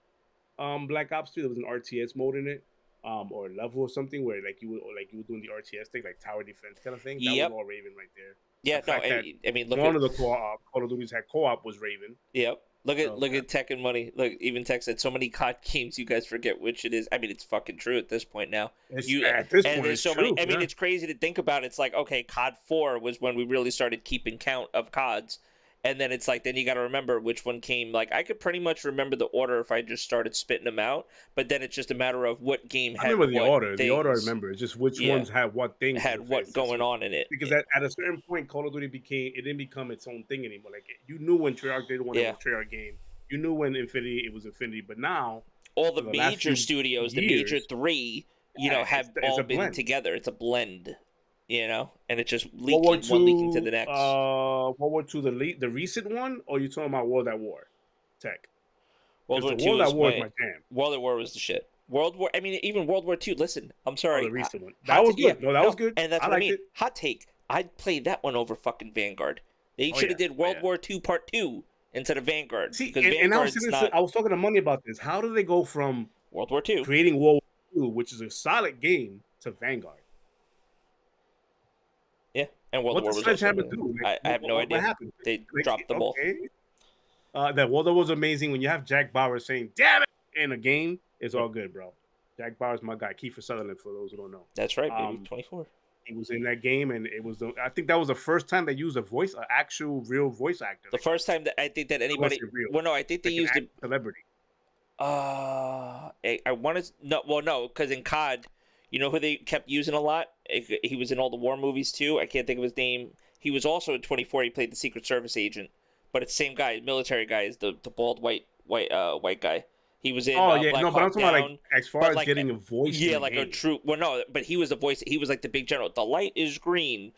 Black Ops 3. There was an RTS mode in it, or a level or something where like you were doing the RTS thing, like tower defense kind of thing. That was Yep. all Raven right there. Yeah. The No. fact that I mean, look one at. of the Call of Duties had co-op was Raven. Yep. So Look at Tech and Money. Look, even Tech said so many COD games you guys forget which it is. I mean, it's fucking true at this point now. it's, You at this and point, there's it's so many. true. I mean, Yeah. it's crazy to think about. It's like, okay, COD 4 was when we really started keeping count of CODs, and then it's like then you got to remember which one came. Like I could pretty much remember the order if I just started spitting them out, but then it's just a matter of what game I had remember the what order. The order I things. remember. It's just which Yeah, ones had what things. had what going on in it. Because at a certain point, Call of Duty it didn't become its own thing anymore. Like you knew when Treyarch did one, it Yeah. was Treyarch game. You knew when Infinity, it was Infinity. But now, All the for the last major few studios, the major years, three, yeah, have it's all a been blend. together. It's a blend, and it's just World War one leaking to the Two, next. World War Two, the recent one, or you talking about World at War, Tech? World Because War the Two World at is War is my my jam. World at War was the shit. World War. I mean, even World War Two. Listen, I'm Oh, the sorry. recent one. That Hot was yeah, good. No, that was good. and that's I what I liked mean. it. Hot take. I'd play that one over fucking Vanguard. They Oh should yeah. have did Oh World yeah. War Two Part 2 instead of Vanguard See, because and Vanguard's not I was talking to Money about this. How do they go from World War Two. creating World War II, which is a solid game, to Vanguard? Yeah, and World What War did was also Sledgehammer amazing. do? Like, I have no what idea. happened? They Like, dropped the ball. okay. That World War was amazing. When you have Jack Bauer saying "damn it" in a game, it's all good, bro. Jack Bauer's my guy. Kiefer Sutherland, for those who don't know. That's right, baby. 24. He was in that game, and I think that was the first time they used an actual real voice actor. The first time that I think that I wanna anybody. say real, Well, no, I think they like an used it. celebrity. I want to no. Well, no, because in COD, you know who they kept using a lot. He was in all the war movies too. I can't think of his name. He was also in 24. He played the Secret Service agent, but it's the same guy, military guy, is the bald white guy. He was in Oh yeah, Black no, but I'm Hawk talking about Down. like as far But as like, getting a voice. yeah, in like the a game. true. Well, no, but he was the voice. He was like the big general. The light is green.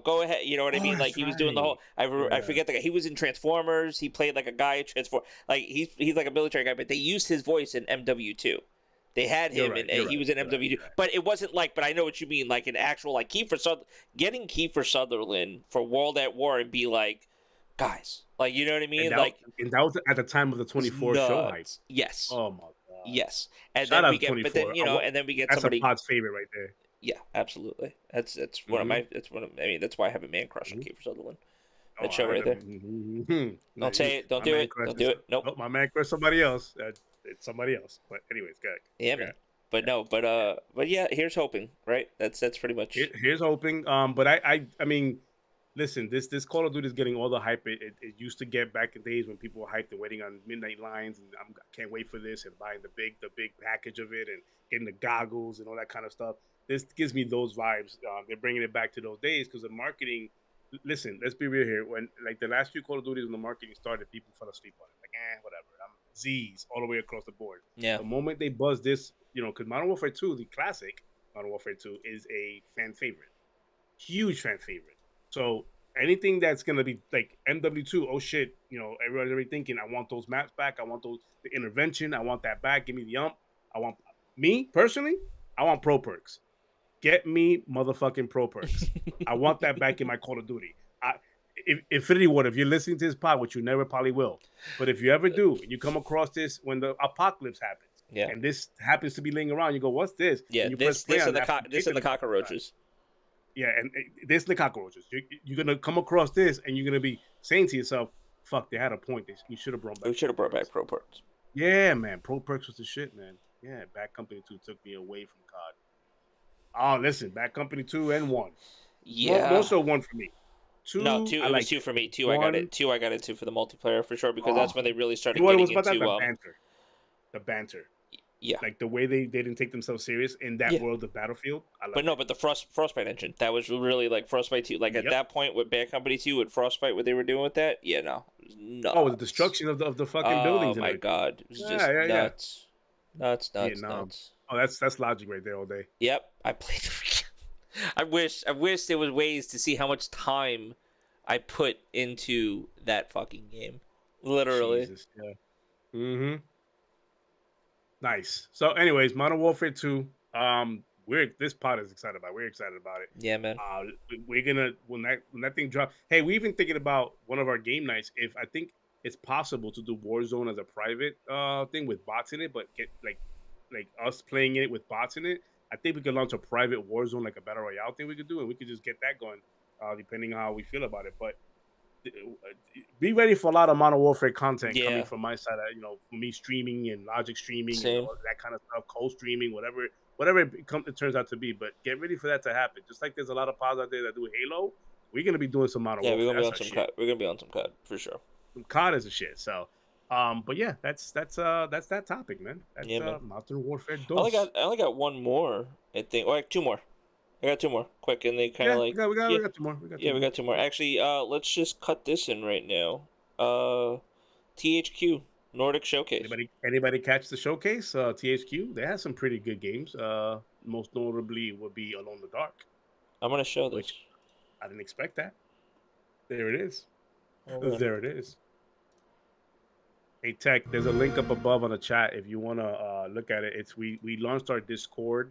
Go ahead. You know what I Oh, mean? Like that's he was doing the right. whole. I forget the guy. He was in Transformers. He played like a guy in Transform. Like he's like a military guy, but they used his voice in MW2. They had him, and he was in MW2. But it wasn't like. But I know what you mean. Like an actual like getting Kiefer Sutherland for World at War and be like, guys, like you know what I mean? And that was at the time of the 24 show hype. Nuts. Yes. Oh my god. Yes. And Shout then out we to get, but 24. then and then we get That's somebody. a pod's favorite right there. Yeah, absolutely. That's one of my. That's one of. I mean, that's why I have a man crush on Kiefer Sutherland. That show right there. Don't say it. Don't do it. Don't do it. Nope. Oh, my man crush somebody else. It's somebody else. But anyways, go ahead. Yeah, man. But no, but yeah. Here's hoping. Right. That's pretty much. Here's hoping. But I mean, listen. This Call of Duty is getting all the hype it used to get back in days when people were hyped and waiting on midnight lines, and I can't wait for this and buying the big package of it and getting the goggles and all that kind of stuff. This gives me those vibes. They're bringing it back to those days because the marketing. Listen, let's be real here. When like the last few Call of Duties, when the marketing started, people fell asleep on it. Like, whatever. I'm Z's all the way across the board. Yeah. The moment they buzz this, because Modern Warfare 2, the classic Modern Warfare 2, is a fan favorite, huge fan favorite. So anything that's gonna be like MW2, oh shit, everybody's already thinking, I want those maps back. I want the intervention. I want that back. Give me the ump. I want me personally. I want pro perks. Get me motherfucking pro perks. I want that back in my Call of Duty. Infinity Ward, if you're listening to this pod, which you never probably will, but if you ever do, and you come across this when the apocalypse happens, and this happens to be laying around, you go, "What's this?" Yeah, and you this and the cockroaches. Yeah, and this and the cockroaches. You're gonna come across this, and you're gonna be saying to yourself, "Fuck, they had a point. We should have brought back. We should have brought back pro perks." Yeah, man, pro perks was the shit, man. Yeah, Bad Company 2 took me away from COD. Oh, listen, Bad Company 2 and 1. Yeah. More so 1 for me. No, Two, two. I It was liked two it. for me. Two, I got One, it. Two, I got into for the multiplayer for sure because that's oh, when they really you started know what it was getting about that? into. The banter. The banter. Yeah, Like the way they didn't take themselves serious in that yeah. world of Battlefield. I But loved no, it. but the Frostbite engine that was really like Frostbite 2. Like at Yep. that point with Bad Company 2 with Frostbite, what they were doing with that, yeah, no, it was Oh, the nuts. destruction of the fucking Oh buildings and my everything. god, it was Yeah, just yeah, yeah. nuts, nuts, nuts, Vietnam. nuts. Oh, that's logic right there all day. Yep, I played. I wish there was ways to see how much time I put into that fucking game. Literally. Jesus. Yeah. Mm-hmm. Nice. So, anyways, Modern Warfare 2. We're this pod is excited about. We're excited about it. Yeah, man. We're gonna when that thing drops. Hey, we even thinking about one of our game nights. If I think it's possible to do Warzone as a private thing with bots in it, but get like us playing it with bots in it. I think we could launch a private Warzone, like a battle royale thing we could do, and we could just get that going, depending on how we feel about it. But be ready for a lot of Modern Warfare content coming Yeah. from my side. For me streaming and Logic streaming and Same. all that kind of stuff, co-streaming, whatever it turns out to be. But get ready for that to happen. Just like there's a lot of pods out there that do Halo, we're gonna be doing some Modern Yeah, we're Warfare. gonna be That's on our some shit. cut. We're gonna be on some cut for sure. COD is a shit. So, but yeah, that's that topic, man. That's Yeah, man. Modern Warfare I only got one more. I think. Or like two more. I got two more. Quick, and they kind of Yeah, like we yeah, got two more. We got two yeah. We more. got two more. Actually, let's just cut this in right now. THQ Nordic Showcase. Anybody catch the showcase? THQ, they had some pretty good games. Most notably would be Alone in the Dark, I'm gonna show this. which I didn't expect that. There it is. Hold on. There it is. Hey Tech, there's a link up above on the chat if you want to look at it. It's we launched our Discord,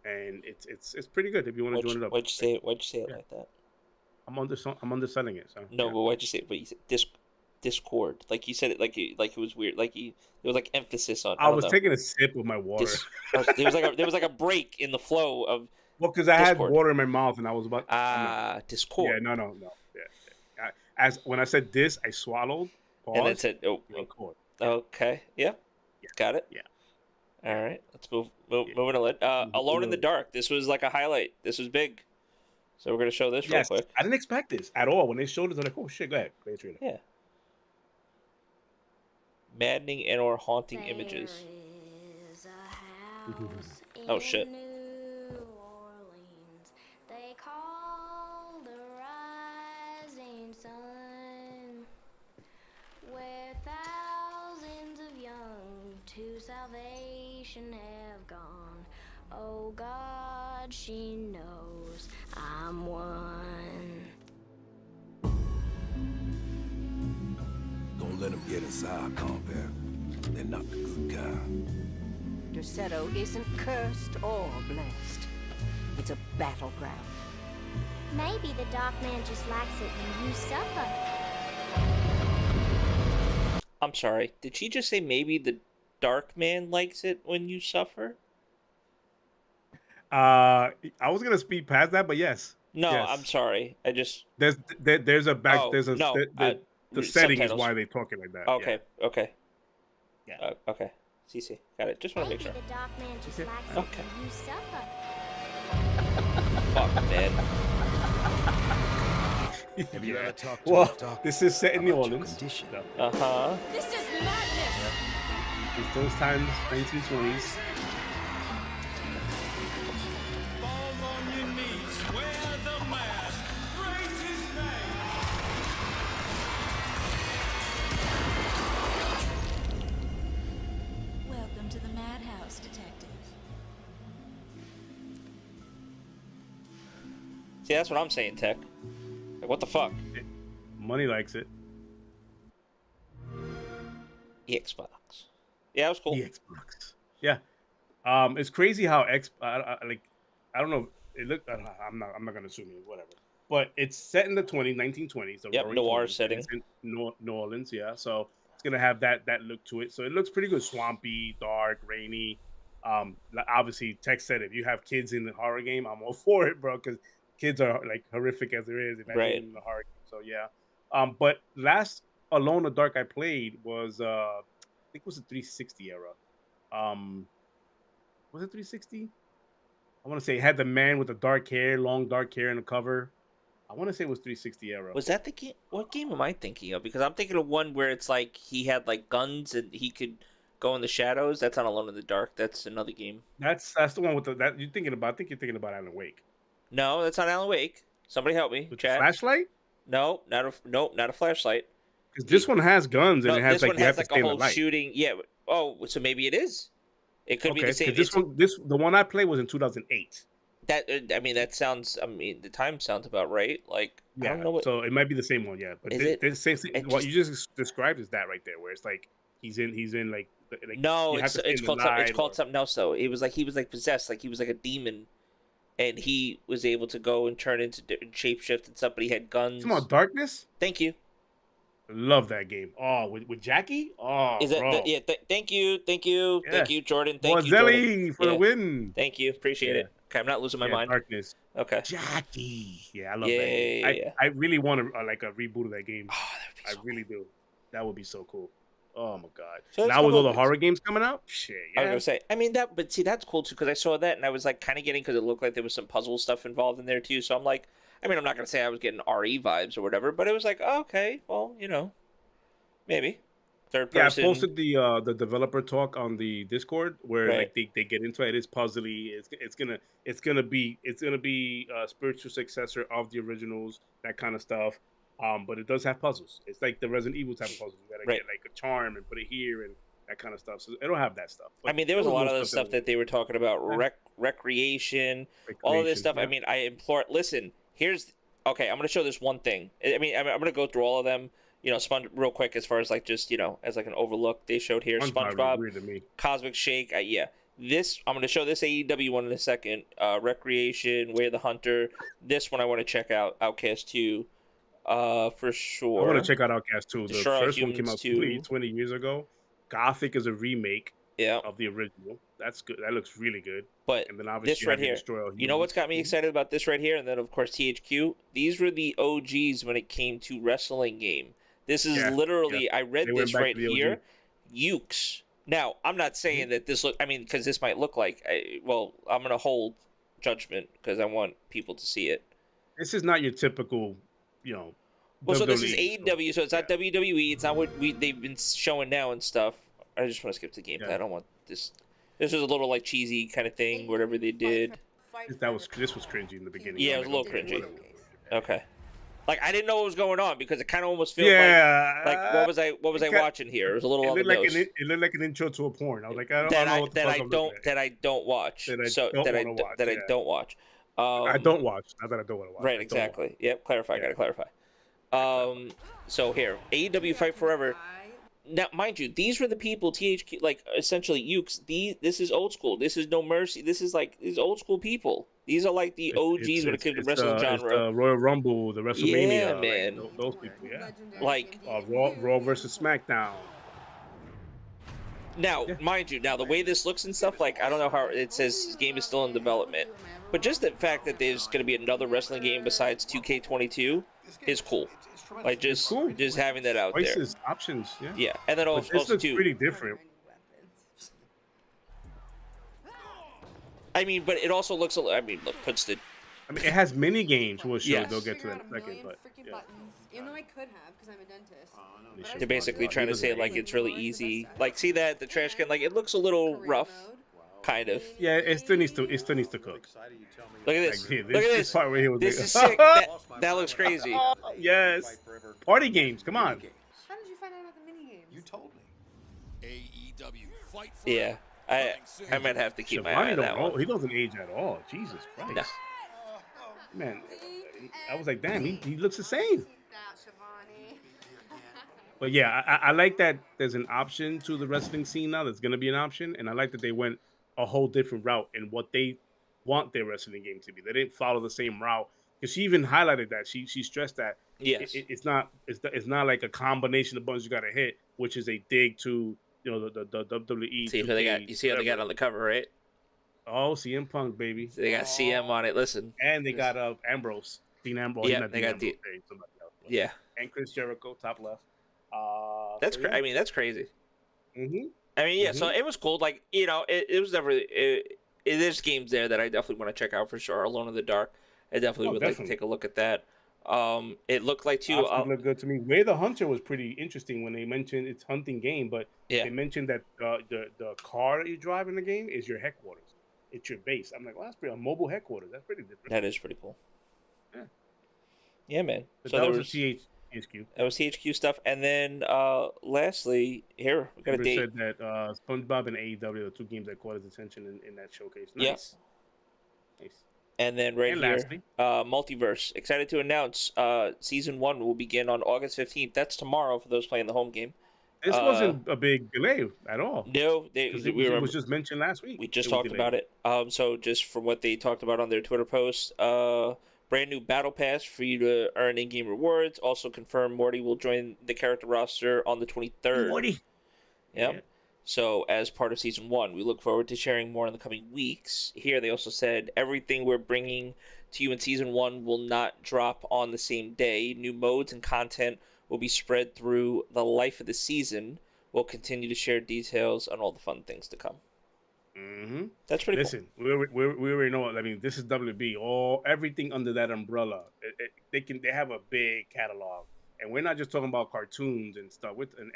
and it's pretty good if you want to join it up. Why'd you say it? Why'd you say it Yeah. like that? I'm underselling it. So No, yeah. but why'd you say it? But you said Discord. Like you said it like it was weird. Like there was like emphasis on. I I don't was know. taking a sip of my water. There was like a break in the flow of Well, because I had Discord. water in my mouth and I was about. I'm not. Yeah, Discord. no. Yeah. As when I said this, I swallowed, And then paused, said, "Oh, record. okay, yeah, Yeah, got it. yeah. All right, let's move. Yeah. Moving on. Alone in the Dark. This was like a highlight. This was big. So we're gonna show this real Yes, quick. I didn't expect this at all. When they showed it, I was like, "Oh shit, go ahead, play the trailer." Yeah. Maddening and or haunting images. Is a house Oh shit. in New Orleans they call the rising sun, where thousands of young to salvation have gone. Oh God, she knows I'm one. Don't let them get inside our compound. They're not the good kind. Derceto isn't cursed or blessed. It's a battleground. Maybe the Dark Man just likes it when you suffer. I'm sorry. Did she just say maybe the Dark Man likes it when you suffer? I was gonna speed past that, but yes. No, yes. I'm sorry. I just There's a back. Oh, there's a no, the setting is subtitles. why they talk it like that. Okay, okay. Yeah. Okay. CC. Got it. Just want to make Maybe sure. the Dark Man just Okay. likes it Okay. when you suffer. Fuck, man. Have you ever talked to Well, a doctor this is set in New about your Orleans. condition? So, Uh-huh. This is madness! it's those times, 1920s. Welcome to the madhouse, detective. See, that's what I'm saying, Tech. Like, what the fuck? Money likes it. Xbox. Yeah, that was cool. The Xbox. Yeah. It's crazy how I don't know. It looked. I'm not gonna assume it. Whatever. But it's set in the 1920s. The Yep, Roaring noir 20s, setting. It's in New Orleans. Yeah. So it's gonna have that look to it. So it looks pretty good. Swampy, dark, rainy. Obviously, Tech said if you have kids in the horror game, I'm all for it, bro. Because kids are like horrific as there is. Imagine Right. in the horror game. So yeah. But last Alone in the Dark I played was I think it was the 360 era. Was it 360? I want to say it had the man with the dark hair, long dark hair in the cover. I want to say it was 360 era. Was that the game? What game am I thinking of? Because I'm thinking of one where it's like he had like guns and he could go in the shadows. That's not Alone in the Dark. That's another game. That's the one with that you're thinking about. I think you're thinking about Alan Wake. No, that's not Alan Wake. Somebody help me. With the Chat. flashlight? No, not a flashlight. Because this one has guns and No, it has this like one you have has to like stay a in the whole light. shooting. Yeah. Oh, so maybe it is. It could be the same. 'cause the one I played was in 2008. That I mean, that sounds. I mean, the time sounds about right. Like I Yeah, don't know what. so it might be the same one, yeah. But Is this it? same It what just- you just described is that right there, where it's like he's in like No, you have it's to stay it's in the called it's light called or- something else though. It was like he was like possessed, like he was like a demon, and he was able to go and turn into different shapeshift and stuff. But he had guns. Come on, Darkness. Thank you. Love that game. Oh, with Jackie. Oh, Is that bro. yeah? Thank you, Yeah. Jordan. Thank you, Jordan. Bozelli for the Yeah. win. Thank you, appreciate Yeah. it. Okay, I'm not losing my mind. Darkness. Okay. Jackie. Yeah, I love Yeah, that game. yeah. I really want to like a reboot of that game. Oh, that'd be I so really do. That would be so cool. Oh my god. So there's now with couple all the of- horror games coming out, shit. I was Yeah. gonna say, I mean that, but see, that's cool too because I saw that and I was like kind of getting because it looked like there was some puzzle stuff involved in there too. So I'm like, I mean, I'm not gonna say I was getting RE vibes or whatever, but it was like, oh, okay, well, maybe third Yeah, I person. posted the developer talk on the Discord where Right. like they get into it. It's puzzly. It's gonna be a spiritual successor of the originals, that kind of stuff. But it does have puzzles. It's like the Resident Evil type of puzzles. You gotta Right. get like a charm and put it here and that kind of stuff. So it'll have that stuff. I mean, there was a lot of more the stuff that they were talking about, recreation, was all of this recreation, stuff. I yeah. mean, I implore. Listen, here's okay. I'm gonna show this one thing. I mean, I'm gonna go through all of them. Real quick as far as like just as like an overlook they showed here. SpongeBob is SpongeBob, weird to me. Cosmic Shake. Yeah, this I'm gonna show this AEW one in a second. Recreation, Way of the Hunter. This one I want to check out. Outcast 2, for sure. I want to check out Outcast 2. The Sherlock first one came Humans out 2. 20 years ago. Gothic is a remake Yeah, of the original. That's good. That looks really good. but And then obviously this right you have your here. Destroy All You know what's Humans. got me excited about this right here? And then, of course, THQ. These were the OGs when it came to wrestling game. This is Yeah, literally, I read They went this back right to the OG. here. Ukes. Now, I'm not saying that this look, I mean, because this might look like, well, I'm going to hold judgment because I want people to see it. This is not your typical, Well, so this is WWE AEW, so it's not yeah. WWE. It's not what they've been showing now and stuff. I just want to skip the gameplay. Yeah. I don't want this. This was a little like cheesy kind of thing, whatever they did. This was cringy in the beginning. Yeah, I'm it was a little like, okay, cringy. whatever. Okay. Like I didn't know what was going on because it kind of almost feels Yeah, like what was I it watching here? It was a little It on the looked like nose. it looked like an intro to a porn. I was like, I don't know what the fuck I'm looking at. that I don't watch. That I so don't that I wanna watch, that I yeah. don't watch. I don't watch. Not that I don't want to watch. Right, I don't exactly. watch. Yep, clarify. Yeah. Gotta clarify. So here, AEW Fight Forever. Now, mind you, these were the people THQ, like essentially Ukes. This is old school. This is No Mercy. This is old school people. These are like the OGs when it comes to wrestling It's genre. the Royal Rumble, the WrestleMania. Yeah, like, man. those people, yeah. Like Raw versus SmackDown. now, mind you, now the way this looks and stuff, like I don't know how it says this game is still in development, but just the fact that there's going to be another wrestling game besides 2K22 is cool. Like just having that out there. Choices, options, yeah. Yeah, and then But also, this looks too. pretty different. I mean, but it also looks. I mean, look, puts the. I mean, it has mini games. We'll show. Yes. They'll get to that in a second, but yeah. Even though I could have, because I'm a dentist. They should. They're basically trying to say it like it's really easy. Like, see that the trash can, like it looks a little rough, kind of. Yeah, it still needs to cook. Look at this. Like, here, Look at this this. part where he was This like, is sick. That looks crazy. Yes. Party games. Come on. How did you find out about the mini games? You told me. AEW Fight for Yeah, I might have to keep my eye Shivani on that one. he doesn't age at all. Jesus Christ. No. Man, I was like, damn, he looks the same. But yeah, I like that there's an option to the wrestling scene now. There's going to be an option. And I like that they went a whole different route in what they want their wrestling game to be. They didn't follow the same route. Because she even highlighted that. She stressed that Yes. it's not like a combination of buttons you got to hit, which is a dig to the WWE. See who they got. You see how they got on the cover, right? Oh, CM Punk, baby. So they got CM on it. Listen. And they got Ambrose. Dean Ambrose. Yeah, not they Dean got Ambrose, somebody else. Yeah. And Chris Jericho, top left. That's I mean, that's crazy. Mm-hmm. I mean, yeah. So it was cool. Like it was definitely. There's games there that I definitely want to check out for sure. Alone in the Dark. I definitely would like to take a look at that. It looked like too. Options look good to me. Way the Hunter was pretty interesting when they mentioned it's hunting game, but Yeah, they mentioned that the car that you drive in the game is your headquarters. It's your base. I'm like, well, that's pretty a mobile headquarters. That's pretty different. that is pretty cool. Yeah. Yeah, man. But So that there was a was THQ. that was THQ stuff, and then lastly, here we got a Timber date. said that SpongeBob and AEW are two games that caught his attention in that showcase. Yep. Nice. Nice. And then right And here, lastly, Multiverse. Excited to announce season 1 will begin on August 15th. That's tomorrow for those playing the home game. this Uh, wasn't a big delay at all no, because we it was remember just mentioned last week. we just It was talked about delayed. it. So just from what they talked about on their Twitter post, brand new battle pass for you to earn in-game rewards. Also confirmed Morty will join the character roster on the 23rd. Morty. Yep. Yeah. So, as part of season 1, we look forward to sharing more in the coming weeks. Here, they also said everything we're bringing to you in season 1 will not drop on the same day. New modes and content will be spread through the life of the season. We'll continue to share details on all the fun things to come. Mm-hmm. That's pretty Listen, we already know. I mean, this is WB. All everything under that umbrella. They have a big catalog, and we're not just talking about cartoons and stuff with and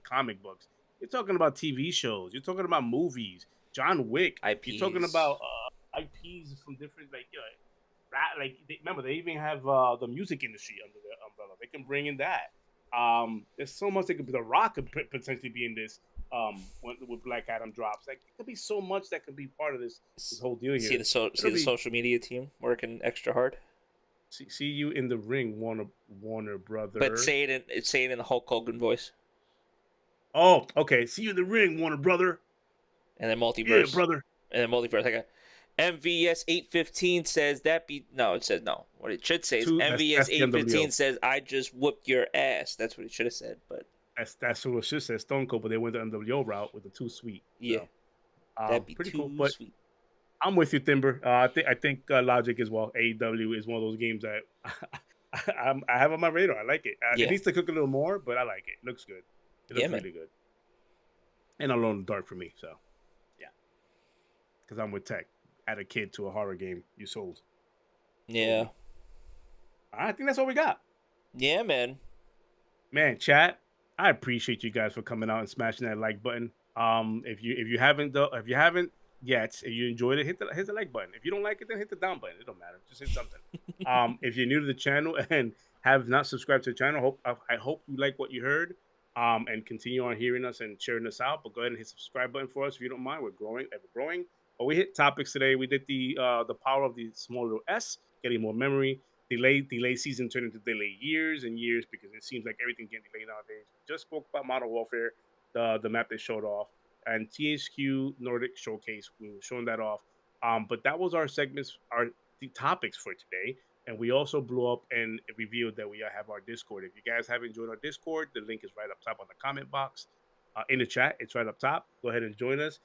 comic books. You're talking about TV shows. You're talking about movies. John Wick. You're talking IPs. about IPs from different remember they even have the music industry under their umbrella. They can bring in that. There's so much that could be. The Rock could potentially be in this with Black Adam drops. Like it could be so much that could be part of this whole deal See here. the see It'll the be social media team working extra hard. see you in the ring, Warner brother. But say it in the Hulk Hogan voice. Oh, okay. See you in the ring, Warner brother. And then Yeah, multiverse. brother. And then multiverse. I got MVS 815 says that be no. It says no. What it should say is MVS That's the 815 NWO. says I just whooped your ass. That's what it should have said. But That's what it should say Stone Cold, but they went the NWO route with the too sweet. yeah, So, that'd be pretty too cool. But sweet. I'm with you, Timber. I think Logic as well. AEW is one of those games that I have on my radar. I like it. Yeah. It needs to cook a little more, but I like it. Looks good. It looks Yeah, man. really good. And Alone in the Dark for me. So, yeah, because I'm with Tech. Add a kid to a horror game. You sold. Yeah. I think that's all we got. Yeah, man. Man, chat. I appreciate you guys for coming out and smashing that like button. If you haven't yet, if you enjoyed it, hit the like button. If you don't like it, then hit the down button. It don't matter. Just hit something. If you're new to the channel and have not subscribed to the channel, I hope you like what you heard. And continue on hearing us and sharing us out. But go ahead and hit the subscribe button for us if you don't mind. We're growing, ever growing. But we hit topics today. We did the power of the small little S, getting more memory. Delay season turned into delay years and years because it seems like everything's getting delayed nowadays. We just spoke about Modern Warfare, the map they showed off, and THQ Nordic Showcase. We were showing that off. But that was our segments, the topics for today. And we also blew up and revealed that we have our Discord. If you guys haven't joined our Discord, the link is right up top on the comment box. In the chat, it's right up top. Go ahead and join us.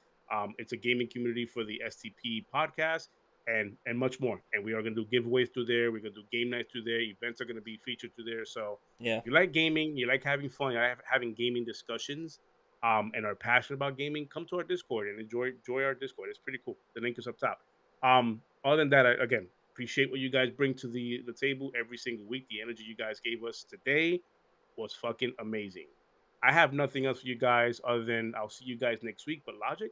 It's a gaming community for the STP podcast and much more. And we are going to do giveaways through there. We're going to do game nights through there. Events are going to be featured through there. So Yeah. if you like gaming, you like having fun, you like having gaming discussions, and are passionate about gaming, come to our Discord and enjoy our Discord. It's pretty cool. The link is up top. Other than that, again, appreciate what you guys bring to the table every single week. The energy you guys gave us today was fucking amazing. I have nothing else for you guys other than I'll see you guys next week. But Logic,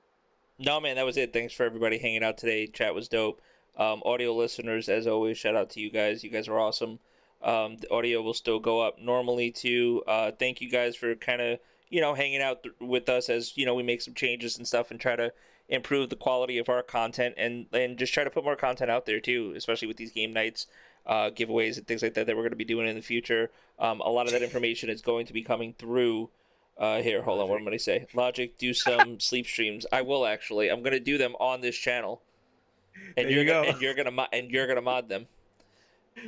No, man, that was it. Thanks for everybody hanging out today. Chat was dope. Audio listeners, as always, shout out to you guys. You guys are awesome. The audio will still go up normally too. Thank you guys for kind of hanging out with us as we make some changes and stuff and try to improve the quality of our content and just try to put more content out there too, especially with these game nights, giveaways and things like that we're going to be doing in the future. A lot of that information is going to be coming through. Here, hold on. What am I going to say? Logic, do some sleep streams. I will actually. I'm going to do them on this channel, and there you go. and you're gonna mod them.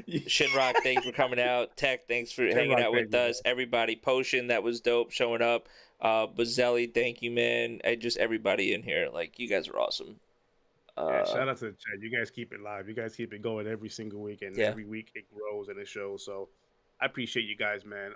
Shinrock, thanks for coming out. Tech, thanks for hanging out with us. Everybody, Potion, that was dope, showing up. Bazzelli, thank you, man. And just everybody in here, like you guys are awesome. Yeah, shout out to the chat. You guys keep it live. You guys keep it going every single week, and every week it grows and it shows. So I appreciate you guys, man.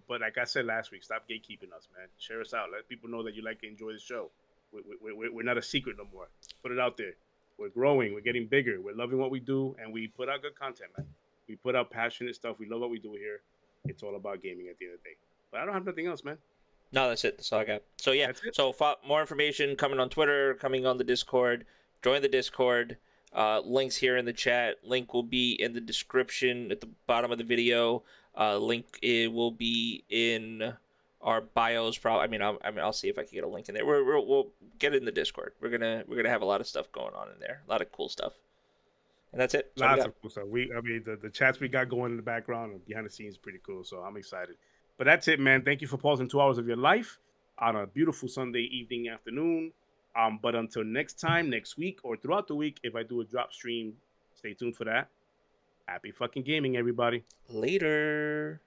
But like I said last week, stop gatekeeping us, man. Share us out. Let people know that you like to enjoy the show. We're not a secret no more. Put it out there. We're growing. We're getting bigger. We're loving what we do, and we put out good content, man. We put out passionate stuff. We love what we do here. It's all about gaming at the end of the day. But I don't have nothing else, man. No, that's it. That's all I got. So yeah, That's it. so more information coming on Twitter, coming on the Discord. Join the Discord. Links here in the chat. Link will be in the description at the bottom of the video. Link will be in our bios. Probably. I'll see if I can get a link in there. We'll get it in the Discord. We're gonna have a lot of stuff going on in there. A lot of cool stuff. And that's it. That's Lots of cool stuff. The chats we got going in the background and behind the scenes is pretty cool. So I'm excited. But that's it, man. Thank you for pausing 2 hours of your life on a beautiful Sunday evening, afternoon. But until next time, next week, or throughout the week, if I do a drop stream, stay tuned for that. Happy fucking gaming, everybody. Later.